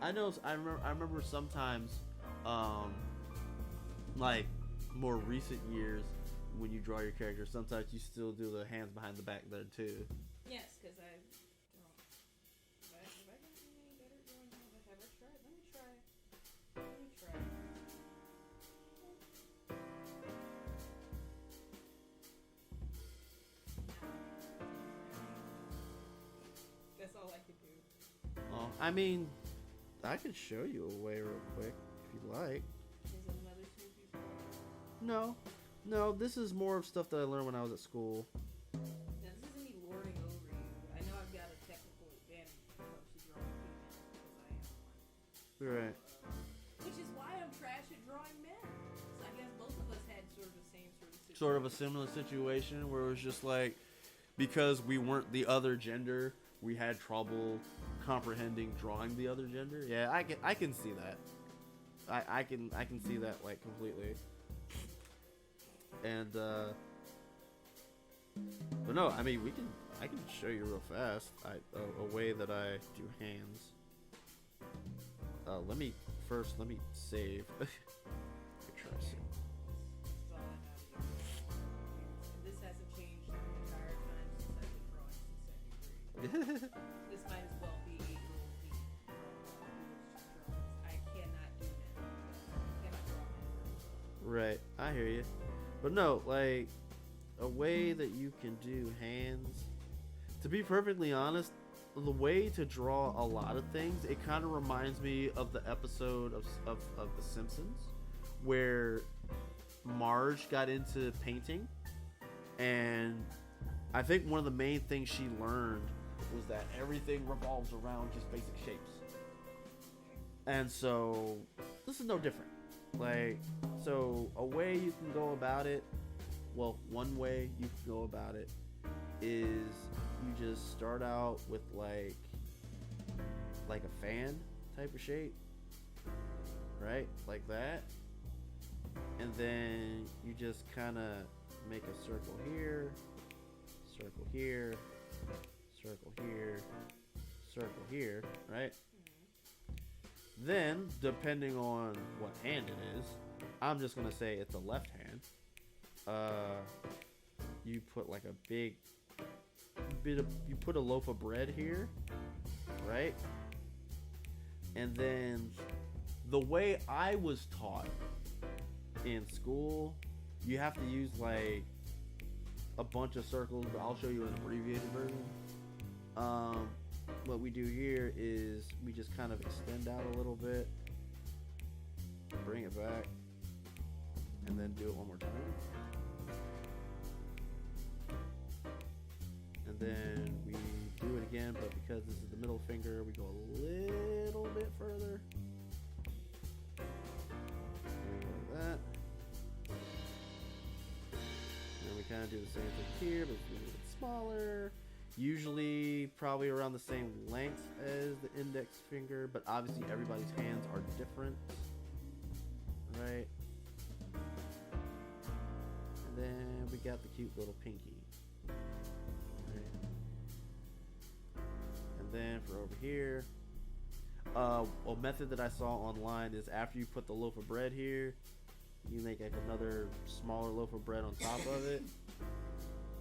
I know. I remember sometimes, like more recent years, when you draw your character, sometimes you still do the hands behind the back there too. Yes, because I don't. Have I gotten any better drawing hands? Have I tried? Let me try. That's all I can do. Oh, I mean, I can show you a way real quick if you'd like. Is it another 2-piece No, this is more of stuff that I learned when I was at school. Now, this isn't me lording over you. I know I've got a technical advantage when it comes to drawing females because I am one. Right. Which is why I'm trash at drawing men. So I guess both of us had sort of the same sort of situation. Sort of a similar situation where it was just like, because we weren't the other gender, we had trouble comprehending drawing the other gender. Yeah, I can see that. I can see that like completely. And but no, I mean I can show you real fast a way that I do hands. Let me save. Let me try to see. This is all I know to do. And this hasn't changed the entire time since I've been drawing since 2nd grade. This might as well be 8-year-old me drawings. I cannot do that. I cannot draw men. Right, I hear you. But no, like, a way that you can do hands. To be perfectly honest, the way to draw a lot of things, it kind of reminds me of the episode of The Simpsons, where Marge got into painting, and I think one of the main things she learned was that everything revolves around just basic shapes. And so, this is no different. Like, so a way you can go about it, well, one way you can go about it is you just start out with like a fan type of shape, right? Like that. And then you just kind of make a circle here, circle here, circle here, circle here, right? Then, depending on what hand it is, I'm just going to say it's a left hand. You put like a big bit of, you put a loaf of bread here, right? And then the way I was taught in school, you have to use like a bunch of circles, but I'll show you an abbreviated version. What we do here is we just kind of extend out a little bit, bring it back, and then do it one more time. And then we do it again, but because this is the middle finger, we go a little bit further. Like that. And we kind of do the same thing here, but it's a little bit smaller. Usually probably around the same length as the index finger, but obviously everybody's hands are different, right? And then we got the cute little pinky, right? And then for over here, a method that I saw online is after you put the loaf of bread here, you make like another smaller loaf of bread on top of it,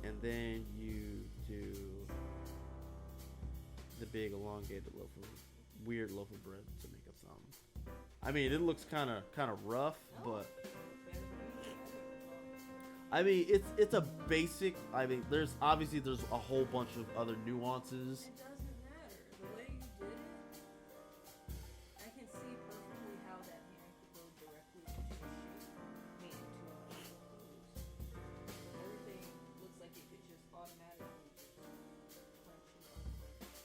and then you do the big elongated weird loaf of bread to make a thumb. I mean, it looks kind of rough, but I mean, it's a basic. I mean, there's a whole bunch of other nuances. It doesn't matter. The way you did it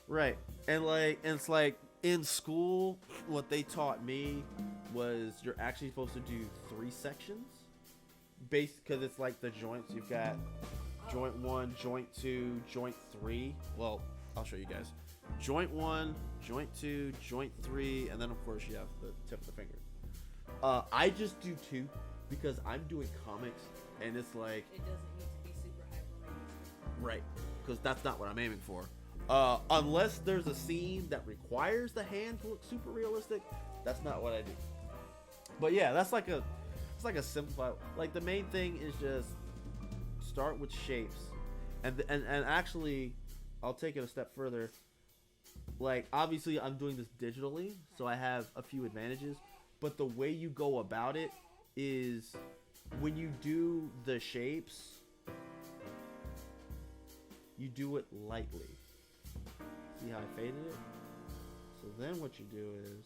Right. And it's like in school, what they taught me was you're actually supposed to do 3 sections, based because it's like the joints. You've got joint 1, joint 2, joint 3. Well, I'll show you guys. Joint 1, joint 2, joint 3, and then of course you have the tip of the finger. I just do 2 because I'm doing comics, and it's like It doesn't need to be super hyper realistic. right, because that's not what I'm aiming for. Unless there's a scene that requires the hand to look super realistic, that's not what I do. But yeah, it's like a simplified. Like the main thing is just start with shapes, and actually, I'll take it a step further. Like obviously, I'm doing this digitally, so I have a few advantages. But the way you go about it is when you do the shapes, you do it lightly. See how I faded it? So then what you do is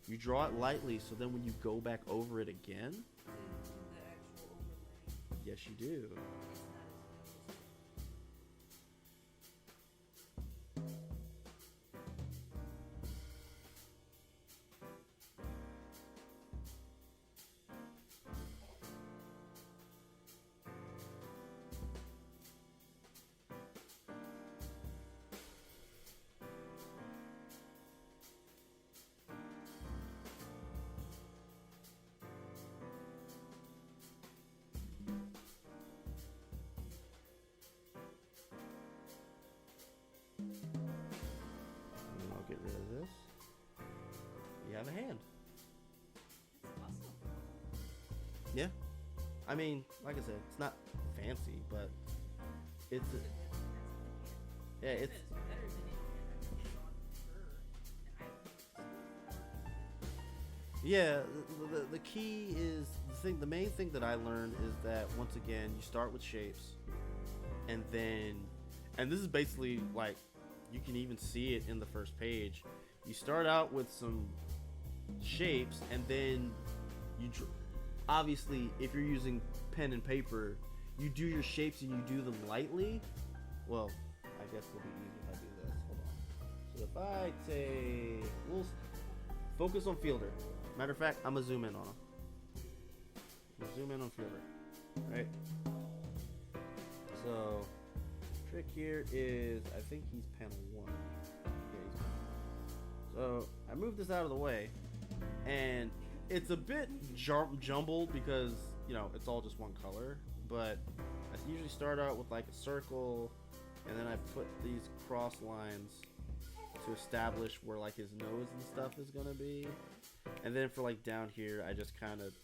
you draw it lightly, so then when you go back over it again, The actual overlay yes you do. is not as noticeable. And I'll get rid of this. You have a hand. That's awesome. Yeah. I mean, like I said, it's not fancy, but it's a, yeah, it's It's better than any hand I've ever drawn for sure. And yeah. The key is the main thing that I learned is that once again you start with shapes, and this is basically like you can even see it in the first page. You start out with some shapes, and then obviously if you're using pen and paper, you do your shapes and you do them lightly. Well, I guess it'll be easy if I do this. Hold on. So if I take, we'll focus on Fielder. Matter of fact, I'm gonna zoom in on him. I'm gonna zoom in on Fielder, right? So trick here is I think he's panel 1. Yeah, he's panel 1. So I moved this out of the way, and it's a bit jumbled because it's all just one color. But I usually start out with like a circle, and then I put these cross lines to establish where like his nose and stuff is gonna be, and then for like down here I just kind of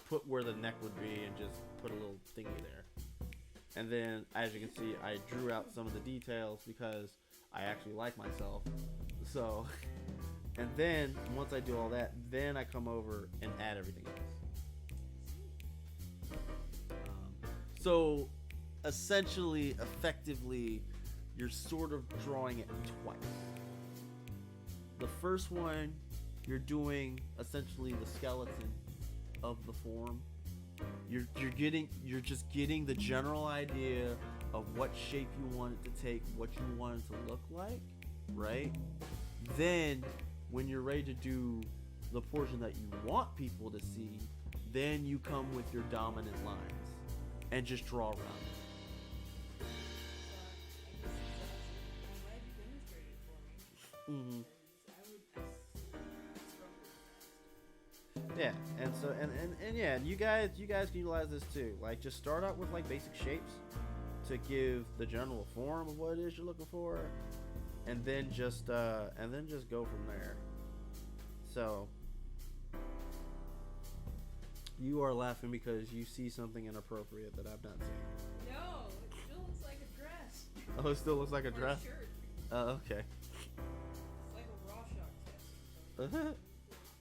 put where the neck would be and just put a little thingy there. And then as you can see, I drew out some of the details because I actually like myself. So and then once I do all that, then I come over and add everything else. So essentially, effectively, you're sort of drawing it twice. The first one, you're doing essentially the skeleton of the form. You're just getting the general idea of what shape you want it to take, what you want it to look like, right? Then when you're ready to do the portion that you want people to see, then you come with your dominant lines and just draw around it. Mm-hmm. Yeah, and so and yeah, you guys can utilize this too. Like just start out with like basic shapes to give the general form of what it is you're looking for, and then just go from there. So you are laughing because you see something inappropriate that I've not seen. No, it still looks like a dress. Oh, it still looks like a Or dress? shirt. Oh, okay. It's like a Rorschach test. Uh-huh.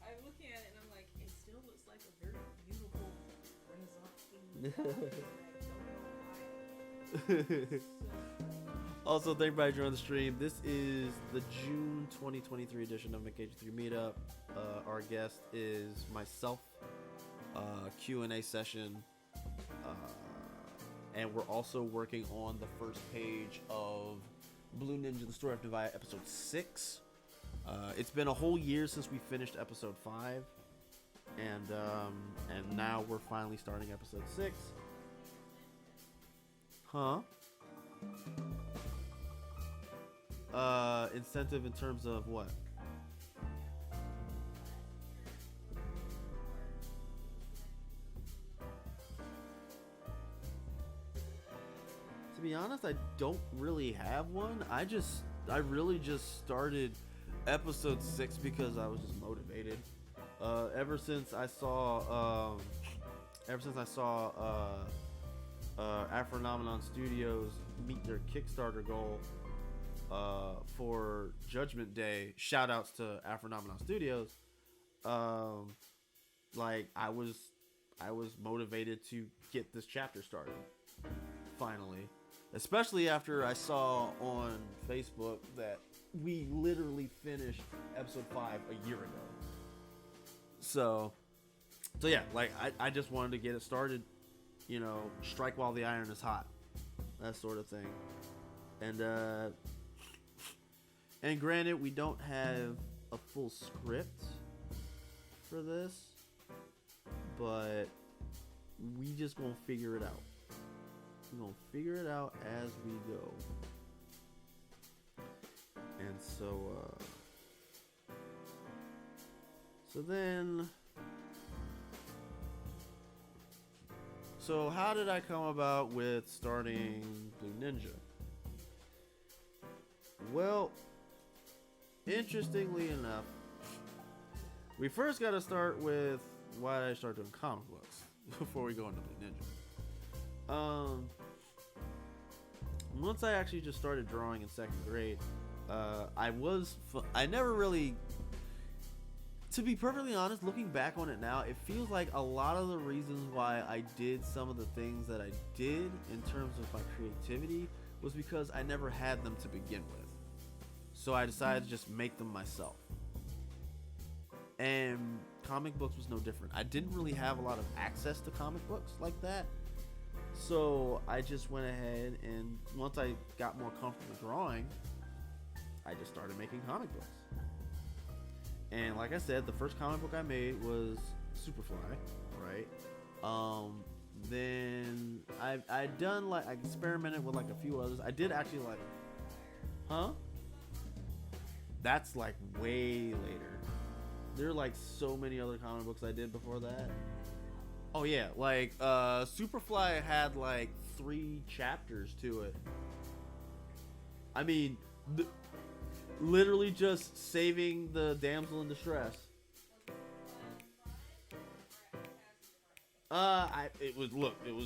I'm looking at it and I'm like, it still looks like a very beautiful Renaissance thing. I don't know why. Also, thank everybody joining the stream. This is the June 2023 edition of McAgee3 Meetup. Our guest is myself. Q&A session. And we're also working on the first page of Blue Ninja: The Story of Divide, episode 6. It's been a whole year since we finished episode 5, and now we're finally starting episode 6. Huh? Incentive in terms of what? To be honest, I don't really have one. I really just started episode 6 because I was just motivated. Ever since I saw Afronomenon Studios meet their Kickstarter goal for Judgment Day. Shout outs to Afronomenon Studios. Like I was motivated to get this chapter started finally, especially after I saw on Facebook that we literally finished episode 5 a year ago. So yeah, like I just wanted to get it started, you know, strike while the iron is hot, that sort of thing. And granted, we don't have a full script for this, but we just gonna figure it out. We're gonna figure it out as we go. And so how did I come about with starting Blue Ninja? Well, interestingly enough, we first got to start with why did I start doing comic books before we go into Blue Ninja. Once I actually just started drawing in 2nd grade, I never really, to be perfectly honest, looking back on it now, it feels like a lot of the reasons why I did some of the things that I did in terms of my creativity was because I never had them to begin with. So I decided to just make them myself. And comic books was no different. I didn't really have a lot of access to comic books like that. So I just went ahead, and once I got more comfortable drawing, I just started making comic books. And like I said, the first comic book I made was Superfly, right? Then I'd done, like, I experimented with like a few others. I did actually like, huh? That's like way later. There are like so many other comic books I did before that. Oh yeah, like Superfly had like 3 chapters to it. I mean, literally just saving the damsel in distress. It was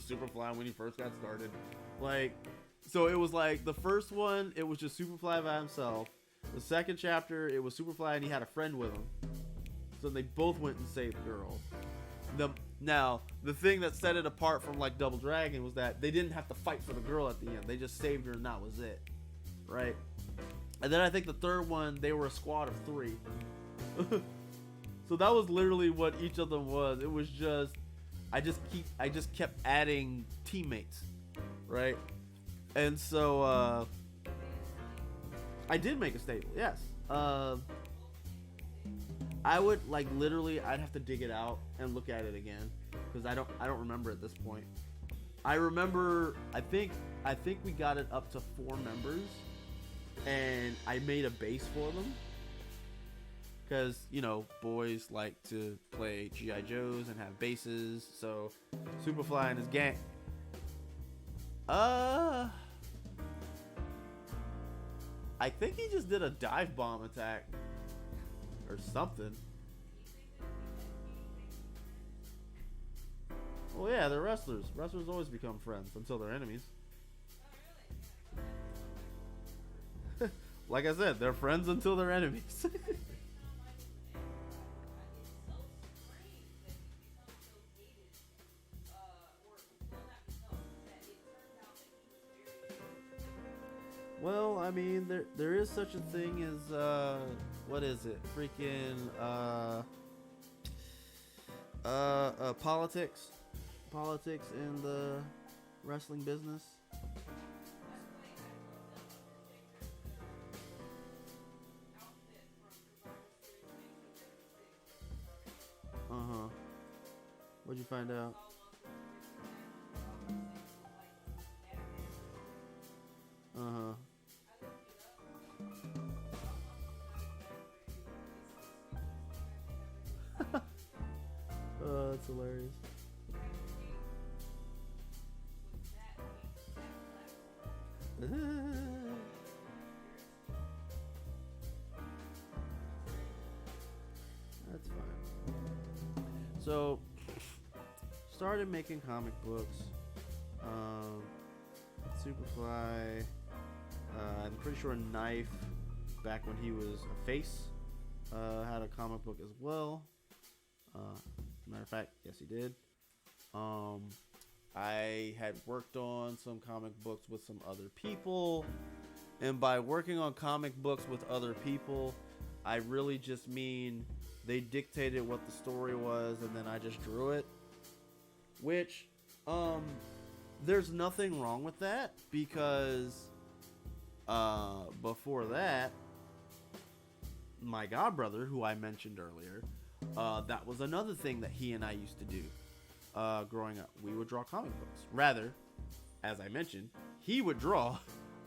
Superfly when he first got started. Like, so it was like the first one, it was just Superfly by himself. The second chapter, it was Superfly and he had a friend with him. So they both went and saved the girl. Now, the thing that set it apart from like Double Dragon was that they didn't have to fight for the girl at the end. They just saved her and that was it. Right? And then I think the third one, they were a squad of 3. So that was literally what each of them was. It was just, I just kept adding teammates. Right? And so, I did make a stable, yes. I would like literally, I'd have to dig it out and look at it again because I don't remember at this point. I remember, I think we got it up to 4 members, and I made a base for them because, you know, boys like to play G.I. Joes and have bases. So Superfly and his gang. I think he just did a dive bomb attack or something. Well, yeah, they're wrestlers. Wrestlers always become friends until they're enemies. Like I said, they're friends until they're enemies. Well, I mean, there is such a thing as what is it? Freaking politics in the wrestling business. What'd you find out? Uh-huh. Oh, that's hilarious. That's fine. So, started making comic books. Superfly. I'm pretty sure Knife, back when he was a face, had a comic book as well. Matter of fact, yes, he did. I had worked on some comic books with some other people. And by working on comic books with other people, I really just mean they dictated what the story was and then I just drew it. Which, there's nothing wrong with that because before that, my godbrother, who I mentioned earlier, that was another thing that he and I used to do growing up. We would draw comic books. Rather, as I mentioned, he would draw,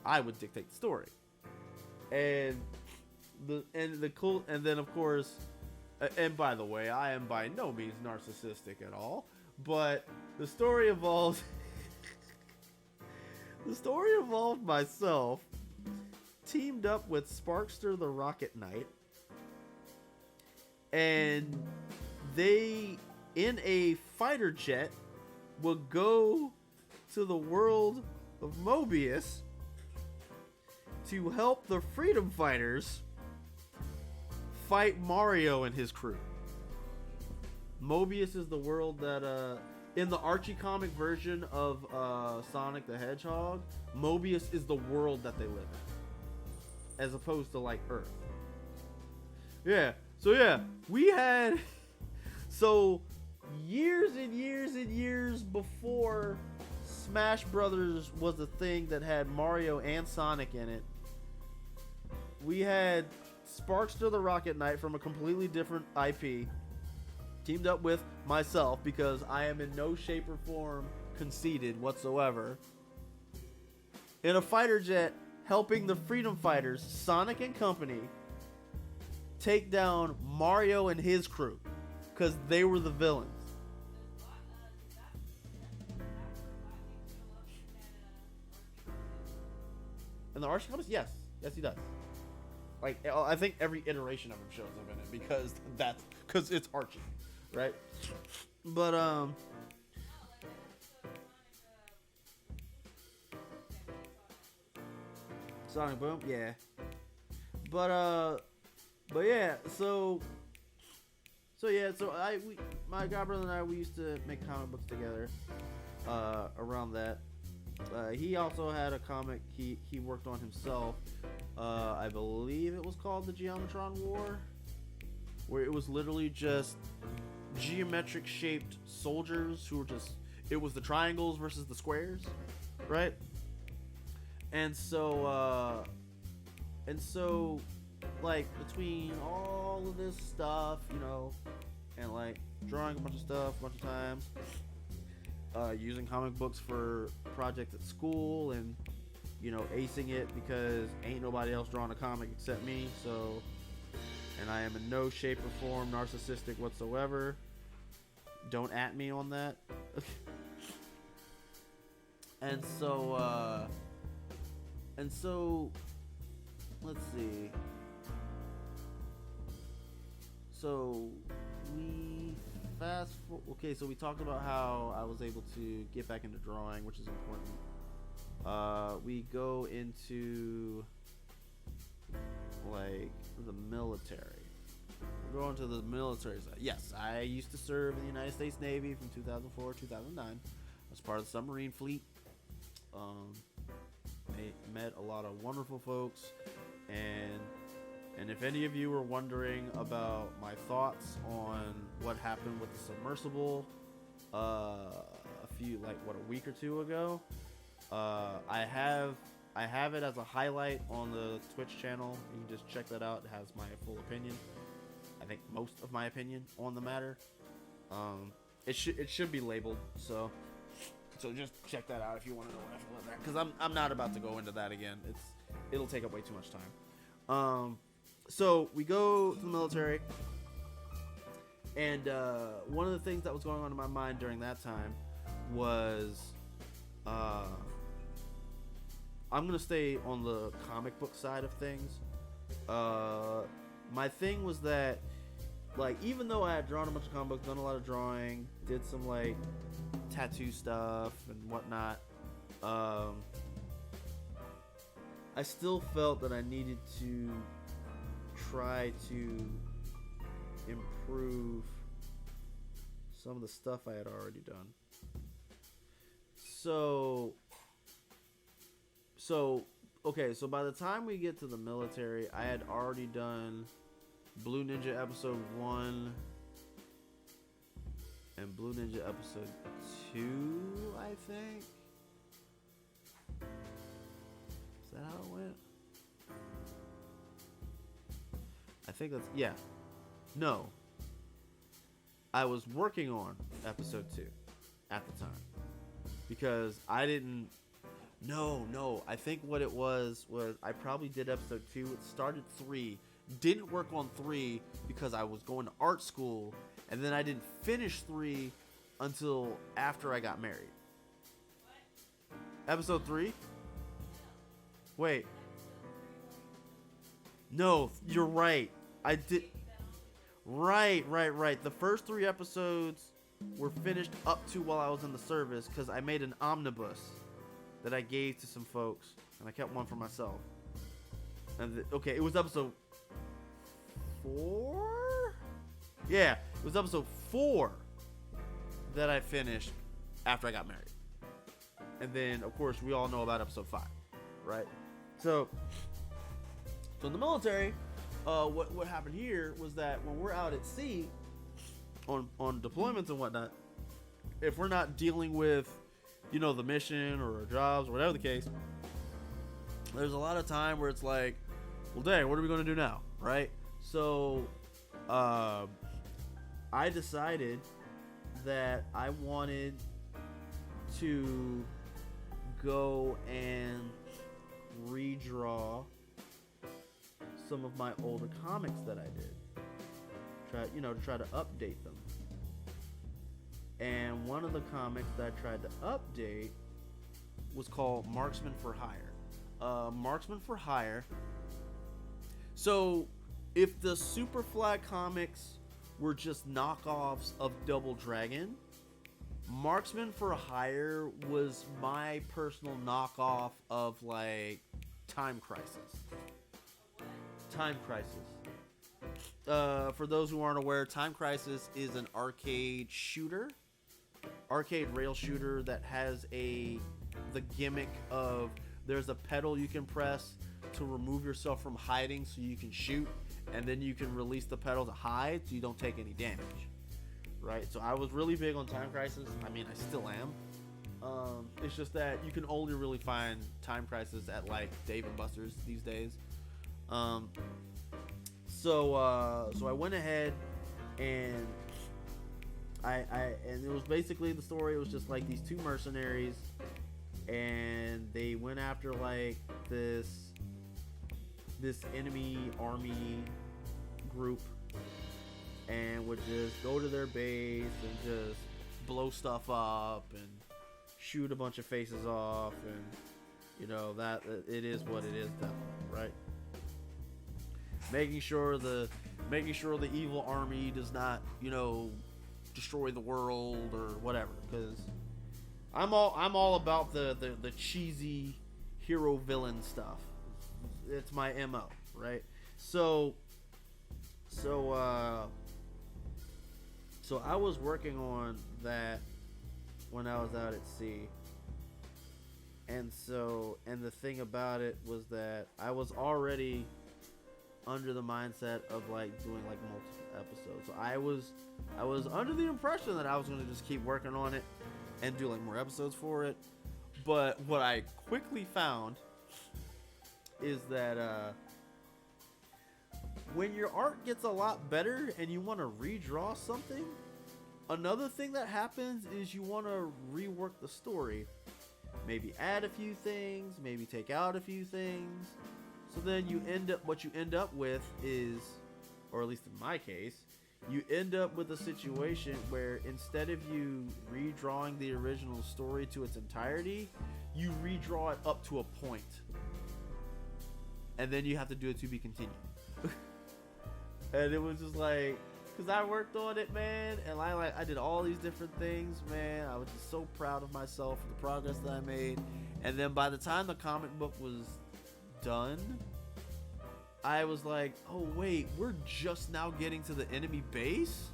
I would dictate the story. And then of course, and by the way, I am by no means narcissistic at all, but the story evolved. The story evolved myself, teamed up with Sparkster the Rocket Knight, and they, in a fighter jet, would go to the world of Mobius to help the Freedom Fighters fight Mario and his crew. Mobius is the world that, in the Archie comic version of Sonic the Hedgehog, Mobius is the world that they live in, as opposed to like Earth. Yeah, so yeah, we had, so years and years and years before Smash Brothers was a thing that had Mario and Sonic in it, we had Sparkster the Rocket Knight from a completely different IP teamed up with myself, because I am in no shape or form conceited whatsoever, in a fighter jet helping the Freedom Fighters, Sonic and company, take down Mario and his crew, because they were the villains. And the Archie comics, yes, he does. Like, I think every iteration of him shows up in it because it's Archie, right? But Sonic Boom, yeah. But yeah, so my godbrother and I, we used to make comic books together around that. He also had a comic he worked on himself. I believe it was called the Geometron War, where it was literally just geometric shaped soldiers who were just, it was the triangles versus the squares, right? And so like, between all of this stuff, you know, and like drawing a bunch of stuff a bunch of times, using comic books for projects at school, and you know, acing it because ain't nobody else drawing a comic except me. So, and I am in no shape or form narcissistic whatsoever. Don't at me on that. And so let's see. So okay, so we talked about how I was able to get back into drawing, which is important. We go into like the military. We're going to the military side. Yes, I used to serve in the United States Navy from 2004 to 2009 as part of the submarine fleet. I met a lot of wonderful folks, and if any of you were wondering about my thoughts on what happened with the submersible a week or two ago, I have it as a highlight on the Twitch channel. You can just check that out. It has my full opinion. I think most of my opinion on the matter. It should be labeled. So just check that out if you want to know what I feel about that. Because I'm not about to go into that again. It'll take up way too much time. So we go to the military, and one of the things that was going on in my mind during that time was, I'm gonna stay on the comic book side of things. My thing was that, like, even though I had drawn a bunch of comic books, done a lot of drawing, did some like tattoo stuff and whatnot, I still felt that I needed to try to improve some of the stuff I had already done. So okay, so by the time we get to the military, I had already done Blue Ninja episode 1 and Blue Ninja episode 2, I think. Is that how it went? I think that's, yeah. No. I was working on episode 2 at the time. Because I didn't... No. I think what it was I probably did episode 2. It started 3. Didn't work on 3 because I was going to art school. And then I didn't finish 3 until after I got married. Episode 3? Wait. No, you're right. I did... Right. The first 3 episodes were finished up to while I was in the service because I made an omnibus that I gave to some folks, and I kept one for myself. And okay, it was episode 4? Yeah, it was episode 4 that I finished after I got married. And then, of course, we all know about episode 5, right? So in the military, what happened here was that when we're out at sea on deployments and whatnot, if we're not dealing with, you know, the mission or our jobs or whatever the case, there's a lot of time where it's like, well, dang, what are we going to do now, right? So I decided that I wanted to go and redraw some of my older comics that I did. To try to update them. And one of the comics that I tried to update was called Marksman for Hire. Marksman for Hire. So, if the Superfly comics were just knockoffs of Double Dragon, Marksman for Hire was my personal knockoff of, like, Time Crisis. Time Crisis. For those who aren't aware, Time Crisis is an arcade rail shooter that has the gimmick of there's a pedal you can press to remove yourself from hiding so you can shoot, and then you can release the pedal to hide so you don't take any damage, right? So I was really big on Time Crisis. I mean, I still am. It's just that you can only really find Time Crisis at like Dave & Buster's these days. So I went ahead and and it was basically the story. It was just like these 2 mercenaries, and they went after like this enemy army group, and would just go to their base and just blow stuff up and shoot a bunch of faces off, and you know that it is what it is, definitely, right? Making sure the evil army does not, you know, destroy the world or whatever, because I'm all about the cheesy hero villain stuff. It's my MO, right? So I was working on that when I was out at sea. And the thing about it was that I was already under the mindset of like doing like multiple episodes. So I was under the impression that I was going to just keep working on it and do like more episodes for it. But what I quickly found is that when your art gets a lot better and you want to redraw something, another thing that happens is you want to rework the story. Maybe add a few things, maybe take out a few things. So then what you end up with is, or at least in my case, you end up with a situation where instead of you redrawing the original story to its entirety, you redraw it up to a point. And then you have to do it to be continued. And it was just like, because I worked on it, man, and I did all these different things, man. I was just so proud of myself for the progress that I made. And then by the time the comic book was done, I was like, oh wait, we're just now getting to the enemy base?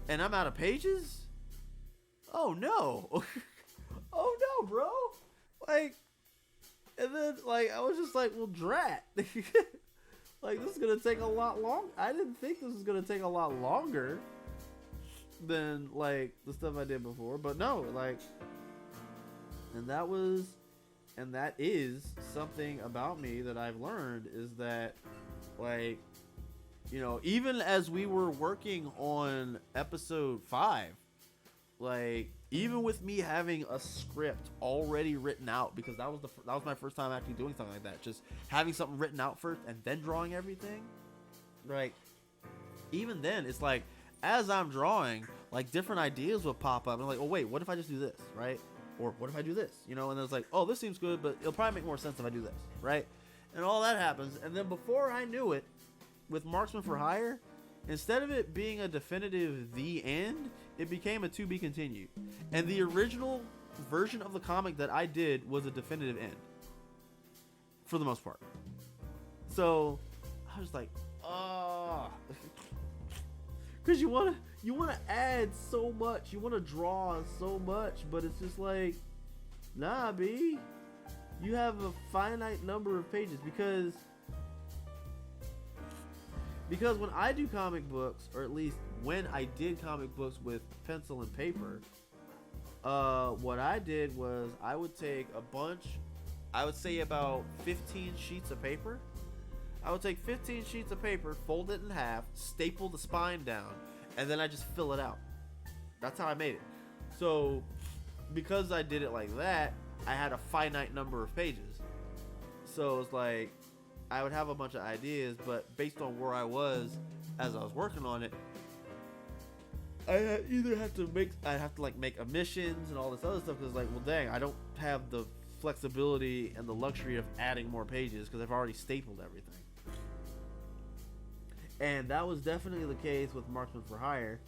And I'm out of pages? Oh no. Oh no, bro. Like, and then like I was just like, well, drat. Like, this is gonna take a lot long. I didn't think this was gonna take a lot longer than like the stuff I did before, but no, like, and that is something about me that I've learned, is that, like, you know, even as we were working on episode 5, like, even with me having a script already written out, because that was my first time actually doing something like that, just having something written out first and then drawing everything, like, even then, it's like, as I'm drawing, like, different ideas will pop up, and like, oh wait, what if I just do this, right? Or what if I do this, you know? And it's like, oh, this seems good, but it'll probably make more sense if I do this, right? And all that happens, and then before I knew it, with Marksman for Hire, instead of it being a definitive the end, it became a to be continued. And the original version of the comic that I did was a definitive end, for the most part. So I was like, oh, because you want to add so much, you want to draw so much, but it's just like, nah, B, you have a finite number of pages, because when I do comic books, or at least when I did comic books with pencil and paper, what I did was I would take a bunch, I would say about 15 sheets of paper. I would take 15 sheets of paper, fold it in half, staple the spine down, and then I just fill it out. That's how I made it. So, because I did it like that, I had a finite number of pages. So it's like, I would have a bunch of ideas, but based on where I was as I was working on it, I have to like make omissions and all this other stuff, because like, well, dang, I don't have the flexibility and the luxury of adding more pages because I've already stapled everything. And that was definitely the case with Marksman for Hire.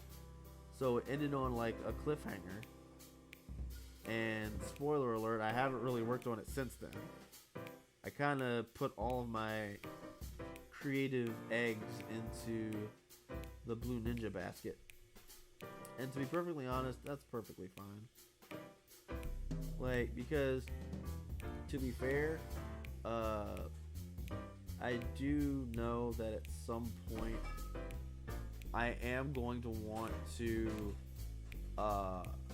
So it ended on like a cliffhanger. And spoiler alert, I haven't really worked on it since then. I kind of put all of my creative eggs into the Blue Ninja basket. And to be perfectly honest, that's perfectly fine. Like, because to be fair, I do know that at some point I am going to want to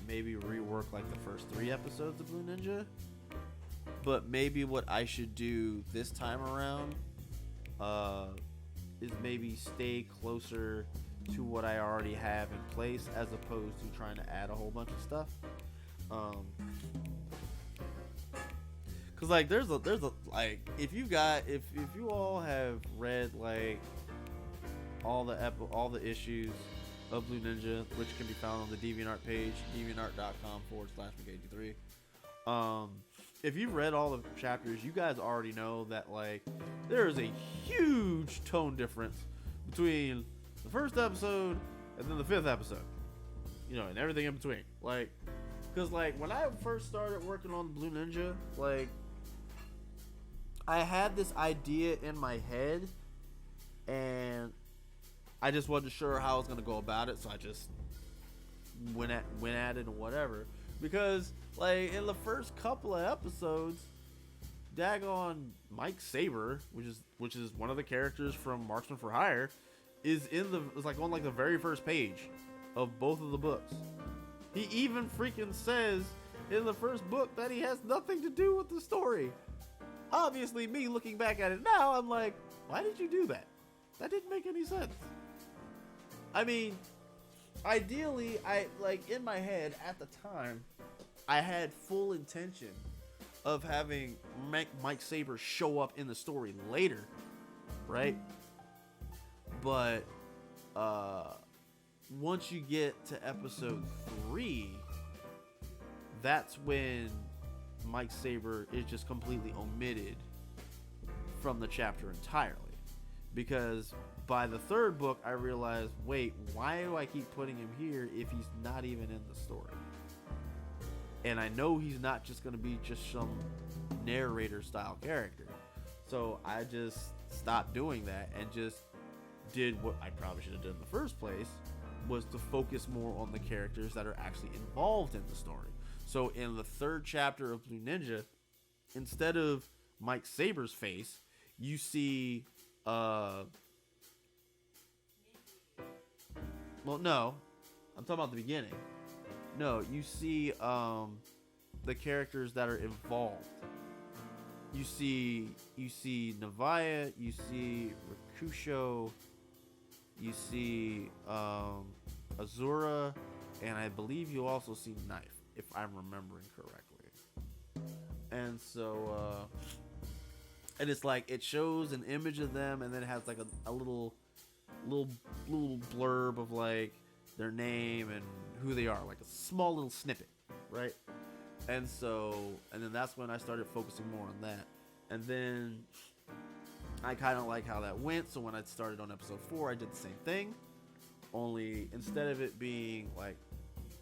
maybe rework like the first 3 episodes of Blue Ninja. But maybe what I should do this time around is maybe stay closer to what I already have in place, as opposed to trying to add a whole bunch of stuff. Cause like there's a like, if you all have read like all the issues of Blue Ninja, which can be found on the DeviantArt page, deviantart.com/McAgee3. If you've read all the chapters, you guys already know that like there is a huge tone difference between the first episode and then the 5th episode, you know, and everything in between. Like, cause like when I first started working on Blue Ninja, like I had this idea in my head and I just wasn't sure how I was gonna go about it, so I just went at it and whatever. Because like in the first couple of episodes, daggone Mike Saber, which is one of the characters from Marksman for Hire, is like on like the very first page of both of the books. He even freaking says in the first book that he has nothing to do with the story. Obviously, me looking back at it now, I'm like, why did you do that? That didn't make any sense. I mean, ideally, I like in my head at the time, I had full intention of having Mike Saber show up in the story later, right? But once you get to episode 3, that's when Mike Saber is just completely omitted from the chapter entirely. Because by the 3rd book, I realized, wait, why do I keep putting him here if he's not even in the story? And I know he's not just going to be just some narrator style character. So I just stopped doing that and just did what I probably should have done in the first place, was to focus more on the characters that are actually involved in the story. So in the 3rd chapter of Blue Ninja, instead of Mike Saber's face, you see well, no, I'm talking about the beginning. No, you see the characters that are involved. You see Navaya, you see Rakusho, you see Azura, and I believe you also see Knife, if I'm remembering correctly. And so and it's like it shows an image of them, and then it has like a little blurb of like their name and who they are, like a small little snippet, right? And then that's when I started focusing more on that. And then I kind of like how that went. So when I started on episode 4, I did the same thing. Only instead of it being like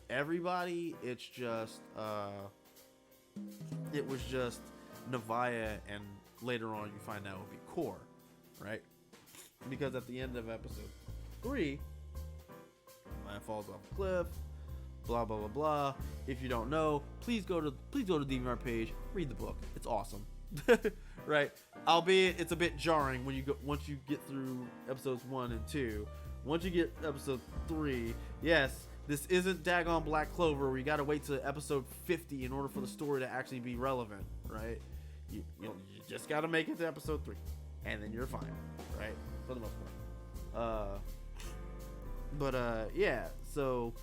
everybody, it's just it was just Navaya, and later on you find out it would be Core, right? Because at the end of episode 3, man falls off a cliff, blah blah blah blah. If you don't know, please go to the DVR page, read the book. It's awesome. Right? Albeit it's a bit jarring once you get through episodes 1 and 2. Once you get episode 3, yes, this isn't daggone Black Clover where you gotta wait to episode 50 in order for the story to actually be relevant, right? You just gotta make it to episode 3, and then you're fine, right? For the most part. Yeah, so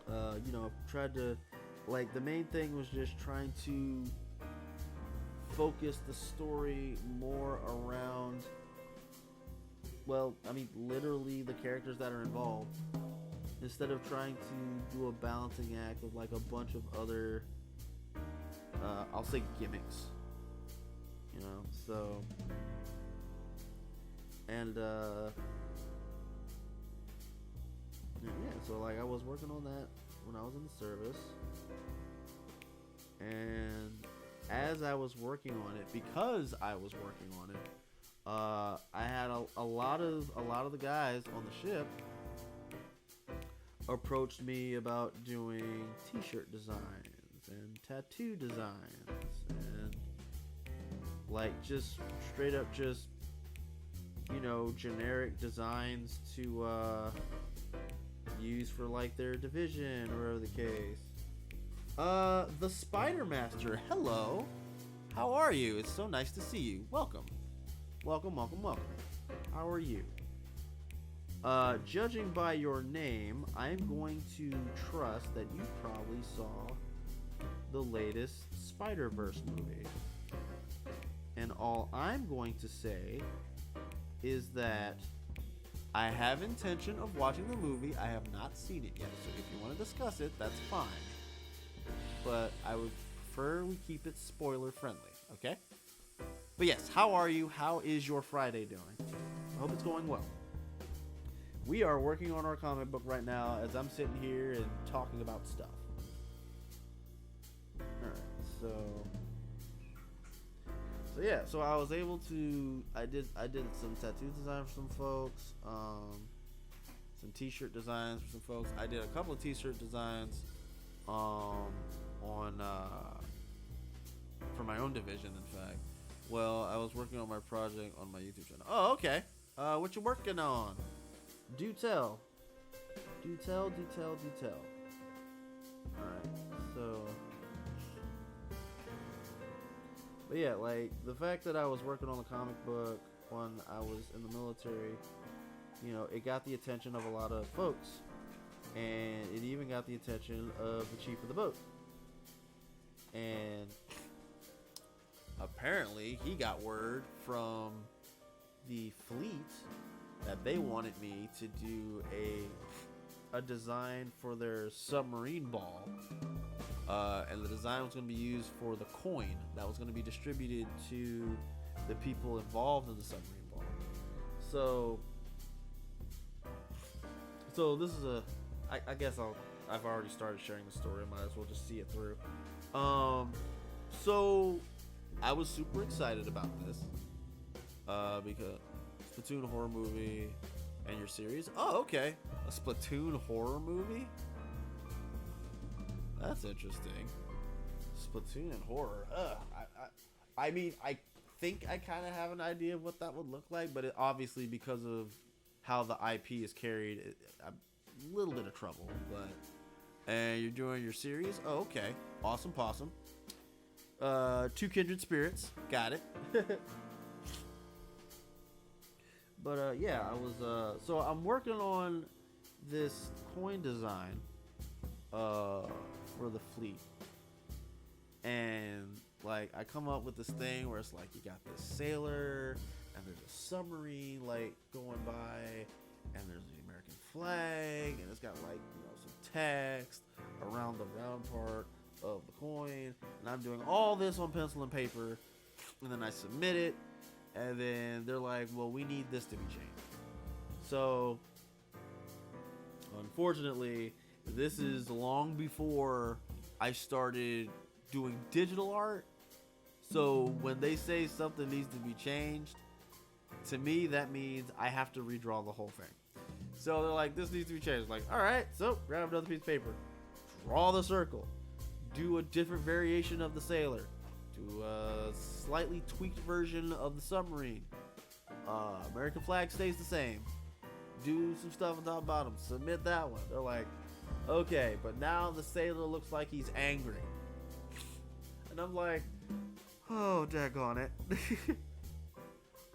I've tried to, like, the main thing was just trying to focus the story more around, well, I mean, literally the characters that are involved, instead of trying to do a balancing act of like a bunch of other I'll say gimmicks, so, and so like I was working on that when I was in the service, and as I was working on it, because I was working on it, I had a lot of the guys on the ship approached me about doing t-shirt designs and tattoo designs and like just straight up just generic designs to use for like their division or whatever the case. The Spider Master, hello. How are you? It's so nice to see you. Welcome. How are you? Judging by your name, I'm going to trust that you probably saw the latest Spider-Verse movie. And all I'm going to say is that I have intention of watching the movie. I have not seen it yet, so if you want to discuss it, that's fine. But I would prefer we keep it spoiler friendly, okay? But yes, how are you? How is your Friday doing? I hope it's going well. We are working on our comic book right now as I'm sitting here and talking about stuff. Alright, so yeah, so I was able to, I did some tattoo design for some folks, some t-shirt designs for some folks. I did a couple of t-shirt designs on for my own division, in fact. Well, I was working on my project on my YouTube channel. Oh, okay. What you working on? Do tell. Alright, so, but yeah, like, the fact that I was working on the comic book when I was in the military, you know, it got the attention of a lot of folks, and it even got the attention of the chief of the boat. And apparently, he got word from the fleet that they wanted me to do a design for their submarine ball, and the design was going to be used for the coin that was going to be distributed to the people involved in the submarine ball. So this is I guess I've already started sharing the story. I might as well just see it through. So I was super excited about this because Splatoon horror movie and your series. Oh, okay, a Splatoon horror movie. That's interesting. Splatoon and horror. I mean, I think I kind of have an idea of what that would look like, but it, obviously because of how the IP is carried, I'm a little bit of trouble. But and you're doing your series. Oh, okay. Awesome possum. Two kindred spirits. Got it. But yeah, I was so I'm working on this coin design for the fleet. And like I come up with this thing where it's like you got this sailor and there's a submarine like going by and there's the American flag and it's got like, you know, some text around the round part of the coin, and I'm doing all this on pencil and paper, and then I submit it, and then they're like, well, we need this to be changed. So unfortunately, this is long before I started doing digital art. So when they say something needs to be changed, to me that means I have to redraw the whole thing. So they're like, this needs to be changed. Like, all right, so grab another piece of paper, draw the circle, do a different variation of the sailor, do a slightly tweaked version of the submarine. American flag stays the same. Do some stuff on top and bottom, submit that one. They're like, okay, but now the sailor looks like he's angry. And I'm like, oh, daggone it.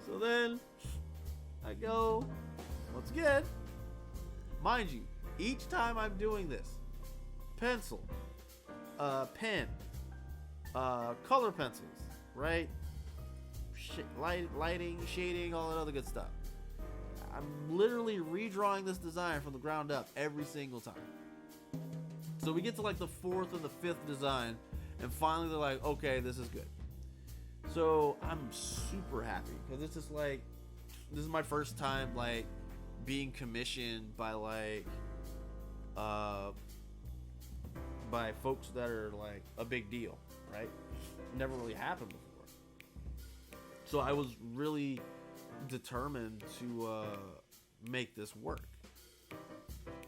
So then I go, once again, mind you, each time I'm doing this, pencil, pen, color pencils, right? Lighting, shading, all that other good stuff. I'm literally redrawing this design from the ground up every single time. So we get to like the fourth or the fifth design, and finally they're like, okay, this is good. So I'm super happy because it's just like, this is my first time like being commissioned by like by folks that are like a big deal, right? Never really happened before. So I was really determined to make this work.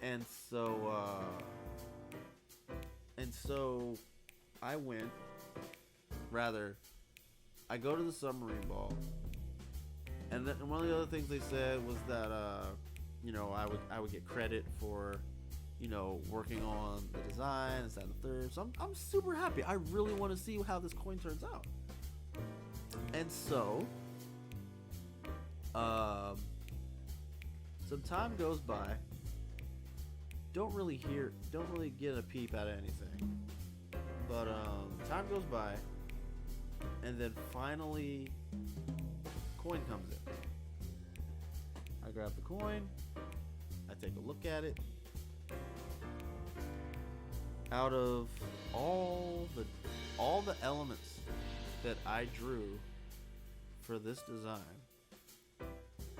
And so I go to the submarine ball, and then one of the other things they said was that you know, I would get credit for, you know, working on the design, this, that, and the third. So I'm super happy. I really want to see how this coin turns out. And so some time goes by. Don't really get a peep at anything. But time goes by, and then finally, coin comes in. I grab the coin. I take a look at it. Out of all the elements that I drew for this design,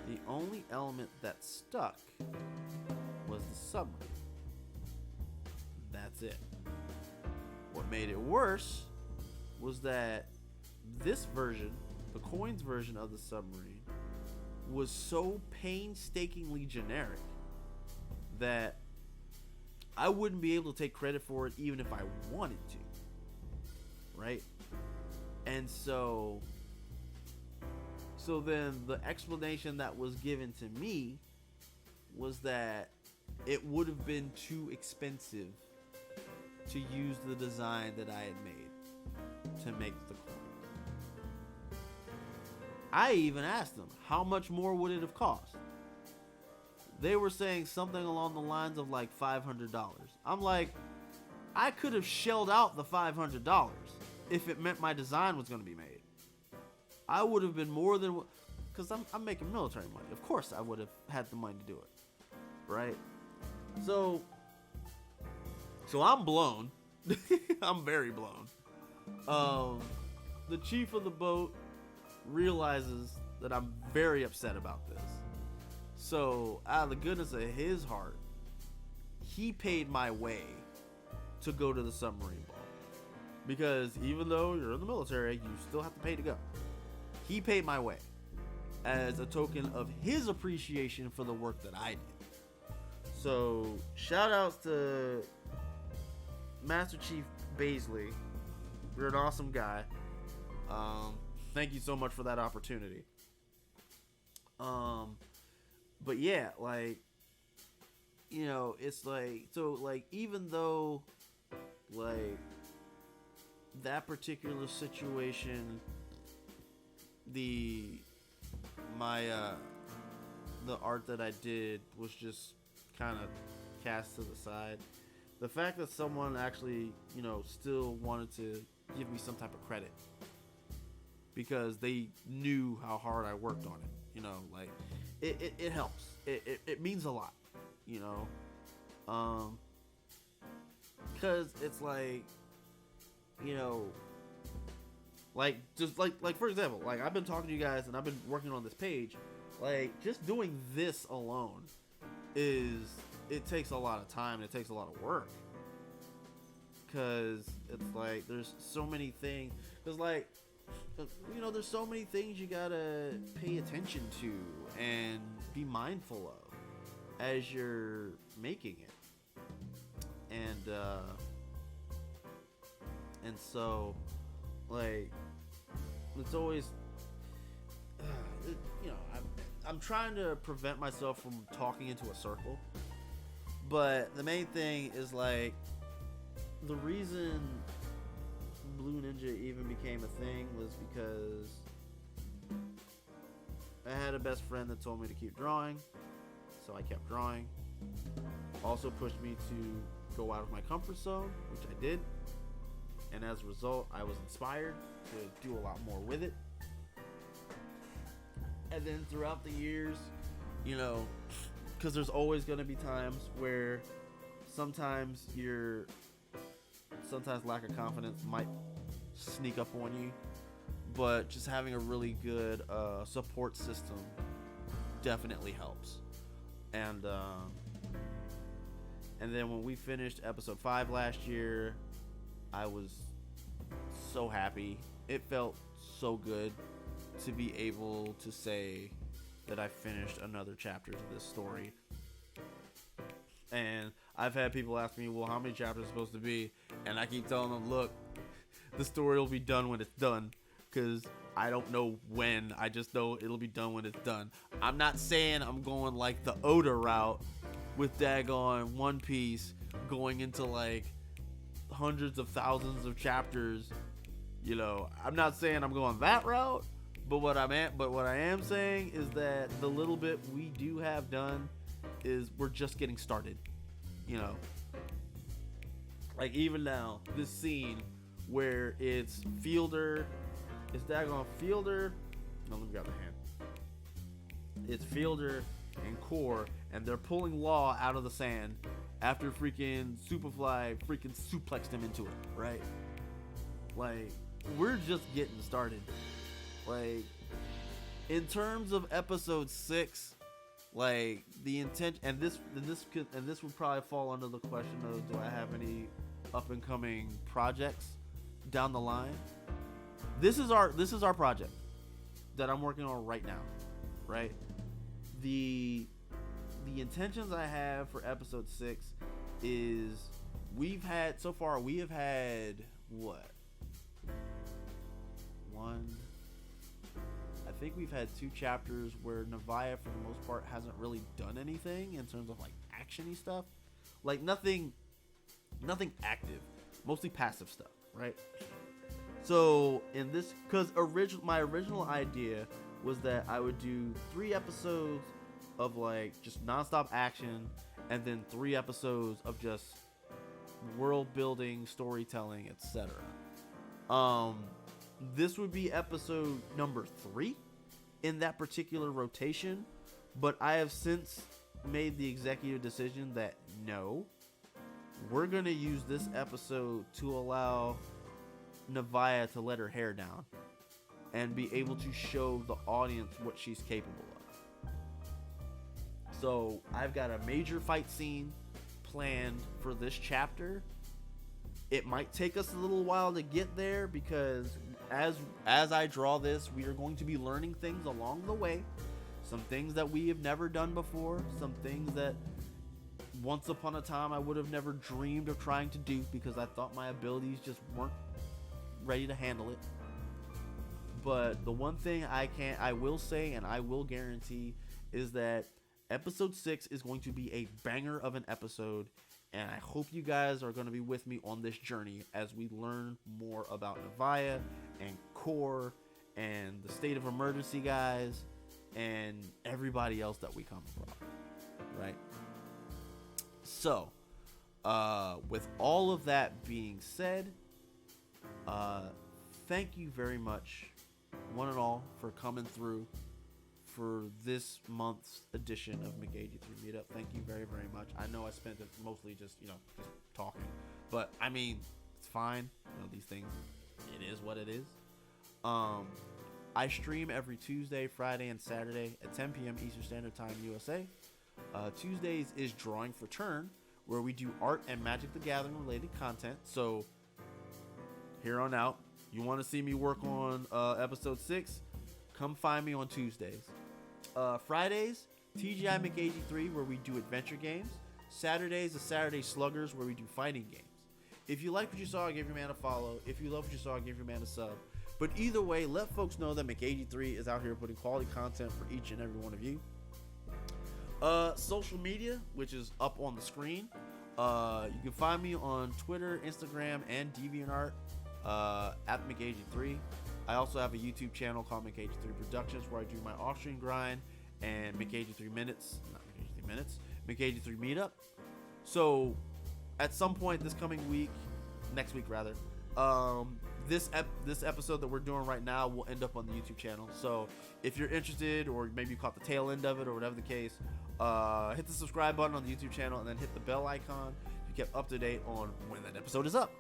the only element that stuck was the submarine. That's it. What made it worse was that this version, the coins version of the submarine, was so painstakingly generic that I wouldn't be able to take credit for it even if I wanted to. Right? And so then the explanation that was given to me was that it would have been too expensive to use the design that I had made to make the coin. I even asked them, how much more would it have cost? they were saying something along the lines of like $500. I'm like, I could have shelled out the $500 if it meant my design was going to be made. I would have been more than, because I'm making military money. Of course, I would have had the money to do it, right? So I'm blown. I'm very blown. The chief of the boat realizes that I'm very upset about this. So, out of the goodness of his heart, he paid my way to go to the submarine ball. Because even though you're in the military, you still have to pay to go. He paid my way as a token of his appreciation for the work that I did. So, shout outs to Master Chief Baisley. You're an awesome guy. Thank you so much for that opportunity. But yeah, like, you know, it's like, so like, even though like that particular situation, the art that I did was just kind of cast to the side. The fact that someone actually, you know, still wanted to give me some type of credit because they knew how hard I worked on it, you know, like it helps. It means a lot, you know, because it's like, you know, like just like for example, like I've been talking to you guys and I've been working on this page, like just doing this alone it takes a lot of time and it takes a lot of work, because it's like there's so many things, because like, you know, there's so many things you gotta pay attention to and be mindful of as you're making it, and so like it's always you know, I'm trying to prevent myself from talking into a circle, but the main thing is like the reason Blue Ninja even became a thing was because I had a best friend that told me to keep drawing, so I kept drawing. Also pushed me to go out of my comfort zone, which I did, and as a result I was inspired to do a lot more with it. And then throughout the years, you know, because there's always going to be times where sometimes lack of confidence might sneak up on you, but just having a really good support system definitely helps. And then when we finished episode 5 last year, I was so happy. It felt so good to be able to say that I finished another chapter to this story. And I've had people ask me, well, how many chapters is it supposed to be? And I keep telling them, look, the story will be done when it's done, because I don't know when. I just know it'll be done when it's done. I'm not saying I'm going like the Oda route with daggone One Piece, going into like hundreds of thousands of chapters. You know, I'm not saying I'm going that route, but what I am saying is that the little bit we do have done is we're just getting started. You know, like even now, this scene where it's Fielder, it's daggone Fielder. No, let me grab the hand. It's Fielder and Core, and they're pulling Law out of the sand after freaking Superfly freaking suplexed him into it, right? Like, we're just getting started. Like, in terms of episode 6, like the intent, and this would probably fall under the question of, do I have any up and coming projects down the line? This is our project that I'm working on right now, right? The intentions I have for episode 6 is we have had what? I think we've had 2 chapters where Nevaeh, for the most part, hasn't really done anything in terms of like actiony stuff, like nothing active, mostly passive stuff, right? So in this, because my original idea was that I would do 3 episodes of like just nonstop action, and then 3 episodes of just world building, storytelling, etc. This would be episode number 3 in that particular rotation, but I have since made the executive decision that no, we're going to use this episode to allow Nevaeh to let her hair down and be able to show the audience what she's capable of. So I've got a major fight scene planned for this chapter. It might take us a little while to get there because as I draw this, we are going to be learning things along the way. Some things that we have never done before, some things that once upon a time I would have never dreamed of trying to do because I thought my abilities just weren't ready to handle it. But the one thing I will say and I will guarantee is that episode 6 is going to be a banger of an episode, and I hope you guys are going to be with me on this journey as we learn more about Nevaeh and Core and the State of Emergency guys and everybody else that we come from, right? So, with all of that being said, thank you very much, one and all, for coming through for this month's edition of McAgee3 Meetup. Thank you very, very much. I know I spent it mostly just talking, but I mean, it's fine. These things, it is what it is. I stream every Tuesday, Friday, and Saturday at 10 p.m. Eastern Standard Time, USA. Tuesdays is Drawing for Turn, where we do art and Magic the Gathering related content. So, here on out, you want to see me work on episode 6? Come find me on Tuesdays. Fridays, TGI McAgee3, where we do adventure games. Saturdays is Saturday Sluggers, where we do fighting games. If you like what you saw, give your man a follow. If you love what you saw, give your man a sub. But either way, let folks know that McAgee3 is out here putting quality content for each and every one of you. Social media, which is up on the screen. You can find me on Twitter, Instagram, and DeviantArt at McAgee3. I also have a YouTube channel called McAgee3 Productions where I do my off-stream grind and McAgee3 Minutes, not McAgee3 Minutes, McAgee3 Meetup. So, at some point this coming week, next week rather, this episode that we're doing right now will end up on the YouTube channel. So, if you're interested, or maybe you caught the tail end of it, or whatever the case, hit the subscribe button on the YouTube channel and then hit the bell icon to get up to date on when that episode is up.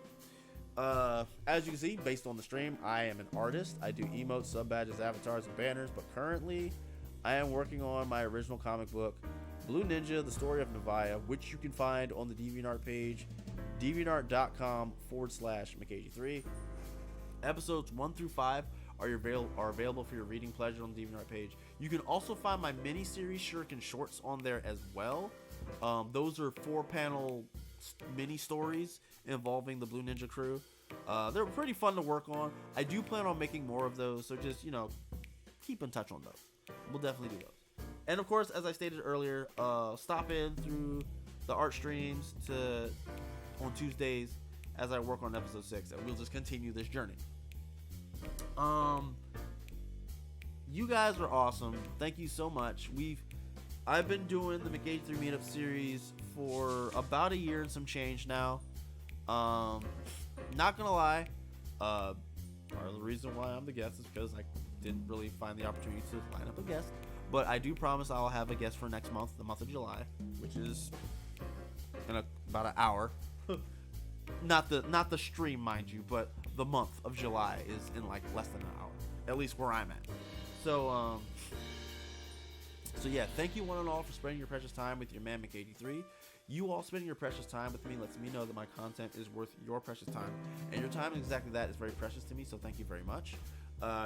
As you can see, based on the stream, I am an artist. I do emotes, sub badges, avatars, and banners, but currently I am working on my original comic book, Blue Ninja, The Story of Nevaeh, which you can find on the DeviantArt page, deviantart.com/McAgee3. Episodes 1 through 5 are available for your reading pleasure on the DeviantArt page. You can also find my mini-series Shuriken Shorts on there as well. Those are 4-panel mini stories involving the Blue Ninja crew. They're pretty fun to work on. I do plan on making more of those, so just keep in touch on those. We'll definitely do those. And of course, as I stated earlier, stop in through the art streams on Tuesdays as I work on episode 6, and we'll just continue this journey. You guys are awesome. Thank you so much. I've been doing the McAgee3 Meetup series for about a year and some change now. Not gonna lie, part of the reason why I'm the guest is because I didn't really find the opportunity to line up a guest. But I do promise I'll have a guest for next month, the month of July, which is in about an hour. Not the stream, mind you, but the month of July is in like less than an hour, at least where I'm at. So yeah, thank you one and all for spending your precious time with your man McAgee3. You all spending your precious time with me lets me know that my content is worth your precious time, and your time, exactly that, is very precious to me. So thank you very much.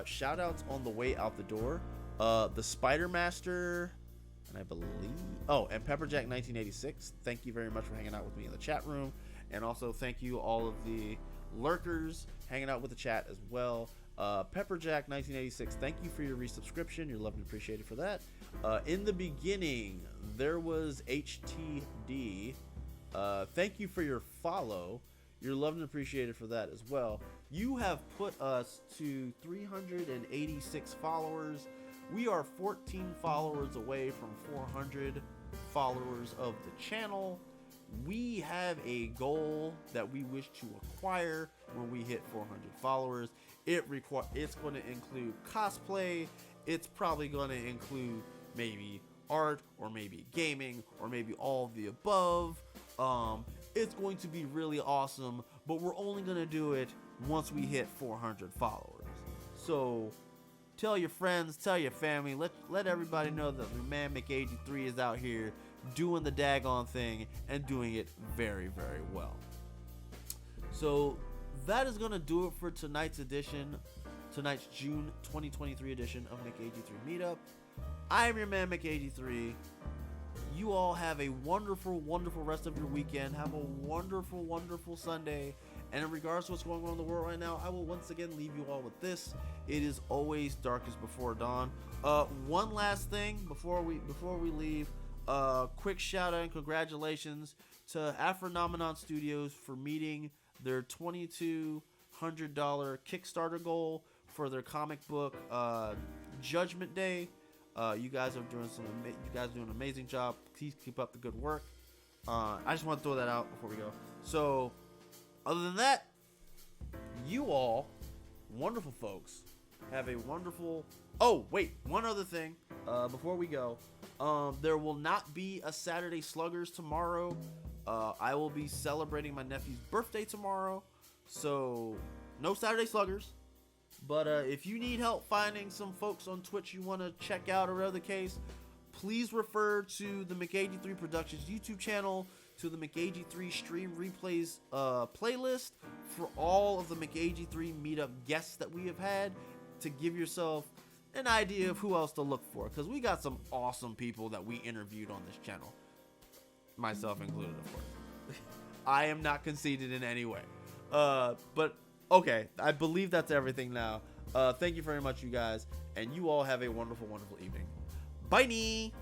Shout outs on the way out the door. The Spider Master, and I believe, and Pepperjack 1986. Thank you very much for hanging out with me in the chat room, and also thank you all of the lurkers hanging out with the chat as well. Pepperjack 1986, thank you for your resubscription. You're loved and appreciated for that. In the beginning, there was HTD. Thank you for your follow. You're loved and appreciated for that as well. You have put us to 386 followers. We are 14 followers away from 400 followers of the channel. We have a goal that we wish to acquire when we hit 400 followers. It's going to include cosplay. It's probably going to include maybe art, or maybe gaming, or maybe all of the above. It's going to be really awesome, but we're only going to do it once we hit 400 followers. So tell your friends, tell your family, let everybody know that the man McAgee3 is out here doing the daggone thing and doing it very, very well. So that is going to do it for tonight's June 2023 edition of McAgee3 Meetup. I am your man McAgee3. You all have a wonderful, wonderful rest of your weekend. Have a wonderful, wonderful Sunday. And in regards to what's going on in the world right now, I will once again leave you all with this. It is always darkest before dawn. One last thing before we leave. Quick shout out and congratulations to Afronomenon Studios for meeting their $2,200 Kickstarter goal for their comic book Judgment Day. You guys are doing an amazing job. Please keep up the good work. I just want to throw that out before we go. So, other than that, you all, wonderful folks, have a wonderful. Oh wait, one other thing. Before we go, there will not be a Saturday Sluggers tomorrow. I will be celebrating my nephew's birthday tomorrow, so no Saturday Sluggers. But if you need help finding some folks on Twitch you want to check out or whatever the case, please refer to the McAgee3 Productions YouTube channel, to the McAgee3 Stream Replays playlist for all of the McAgee3 Meetup guests that we have had, to give yourself an idea of who else to look for. Because we got some awesome people that we interviewed on this channel. Myself included, of course. I am not conceited in any way. But okay, I believe that's everything now. Thank you very much, you guys, and you all have a wonderful, wonderful evening. Bye-nie!